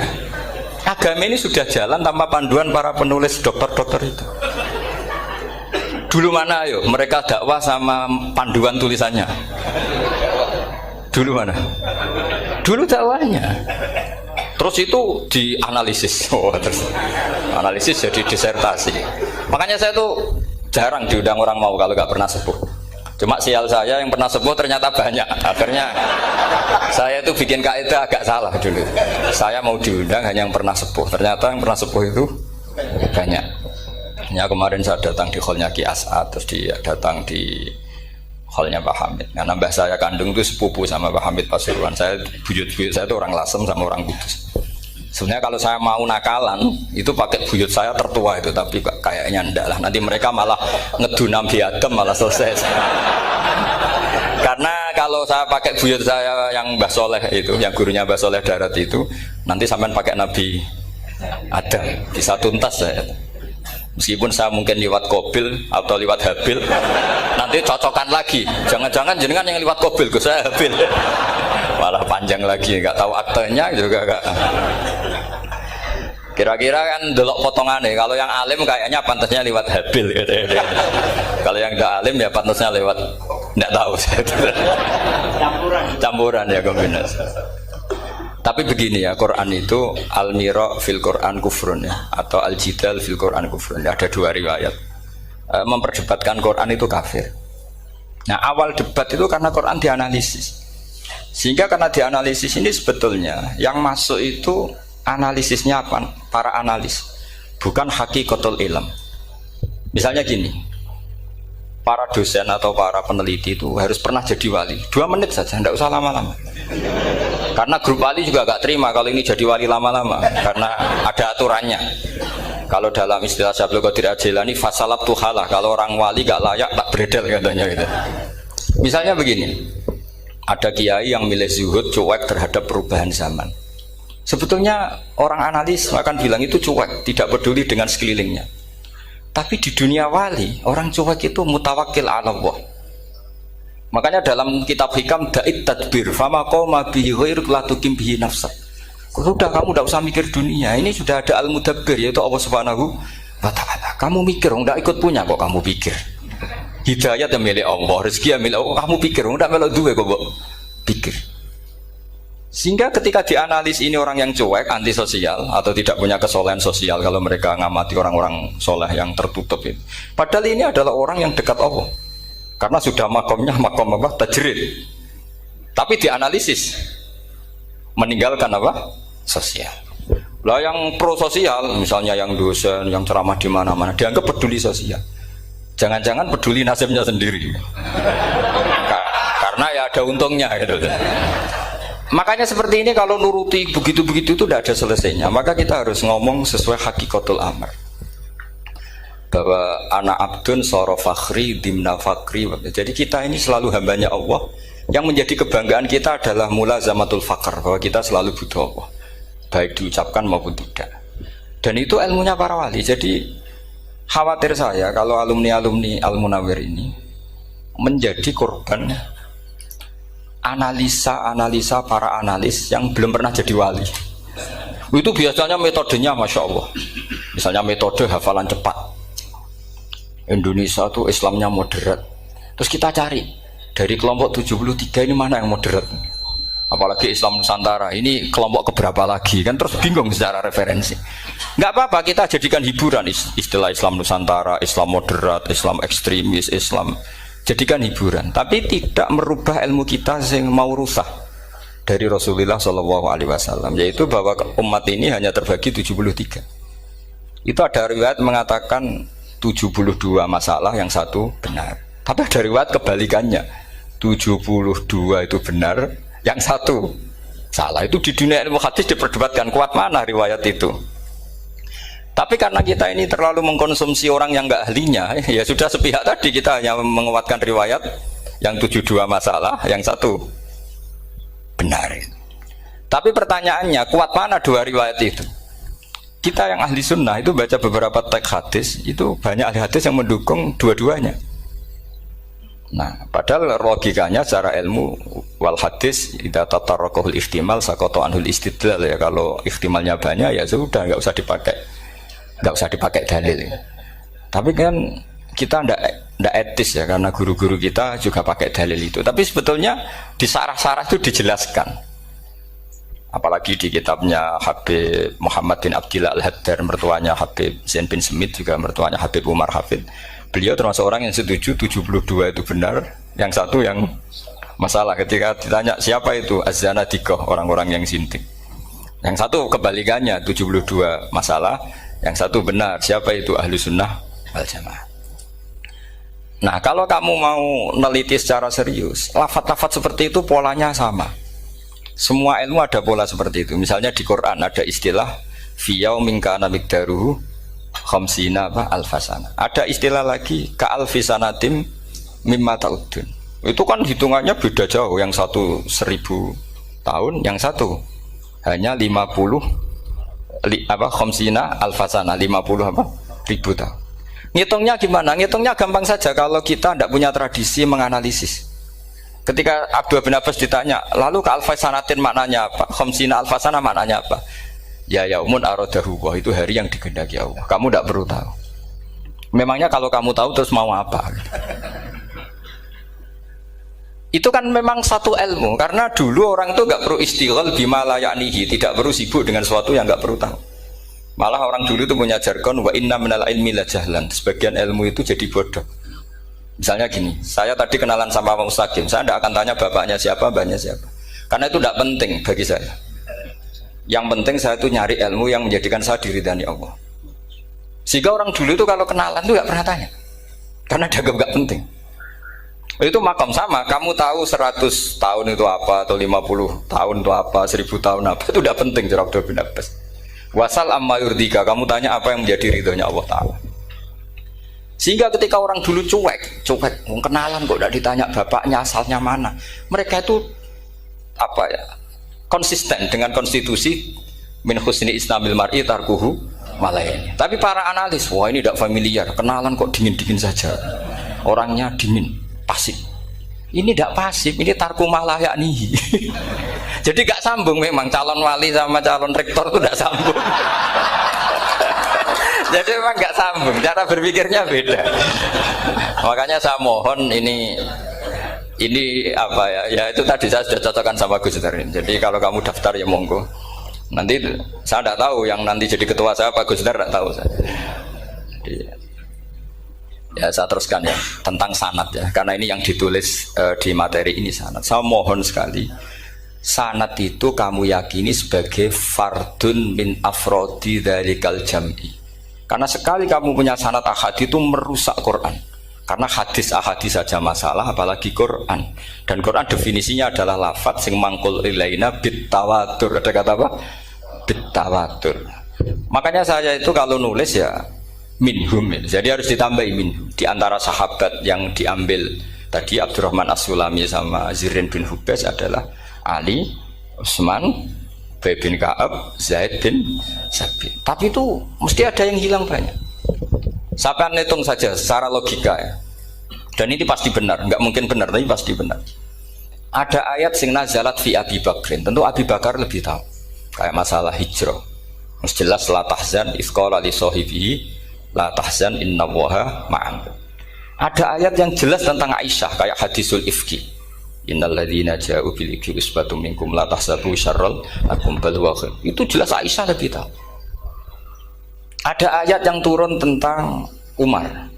Agama ini sudah jalan tanpa panduan para penulis dokter-dokter itu. Dulu mana ayo? Mereka dakwah sama panduan tulisannya. Dulu mana? Dulu dakwahnya. Terus itu dianalisis. Terus analisis jadi disertasi. Makanya saya tuh jarang diundang orang mau kalau nggak pernah sepuh. Cuma sial saya yang pernah sepuh ternyata banyak. Akhirnya saya itu bikin kaidah agak salah dulu. Saya mau diundang hanya yang pernah sepuh. Ternyata yang pernah sepuh itu banyak. Ya kemarin saya datang di hallnya Ki As'ad, terus dia datang di hallnya Pak Hamid. Nah, nambah saya kandung itu sepupu sama Pak Hamid Pasuruan. Saya buyut-buyut saya itu orang Lasem sama orang Kudus. Sebenarnya kalau saya mau nakalan itu pakai buyut saya tertua itu, tapi kayaknya enggak lah. Nanti mereka malah ngedu Nabi Adam malah selesai. Karena kalau saya pakai buyut saya yang Mbah Soleh itu, yang gurunya Mbah Soleh Darat itu, nanti sampean pakai Nabi Adam bisa tuntas saya. Meskipun saya mungkin lewat Kobil atau lewat Habil, nanti cocokan lagi. Jangan-jangan jenengan yang lewat Kobil, saya Habil. Malah panjang lagi, nggak tahu aktenya juga nggak. Kira-kira kan delok potongannya. Kalau yang alim kayaknya pantasnya lewat Habil. Gitu. Kalau yang tidak alim ya pantasnya lewat nggak tahu. Campuran ya kombinasi. Tapi begini ya, Quran itu al-mira fil Quran kufrun ya, atau al-jidal fil Quran kufrun ya, ada dua riwayat. Memperdebatkan Quran itu kafir. Nah awal debat itu karena Quran dianalisis. Sehingga karena dianalisis ini sebetulnya yang masuk itu analisisnya apa? Para analis, bukan hakikatul ilm. Misalnya gini, para dosen atau para peneliti itu harus pernah jadi wali. 2 menit saja, tidak usah lama-lama. Karena grup wali juga gak terima kalau ini jadi wali lama-lama, karena ada aturannya. Kalau dalam istilah Syaikhul Qadir Al-Jilani, fasalab tuhalah, kalau orang wali gak layak tak beredel katanya gitu. Misalnya begini, ada kiai yang milih zuhud, cuek terhadap perubahan zaman. Sebetulnya orang analis akan bilang itu cuek, tidak peduli dengan sekelilingnya. Tapi di dunia wali, orang cuek itu mutawakkil ala Allah. Makanya dalam kitab hikam da'it tadbir fama qoma bihi ghairuk la tuqim bihi nafsak. Sudah kamu tidak usah mikir dunia, ini sudah ada al-mudabbir yaitu Allah Subhanahu wa ta'ala. Kamu mikir, tidak ikut punya kok kamu pikir. Hidayat yang milik Allah, rezeki yang milik Allah, kamu pikir, tidak melok duwe kok pikir. Sehingga ketika dianalisis ini orang yang cuek, antisosial atau tidak punya kesolehan sosial, kalau mereka ngamati orang-orang soleh yang tertutup itu. Padahal ini adalah orang yang dekat Allah. Karena sudah makomnya makom apa? Tajrid. Tapi dianalisis meninggalkan apa? Sosial. Lah yang pro sosial, misalnya yang dosen, yang ceramah di mana-mana, dianggap peduli sosial. Jangan-jangan peduli nasibnya sendiri. Karena ya ada untungnya gitu. Makanya seperti ini kalau nuruti begitu-begitu itu tidak ada selesainya. Maka kita harus ngomong sesuai hakikatul amr. Bahwa anak abdun soro fakhri dimna fakri. Jadi kita ini selalu hambanya Allah. Yang menjadi kebanggaan kita adalah mulazamatul fakr, bahwa kita selalu butuh Allah, baik diucapkan maupun tidak. Dan itu ilmunya para wali. Jadi khawatir saya kalau alumni-alumni Al-Munawwir ini menjadi korban analisa para analis yang belum pernah jadi wali. Itu biasanya metodenya Masya Allah. Misalnya metode hafalan cepat. Indonesia tuh Islamnya moderat. Terus kita cari dari kelompok 73 ini mana yang moderat. Apalagi Islam Nusantara ini kelompok keberapa lagi kan, terus bingung secara referensi. Nggak apa-apa, kita jadikan hiburan istilah Islam Nusantara, Islam moderat, Islam ekstremis, Islam, jadikan hiburan. Tapi tidak merubah ilmu kita yang mau rusak dari Rasulullah SAW, yaitu bahwa umat ini hanya terbagi 73. Itu ada riwayat mengatakan 72 masalah, yang satu benar. Tapi ada riwayat kebalikannya, 72 itu benar, yang satu salah. Itu di dunia ilmu hadis diperdebatkan kuat mana riwayat itu. Tapi karena kita ini terlalu mengkonsumsi orang yang nggak ahlinya, ya sudah sepihak tadi, kita hanya menguatkan riwayat yang 72 masalah, yang satu benar. Tapi pertanyaannya, kuat mana dua riwayat itu? Kita yang ahli sunnah itu baca beberapa teks hadis, itu banyak ahli hadis yang mendukung dua-duanya. Nah, padahal logikanya secara ilmu wal hadis idza tatarraqahul ihtimal saqata anhul istidlal, ya kalau ihtimalnya banyak ya sudah nggak usah dipakai dalil. Tapi kan kita ndak etis ya, karena guru-guru kita juga pakai dalil itu. Tapi sebetulnya di sarah-sarah itu dijelaskan. Apalagi di kitabnya Habib Muhammad bin Abdillah Al-Haddar, mertuanya Habib Zain bin Smith, juga mertuanya Habib Umar Hafid. Beliau termasuk orang yang setuju 72 itu benar, yang satu yang masalah. Ketika ditanya siapa itu Az-Zanadiqah, orang-orang yang sinting. Yang satu kebalikannya, 72 masalah, yang satu benar, siapa itu Ahlu Sunnah wal Jamaah. Nah, kalau kamu mau neliti secara serius, lafaz-lafaz seperti itu polanya sama. Semua ilmu ada pola seperti itu. Misalnya di Quran ada istilah fi yaumin kana miqdaruhu khamsina alfasana. Ada istilah lagi ka alfisanatim mimma ta'udun. Itu kan hitungannya beda jauh. Yang satu 1000 tahun, yang satu hanya 50 khamsina alfasana, 50 ribu tahun. Ngitungnya gimana? Ngitungnya gampang saja kalau kita tidak punya tradisi menganalisis. Ketika Abdul bin Abbas ditanya, lalu ke alfasanatin maknanya apa? Khamsina alfasana maknanya apa? Ya yaumun aradahu, wah itu hari yang dikehendaki Allah. Kamu tidak perlu tahu. Memangnya kalau kamu tahu terus mau apa? Itu kan memang satu ilmu. Karena dulu orang itu nggak perlu istighal bima la ya'nihi, tidak perlu sibuk dengan sesuatu yang nggak perlu tahu. Malah orang dulu itu punya jargon wa inna minal ilmi la jahlan. Sebagian ilmu itu jadi bodoh. Misalnya gini, saya tadi kenalan sama Pak Mustaqim, saya tidak akan tanya bapaknya siapa, mbaknya siapa. Karena itu tidak penting bagi saya. Yang penting saya itu nyari ilmu yang menjadikan saya diridani Allah. Sehingga orang dulu itu kalau kenalan itu nggak pernah tanya. Karena dianggap nggak penting. Itu makam sama, kamu tahu 100 tahun itu apa, atau 50 tahun itu apa, 1000 tahun apa, itu tidak penting cara Abdul bin Abbas. Wasal amma yurdika, kamu tanya apa yang menjadi ridhonya Allah Ta'ala. Sehingga ketika orang dulu cuek, kenalan kok tidak ditanya bapaknya asalnya mana. Mereka itu apa ya, konsisten dengan konstitusi min husni islamil mar'i tarkuhu malayani. Tapi para analis, wah ini tidak familiar, kenalan kok dingin-dingin saja. Orangnya dingin, pasif. Ini tidak pasif, ini tarku malah yakni. Jadi gak sambung memang calon wali sama calon rektor itu gak sambung. Jadi memang gak sambung, cara berpikirnya beda. Makanya saya mohon ini apa ya? Ya itu tadi saya sudah cocokkan sama Gus Darin. Jadi kalau kamu daftar ya monggo. Nanti saya tidak tahu yang nanti jadi ketua saya Pak Gus Dar, tidak tahu saya. Jadi, ya saya teruskan ya tentang sanad ya, karena ini yang ditulis di materi ini sanad. Saya mohon sekali, sanad itu kamu yakini sebagai fardun min afrodi dzalikal jam'i. Karena sekali kamu punya sanad ahad itu merusak Quran. Karena hadis ahadis saja masalah, apalagi Quran. Dan Quran definisinya adalah lafadz sing mangkul ilaina bit tawatur. Ada kata apa? Bit tawatur. Makanya saya itu kalau nulis ya minhum, jadi harus ditambahi minhum. Di antara sahabat yang diambil tadi Abdurrahman As-Sulami sama Zirin bin Hubes adalah Ali, Utsman, Ubay bin Ka'ab, Zaid bin Sabit. Tapi itu mesti ada yang hilang banyak. Sampai hitung saja secara logika ya. Dan ini pasti benar, nggak mungkin benar tapi pasti benar. Ada ayat sing nazalat fi Abi Bakrin. Tentu Abi Bakar lebih tahu. Kayak masalah hijrah. Mas jelas la tahzan ifqala li sahibihi la tahzan innallaha ma'an. Ada ayat yang jelas tentang Aisyah kayak hadisul ifki. Innalladzina ja'u bil ifki usbatum minkum la tahsabu syarral lakum bal huwa khair. Itu jelas Aisyah lebih tahu. Ada ayat yang turun tentang Umar,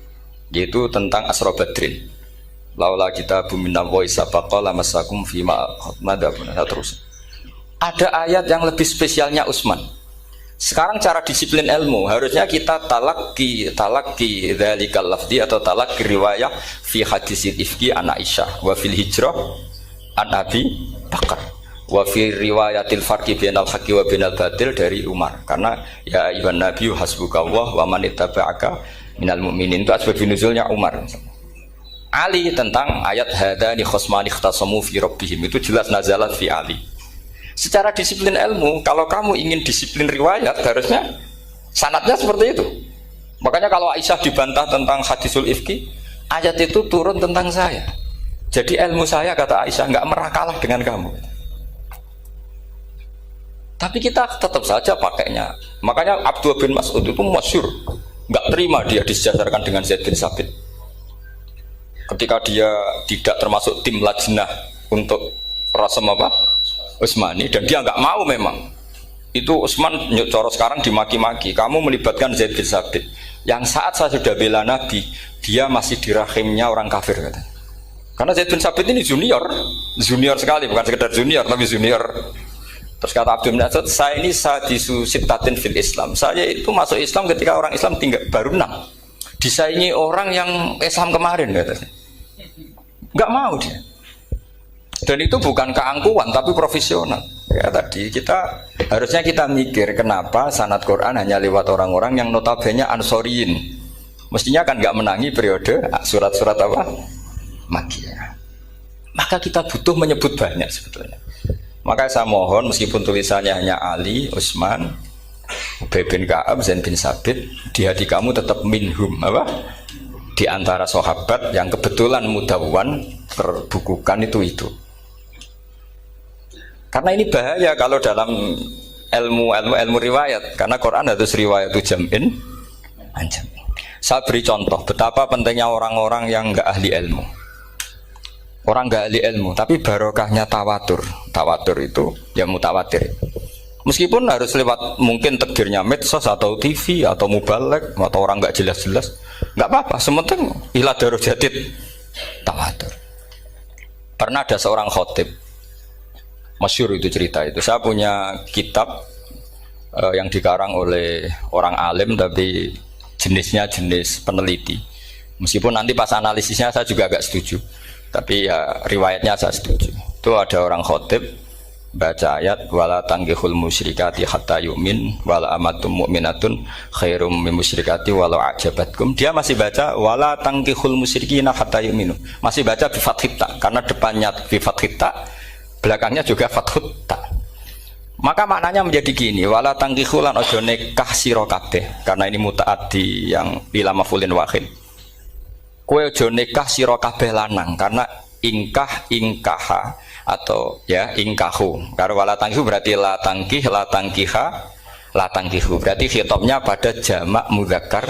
yaitu tentang Asra Badrin. Laula kita bumina wa isabaqa lamasakum fima madabun. Terus. Ada ayat yang lebih spesialnya Utsman. Sekarang cara disiplin ilmu harusnya kita talaki dzalikal lafzi atau talaki riwayah fi hadisil ifki an Aisyah wa fil hijrah an Abi Bakar wa fi riwayatil farqi bainal haqqi wa bainal batil dari Umar. Karena ya ayyuhan nabiyyu hasbukallah wa man ittaba'aka minal mu'minin, itu asbab nuzulnya Umar. Ali tentang ayat hadani khosmani ikhtasamu fi rabbihim, itu jelas nazalat fi Ali. Secara disiplin ilmu, kalau kamu ingin disiplin riwayat, harusnya sanadnya seperti itu. Makanya kalau Aisyah dibantah tentang hadisul ifki, ayat itu turun tentang saya. Jadi ilmu saya, kata Aisyah, nggak merah kalah dengan kamu. Tapi kita tetap saja pakainya. Makanya Abdullah bin Mas'ud itu masyhur, nggak terima dia disejajarkan dengan Zaid bin Sabit. ketika dia tidak termasuk tim lajnah untuk Rasem apa? Utsmani, dan dia nggak mau memang. Itu Utsman coro sekarang dimaki-maki, kamu melibatkan Zaid bin Sabit yang saat saya sudah bela Nabi, dia masih di rahimnya orang kafir katanya. Karena Zaid bin Sabit ini junior sekali, bukan sekedar junior tapi junior. Terus kata Abdul bin Asad, saya ini sadisu sittatin fil Islam, saya itu masuk Islam ketika orang Islam tinggal baru 6, disaingi orang yang Islam kemarin katanya. Nggak mau dia. Dan itu bukan keangkuhan tapi profesional. Ya tadi harusnya kita mikir kenapa sanad Quran hanya lewat orang-orang yang notabene ansoriyin. Mestinya kan nggak menangi periode surat-surat apa? Makkiyah. Maka kita butuh menyebut banyak sebetulnya. Maka saya mohon meskipun tulisannya hanya Ali, Utsman, Ubay bin Ka'ab, Zaid bin Sabit, di hati kamu tetap minhum apa? Di antara sahabat yang kebetulan mudawwan terbukukan itu. Karena ini bahaya kalau dalam ilmu riwayat, karena Quran harus riwayat itu jam'in anjam. Saya beri contoh betapa pentingnya orang-orang yang enggak ahli ilmu. Orang enggak ahli ilmu, tapi barokahnya tawatur. Tawatur itu ya mutawatir. Meskipun harus lewat mungkin takdirnya medsos atau TV atau mubalek atau orang enggak jelas-jelas, enggak apa-apa, sementing ila darajatid tawatur. Pernah ada seorang khotib, masyhur itu cerita itu. Saya punya kitab yang dikarang oleh orang alim tapi jenisnya jenis peneliti. Meskipun nanti pas analisisnya saya juga agak setuju, tapi ya riwayatnya saya setuju. Itu ada orang khotib baca ayat wala tangkihul musyrikati hatta yu'min wala amatum mu'minatun khairum min musyrikati walau ajabatkum. Dia masih baca wala tangkihul musyrikina hatta yu'minu. Masih baca bi fathit ta karena depannya bi fathit ta, belakangnya juga fathut ta. Maka maknanya menjadi gini, wala tangkihul lan ojo nikah sira kabeh, karena ini mutaaddi yang ila mafulin wahid. Kowe ojo nikah sira kabeh lanang, karena ingkaha atau ya ingkahu. Karena wala tangkihu berarti la tangkih, la tangkiha, la tangkihu. Berarti khitabnya pada jamak mudzakkar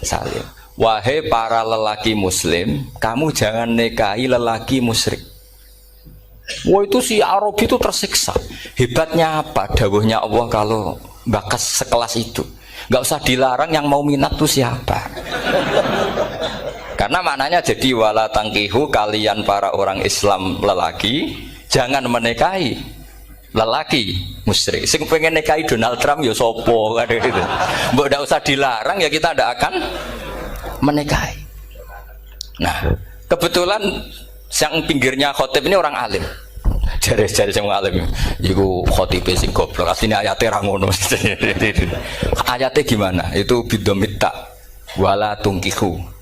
salim. Wahai para lelaki muslim, kamu jangan nikahi lelaki musyrik. Wah itu si Arabi itu tersiksa. Hebatnya apa? Dawuhnya Allah kalau bakas sekelas itu, nggak usah dilarang, yang mau minat tuh siapa? Karena maknanya jadi wala tangkihu, kalian para orang Islam lelaki jangan menikahi lelaki musyrik. Sing pengen nikahi Donald Trump ya sopo kan gitu. Mbok ndak usah dilarang ya kita ndak akan menikahi. Nah, kebetulan yang pinggirnya khotib ini orang alim. Jari-jari yang alim iku khotib sing goblok. Asline ayate ra ngono. Ayate gimana? Itu bidomita wala tungkihu.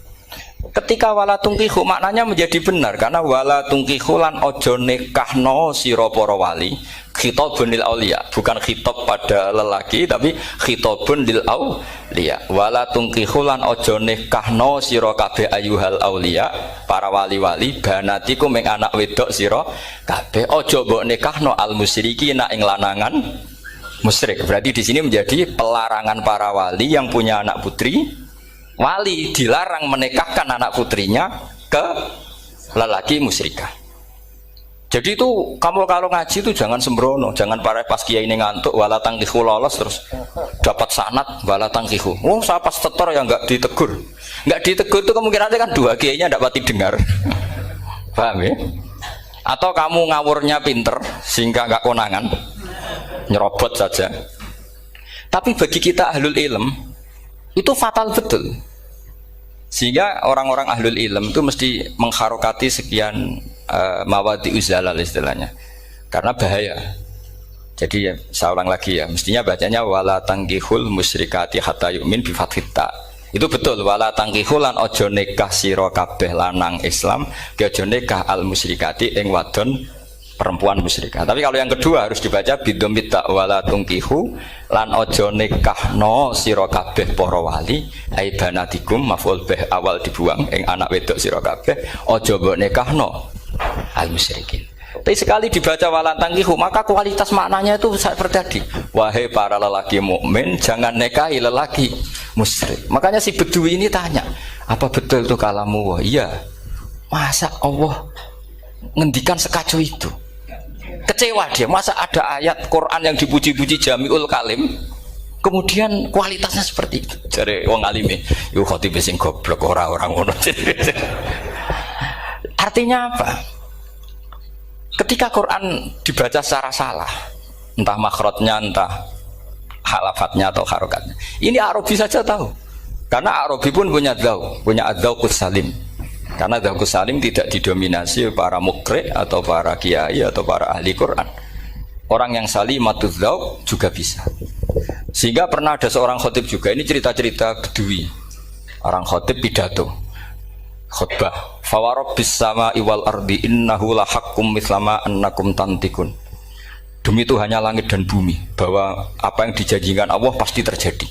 Ketika wala tungkihu maknanya menjadi benar, karena wala tungkihu lan ojo nikahno sira para wali, khitabun lil auliya, bukan khitab pada lelaki tapi khitabun lil auliya. Wala tungkihu lan ojo nikahno sira kabeh ayuhal auliya, para wali-wali, banatiku ming anak wedok sira kabeh, ojo mbok nikahno al musyrikina ing lanangan musyrik. Berarti di sini menjadi pelarangan para wali yang punya anak putri. Wali dilarang menikahkan anak putrinya ke lelaki musyrikah. Jadi itu kamu kalau ngaji itu jangan sembrono, jangan pas kiai ini ngantuk wala tangkihu lolos terus dapat sanad wala tangkihu. Oh saya pas setor yang nggak ditegur itu kemungkinannya kan dua kiainya tidak pati dengar. Paham ya? Atau kamu ngawurnya pinter sehingga nggak konangan, nyerobot saja. Tapi bagi kita ahlul ilm itu fatal betul, sehingga orang-orang ahlul ilm itu mesti mengharokati sekian mawadi uzalal istilahnya, karena bahaya. Jadi ya, saya ulang lagi ya, mestinya bacanya wala tangkihul musyrikati hatta yu'min bi fathit ta. Itu betul, wala tangkihul lan ojo nikah sira kabeh lanang Islam ke ojo nikah al musyrikati ing wadon perempuan musyrikah. Tapi kalau yang kedua harus dibaca bidomita wala tungkihu lan ojo nikahno sira kabeh para wali ai banatikum maf'ul bih awal dibuang ing anak wedok sira kabeh ojo mbok nikahno al musyrikin. Tapi sekali dibaca wala tangkihu maka kualitas maknanya itu seperti tadi, wahai para lelaki mukmin jangan nikahi lelaki musyrik. Makanya si Bedui ini tanya, apa betul itu kalamu? Iya. Masa Allah ngendikan sekacau itu? Kecewa dia, masa ada ayat Quran yang dipuji-puji Jamiul Kalim kemudian kualitasnya seperti itu. Jare wong alime, yo khotib sing goblok orang ngono. Artinya apa? Ketika Quran dibaca secara salah, entah makhrajnya, entah halafatnya atau harokatnya, ini Arabi saja tahu. Karena Arabi pun punya adzauqus salim. Karena adzauqus salim tidak didominasi para mukri atau para kiai atau para ahli Quran. Orang yang salimatuz dzauq juga bisa. Sehingga pernah ada seorang khotib juga, ini cerita-cerita Bedui. Orang khotib pidato khutbah, fawarabbis sama'i wal ardi innahu lahaqqum mithlama annakum tantikun. Demi Tuhannya langit dan bumi, bahwa apa yang dijanjikan Allah pasti terjadi.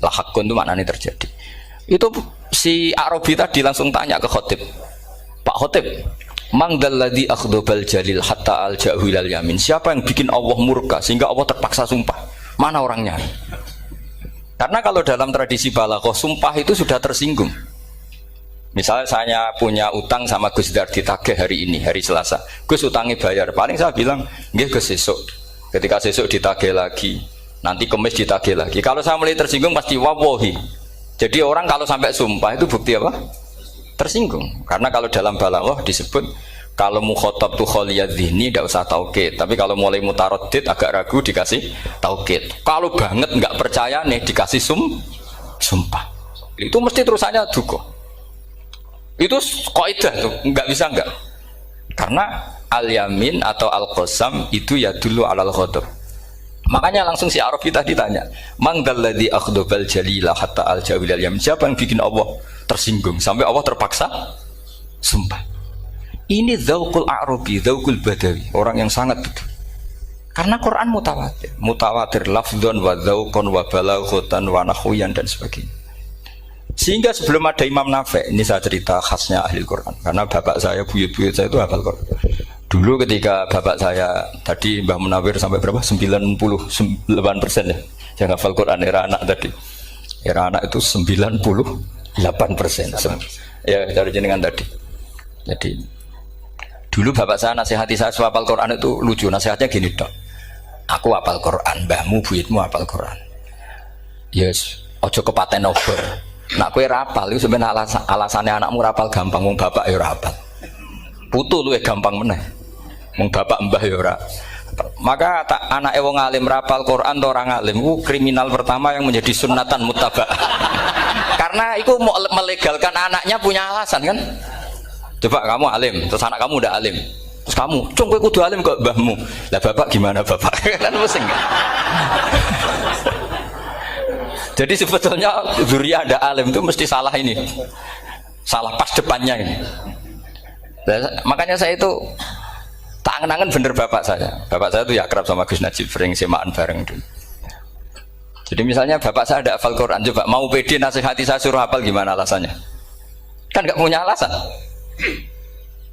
Lahaqqun itu maknanya terjadi. Itu si Arabi tadi langsung tanya ke khotib, Pak khotib, mang dalladzi akhdobal jalil hatta al jahilal yamin. Siapa yang bikin Allah murka sehingga Allah terpaksa sumpah? Mana orangnya? Karena kalau dalam tradisi balaghah, sumpah itu sudah tersinggung. Misalnya saya punya utang sama Gus Dar ditagih hari ini, hari Selasa. Gus utangnya bayar. Paling saya bilang, nggih Gus sesuk. Ketika sesuk ditagih lagi, nanti Kamis ditagih lagi. Kalau saya mulai tersinggung pasti wawahi. Jadi orang kalau sampai sumpah itu bukti apa? Tersinggung. Karena kalau dalam balaghah disebut kalau mukhatab tuh kholiyad dzihni tidak usah taukid, tapi kalau mulai mutaraddid agak ragu dikasih taukid. Kalau banget nggak percaya nih dikasih sumpah. Itu mesti terusannya duga. Itu kaidah tuh, nggak bisa nggak. Karena al-yamin atau al-qasam itu ya dulu alal ghadab. Makanya langsung si Arabi tadi tanya, mang dalladzi akhdobal jalila hatta al jawilal yamin. Siapa yang bikin Allah tersinggung sampai Allah terpaksa sumpah? Ini dzauqul Arabi, dzauqul Badawi, orang yang sangat betul. Karena Quran mutawatir lafdzon wa dzauqon wa balaghatan wa nahwiyan dan sebagainya. Sehingga sebelum ada Imam Nafi', ini saya cerita khasnya ahli Quran. Karena bapak saya, buyut-buyut saya itu hafal Quran. Dulu ketika bapak saya tadi Mbah Munawir sampai berapa? 98% ya. Yang hafal Quran era anak tadi. Era anak itu 98%. Ya, dari jenengan tadi. Jadi dulu bapak saya nasihati saya hafal Quran itu lucu, nasihatnya gini dok, aku hafal Quran, mbahmu buyutmu hafal Quran, yes, ojo kepaten obor, nak kue rapal itu sebenarnya alasannya anakmu rapal gampang, mung bapak ya rapal, putu lu gampang meneh, mung bapak mbah ya ora. Maka anak wong alim rapal Quran atau orang alim, kriminal pertama yang menjadi sunnatan muttaba. Karena itu mau melegalkan anaknya punya alasan kan. Coba kamu alim, terus anak kamu udah alim, terus kamu, cung kowe kudu alim kok mbahmu. Lah bapak gimana bapak? Kan pusing. Jadi sebetulnya dzurriyyah ada alim itu mesti salah ini, salah pas depannya ini. Makanya saya itu tak angen-angen bener bapak saya. Bapak saya itu ya akrab sama Gus Najib, sering semaan bareng dulu. Jadi misalnya bapak saya ada hafal Quran, coba mau pede nasihati saya suruh hafal gimana alasannya? Kan nggak punya alasan.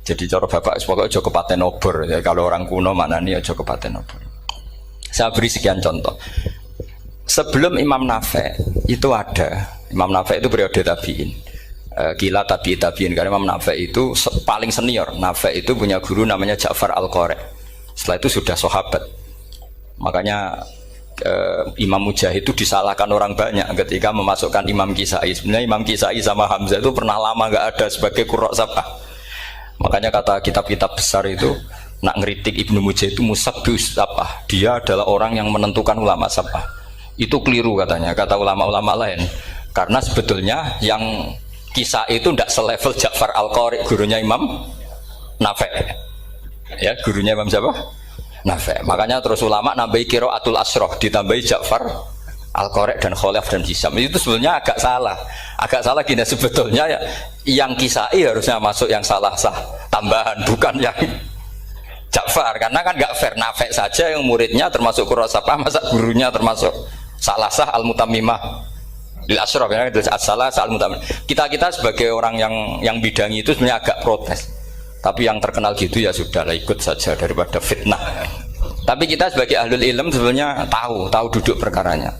Jadi cara bapak pokoknya ojo kepaten obor ya, kalau orang kuno mana nih ojo kepaten obor. Saya beri sekian contoh. Sebelum Imam Nafi' itu ada, Imam Nafi' itu periode tabi'in, kila tabi'in, karena Imam Nafi' itu paling senior. Nafi' itu punya guru namanya Ja'far Al-Qari. Setelah itu sudah sahabat. Makanya Imam Mujahid itu disalahkan orang banyak ketika memasukkan Imam Kisai. Sebenarnya Imam Kisai sama Hamzah itu pernah lama nggak ada sebagai qurra sab'ah. Makanya kata kitab-kitab besar itu nak ngeritik Ibnu Mujahid itu musabbius sab'ah. Dia adalah orang yang menentukan ulama sab'ah. Itu keliru katanya, kata ulama-ulama lain. Karena sebetulnya yang Kisai itu tidak selevel Ja'far Al-Qari, gurunya Imam Nafi'. Ya, gurunya Imam siapa? Nafi'. Makanya terus ulama nambahi qiraatul asroh, ditambahi Ja'far Al-Qari dan Khalaf dan Hisam. Itu sebenarnya agak salah gini sebetulnya ya, yang Kisai harusnya masuk yang salah sah tambahan, bukan yang Ja'far, karena kan nggak fair. Nafi' saja yang muridnya termasuk qurrasabah, masa gurunya termasuk salah sah al-mutammimah lil asroh, ya salah sah al-mutammimah. Kita sebagai orang yang bidangi itu sebenarnya agak protes. Tapi yang terkenal gitu ya sudahlah, ikut saja daripada fitnah. Tapi kita sebagai ahlul ilm sebenarnya tahu duduk perkaranya.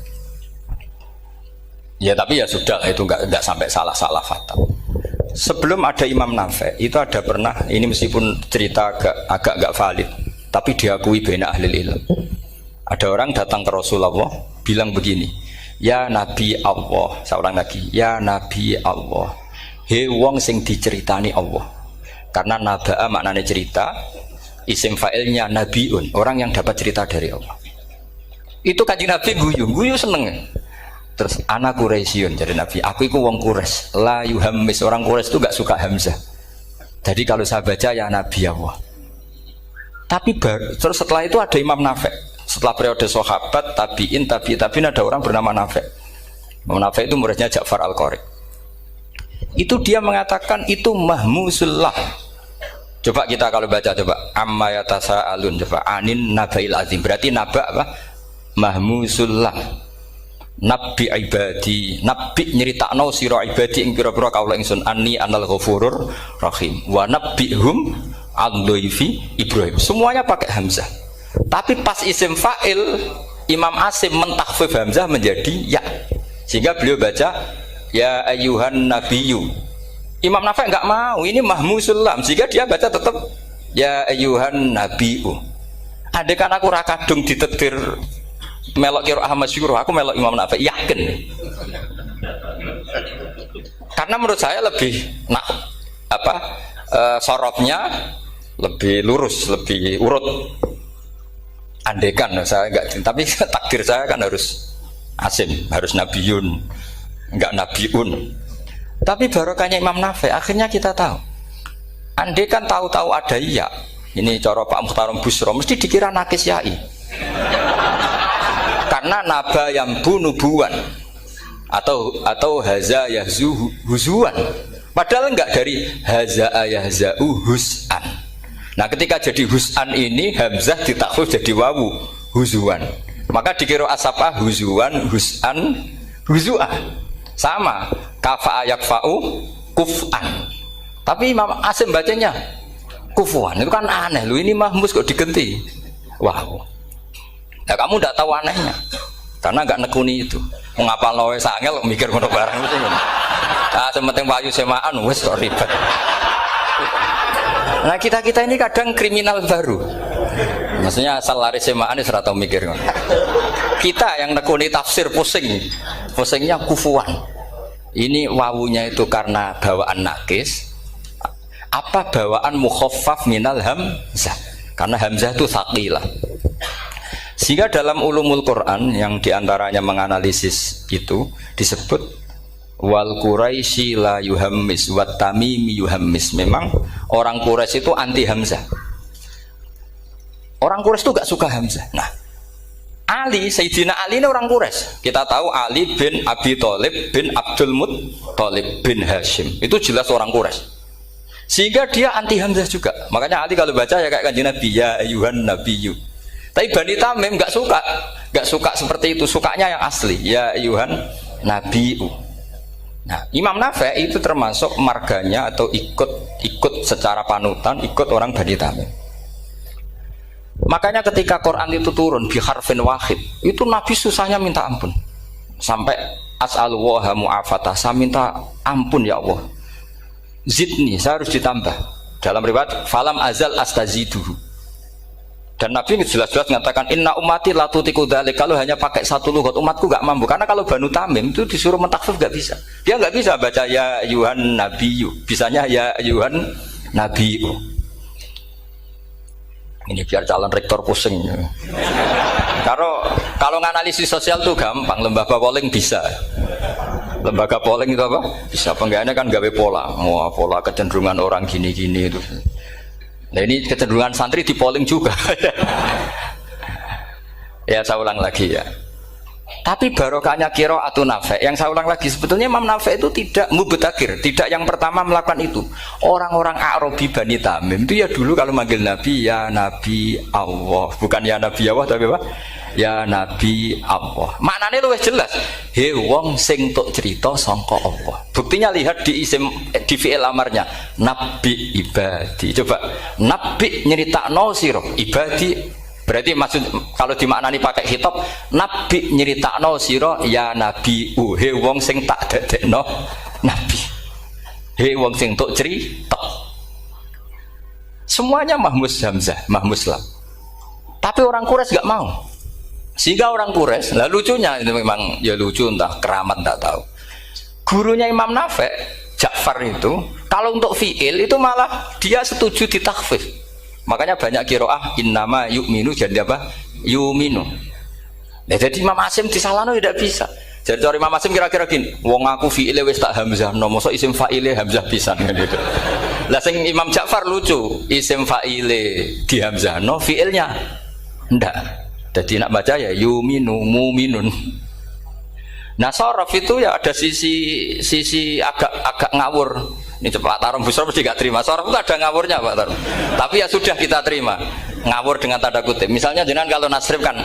Ya tapi ya sudah, itu enggak sampai salah fatal. Sebelum ada Imam Nafi' itu ada pernah, ini meskipun cerita agak gak valid, tapi diakui baina ahli ilm. Ada orang datang ke Rasulullah bilang begini, ya Nabi Allah, saya ulang lagi, ya Nabi Allah, he wong sing diceritani Allah. Karena naba'a maknanya cerita, isim fa'ilnya nabiun, orang yang dapat cerita dari Allah. Itu Kanjeng Nabi guyu seneng. Terus anak Quraisyun, jadi Nabi, aku itu wong Quraisy, la yuhammis, orang Quraisy itu gak suka hamzah. Jadi kalau saya baca ya Nabi Allah. Tapi terus setelah itu ada Imam Nafi'. Setelah periode sahabat, tabi'in ada orang bernama Nafi'. Imam Nafi' itu muridnya Ja'far Al-Qari. Itu dia mengatakan itu mahmusullah. Coba kita kalau baca coba amma yatasaalun, coba anin nabail azim. Berarti naba apa? Mahmusullah. Nabi ibadi, nabi nyeritakno sira ibadi ing pira-pira kaula ingsun anni anal ghafurur rahim wa nabbihum an dhaifi Ibrahim. Semuanya pakai hamzah. Tapi pas isim fa'il Imam Asim mentakhfif hamzah menjadi ya. Sehingga beliau baca ya ayyuhan nabiyyu. Imam Nafi' enggak mau, ini mahmusul lam. Sehingga dia baca tetap ya ayyuhan nabiyyu. Andai kan aku ra kadung ditetir melok kira Ahmad Syukur, aku melok Imam Nafi', yakin. Karena menurut saya lebih sorofnya lebih lurus, lebih urut. Andekan saya enggak, tapi takdir saya kan harus Asim, harus Nabiun, enggak Nabiun. Tapi barokahnya Imam Nafi', akhirnya kita tahu. Andekan tahu-tahu ada iya, ini cara Pak Muhtaram Busro, mesti dikira nakis yai. Karena naba yang bunubuan atau haza yahzu huzuan, padahal enggak dari haza yahzau hus'an. Nah ketika jadi hus'an ini hamzah ditakhfif jadi wawu huzuan, maka dikira asapa huzuan hus'an huzu'ah, sama kafa yakfa'u kuf'an. Tapi Imam Asim bacanya kufuan, itu kan aneh lu, ini mahmus kok digenti. Wow. Ya kamu tidak tahu anehnya, karena nggak nekuni itu. Mengapa loe sangel mikir ngono barang itu? Ah, sementing wayu semaan, wes kok ribet. Nah kita ini kadang kriminal baru. Maksudnya asal lari semaan ini serata mikir. Kita yang nekuni tafsir pusingnya kufuan. Ini wawunya itu karena bawaan nakis. Apa bawaan mukhaffaf minal hamzah? Karena hamzah itu tsaqilah. Sehingga dalam ulumul Quran yang diantaranya menganalisis itu disebut wal Quraisy la yuhammis wat tamimi yuhammis. Memang orang Quraisy itu anti hamzah. Orang Quraisy itu gak suka hamzah. Nah, Ali, Sayyidina Ali ini orang Quraisy. Kita tahu Ali bin Abi Thalib bin Abdul Muttalib bin Hashim. Itu jelas orang Quraisy. Sehingga dia anti hamzah juga. Makanya Ali kalau baca ya kayak Kanjeng Nabi, ya ayyuhan nabiyyu. Tapi Bani Tamim nggak suka seperti itu, sukanya yang asli ya ayyuhan nabiu. Nah Imam Nafi' itu termasuk marganya atau ikut secara panutan ikut orang Bani Tamim. Makanya ketika Quran itu turun bi harfin wahid, itu Nabi susahnya minta ampun sampai as'alullaha mu'afatah, saya minta ampun ya Allah, zidni, saya harus ditambah. Dalam riwayat falam azal astaziduhu. Dan Nabi jelas-jelas mengatakan inna ummati la tutiku dzalik, kalau hanya pakai satu lughat umatku gak mampu. Karena kalau Banu Tamim itu disuruh mentakhfif gak bisa. Dia gak bisa baca ya ayyuhan nabiyyu, bisanya ya ayyuhan nabiyyu. Ini biar calon rektor pusing. Kalau nganalisis sosial tuh gampang, lembaga polling bisa. Lembaga polling itu apa? Bisa, penggaweannya kan gawe pola. Pola kecenderungan orang gini-gini itu. Nah ini kecenderungan santri di polling juga. Ya saya ulang lagi ya. Tapi barokahnya qiraatun Nafi', yang saya ulang lagi, sebetulnya Imam Nafi' itu tidak mubtadhir, tidak yang pertama melakukan itu. Orang-orang Arabi Bani Tamim itu ya dulu kalau manggil Nabi ya Nabi Allah, bukan ya Nabi Allah tapi apa? Ya Nabi Allah. Maknanya luwih jelas. He wong sing tok cerita sangka Allah. Buktinya lihat di isim di fi'il amarnya Nabi ibadi. Coba Nabi nyeritakno sira ibadi. Berarti maksud kalau dimaknani pakai khitab Nabi nyeritakno sira ya Nabi he wong sing tak dadekno Nabi. Hei wong sing tok cerita. Semuanya mahmus hamzah, mahmus lam. Tapi orang Quraisy gak mau. Sehingga orang Quraisy, lah lucunya itu memang ya lucu entah keramat tak tahu. Gurunya Imam Nafi' Ja'far itu kalau untuk fi'il itu malah dia setuju ditakhfif. Makanya banyak qiraah innama yu'minu jadi apa? Yu'minu. Nah, jadi Imam Asim disalahno tidak bisa. Jadi cara Imam Asim kira-kira gini, wong aku fi'ile wis tak hamzah, mosok isim fa'ile hamzah pisan gitu. Lah sing Imam Ja'far lucu, isim fa'ile di hamzahno, fi'ilnya ndak. Jadi nak baca ya yuminu muminun. Nah sorof itu ya ada sisi agak ngawur. Ini Pak Tarum Busro mesti gak terima. Sorof itu ada ngawurnya Pak Tarum. Tapi ya sudah kita terima. Ngawur dengan tanda kutip. Misalnya jenengan kalau nasrif kan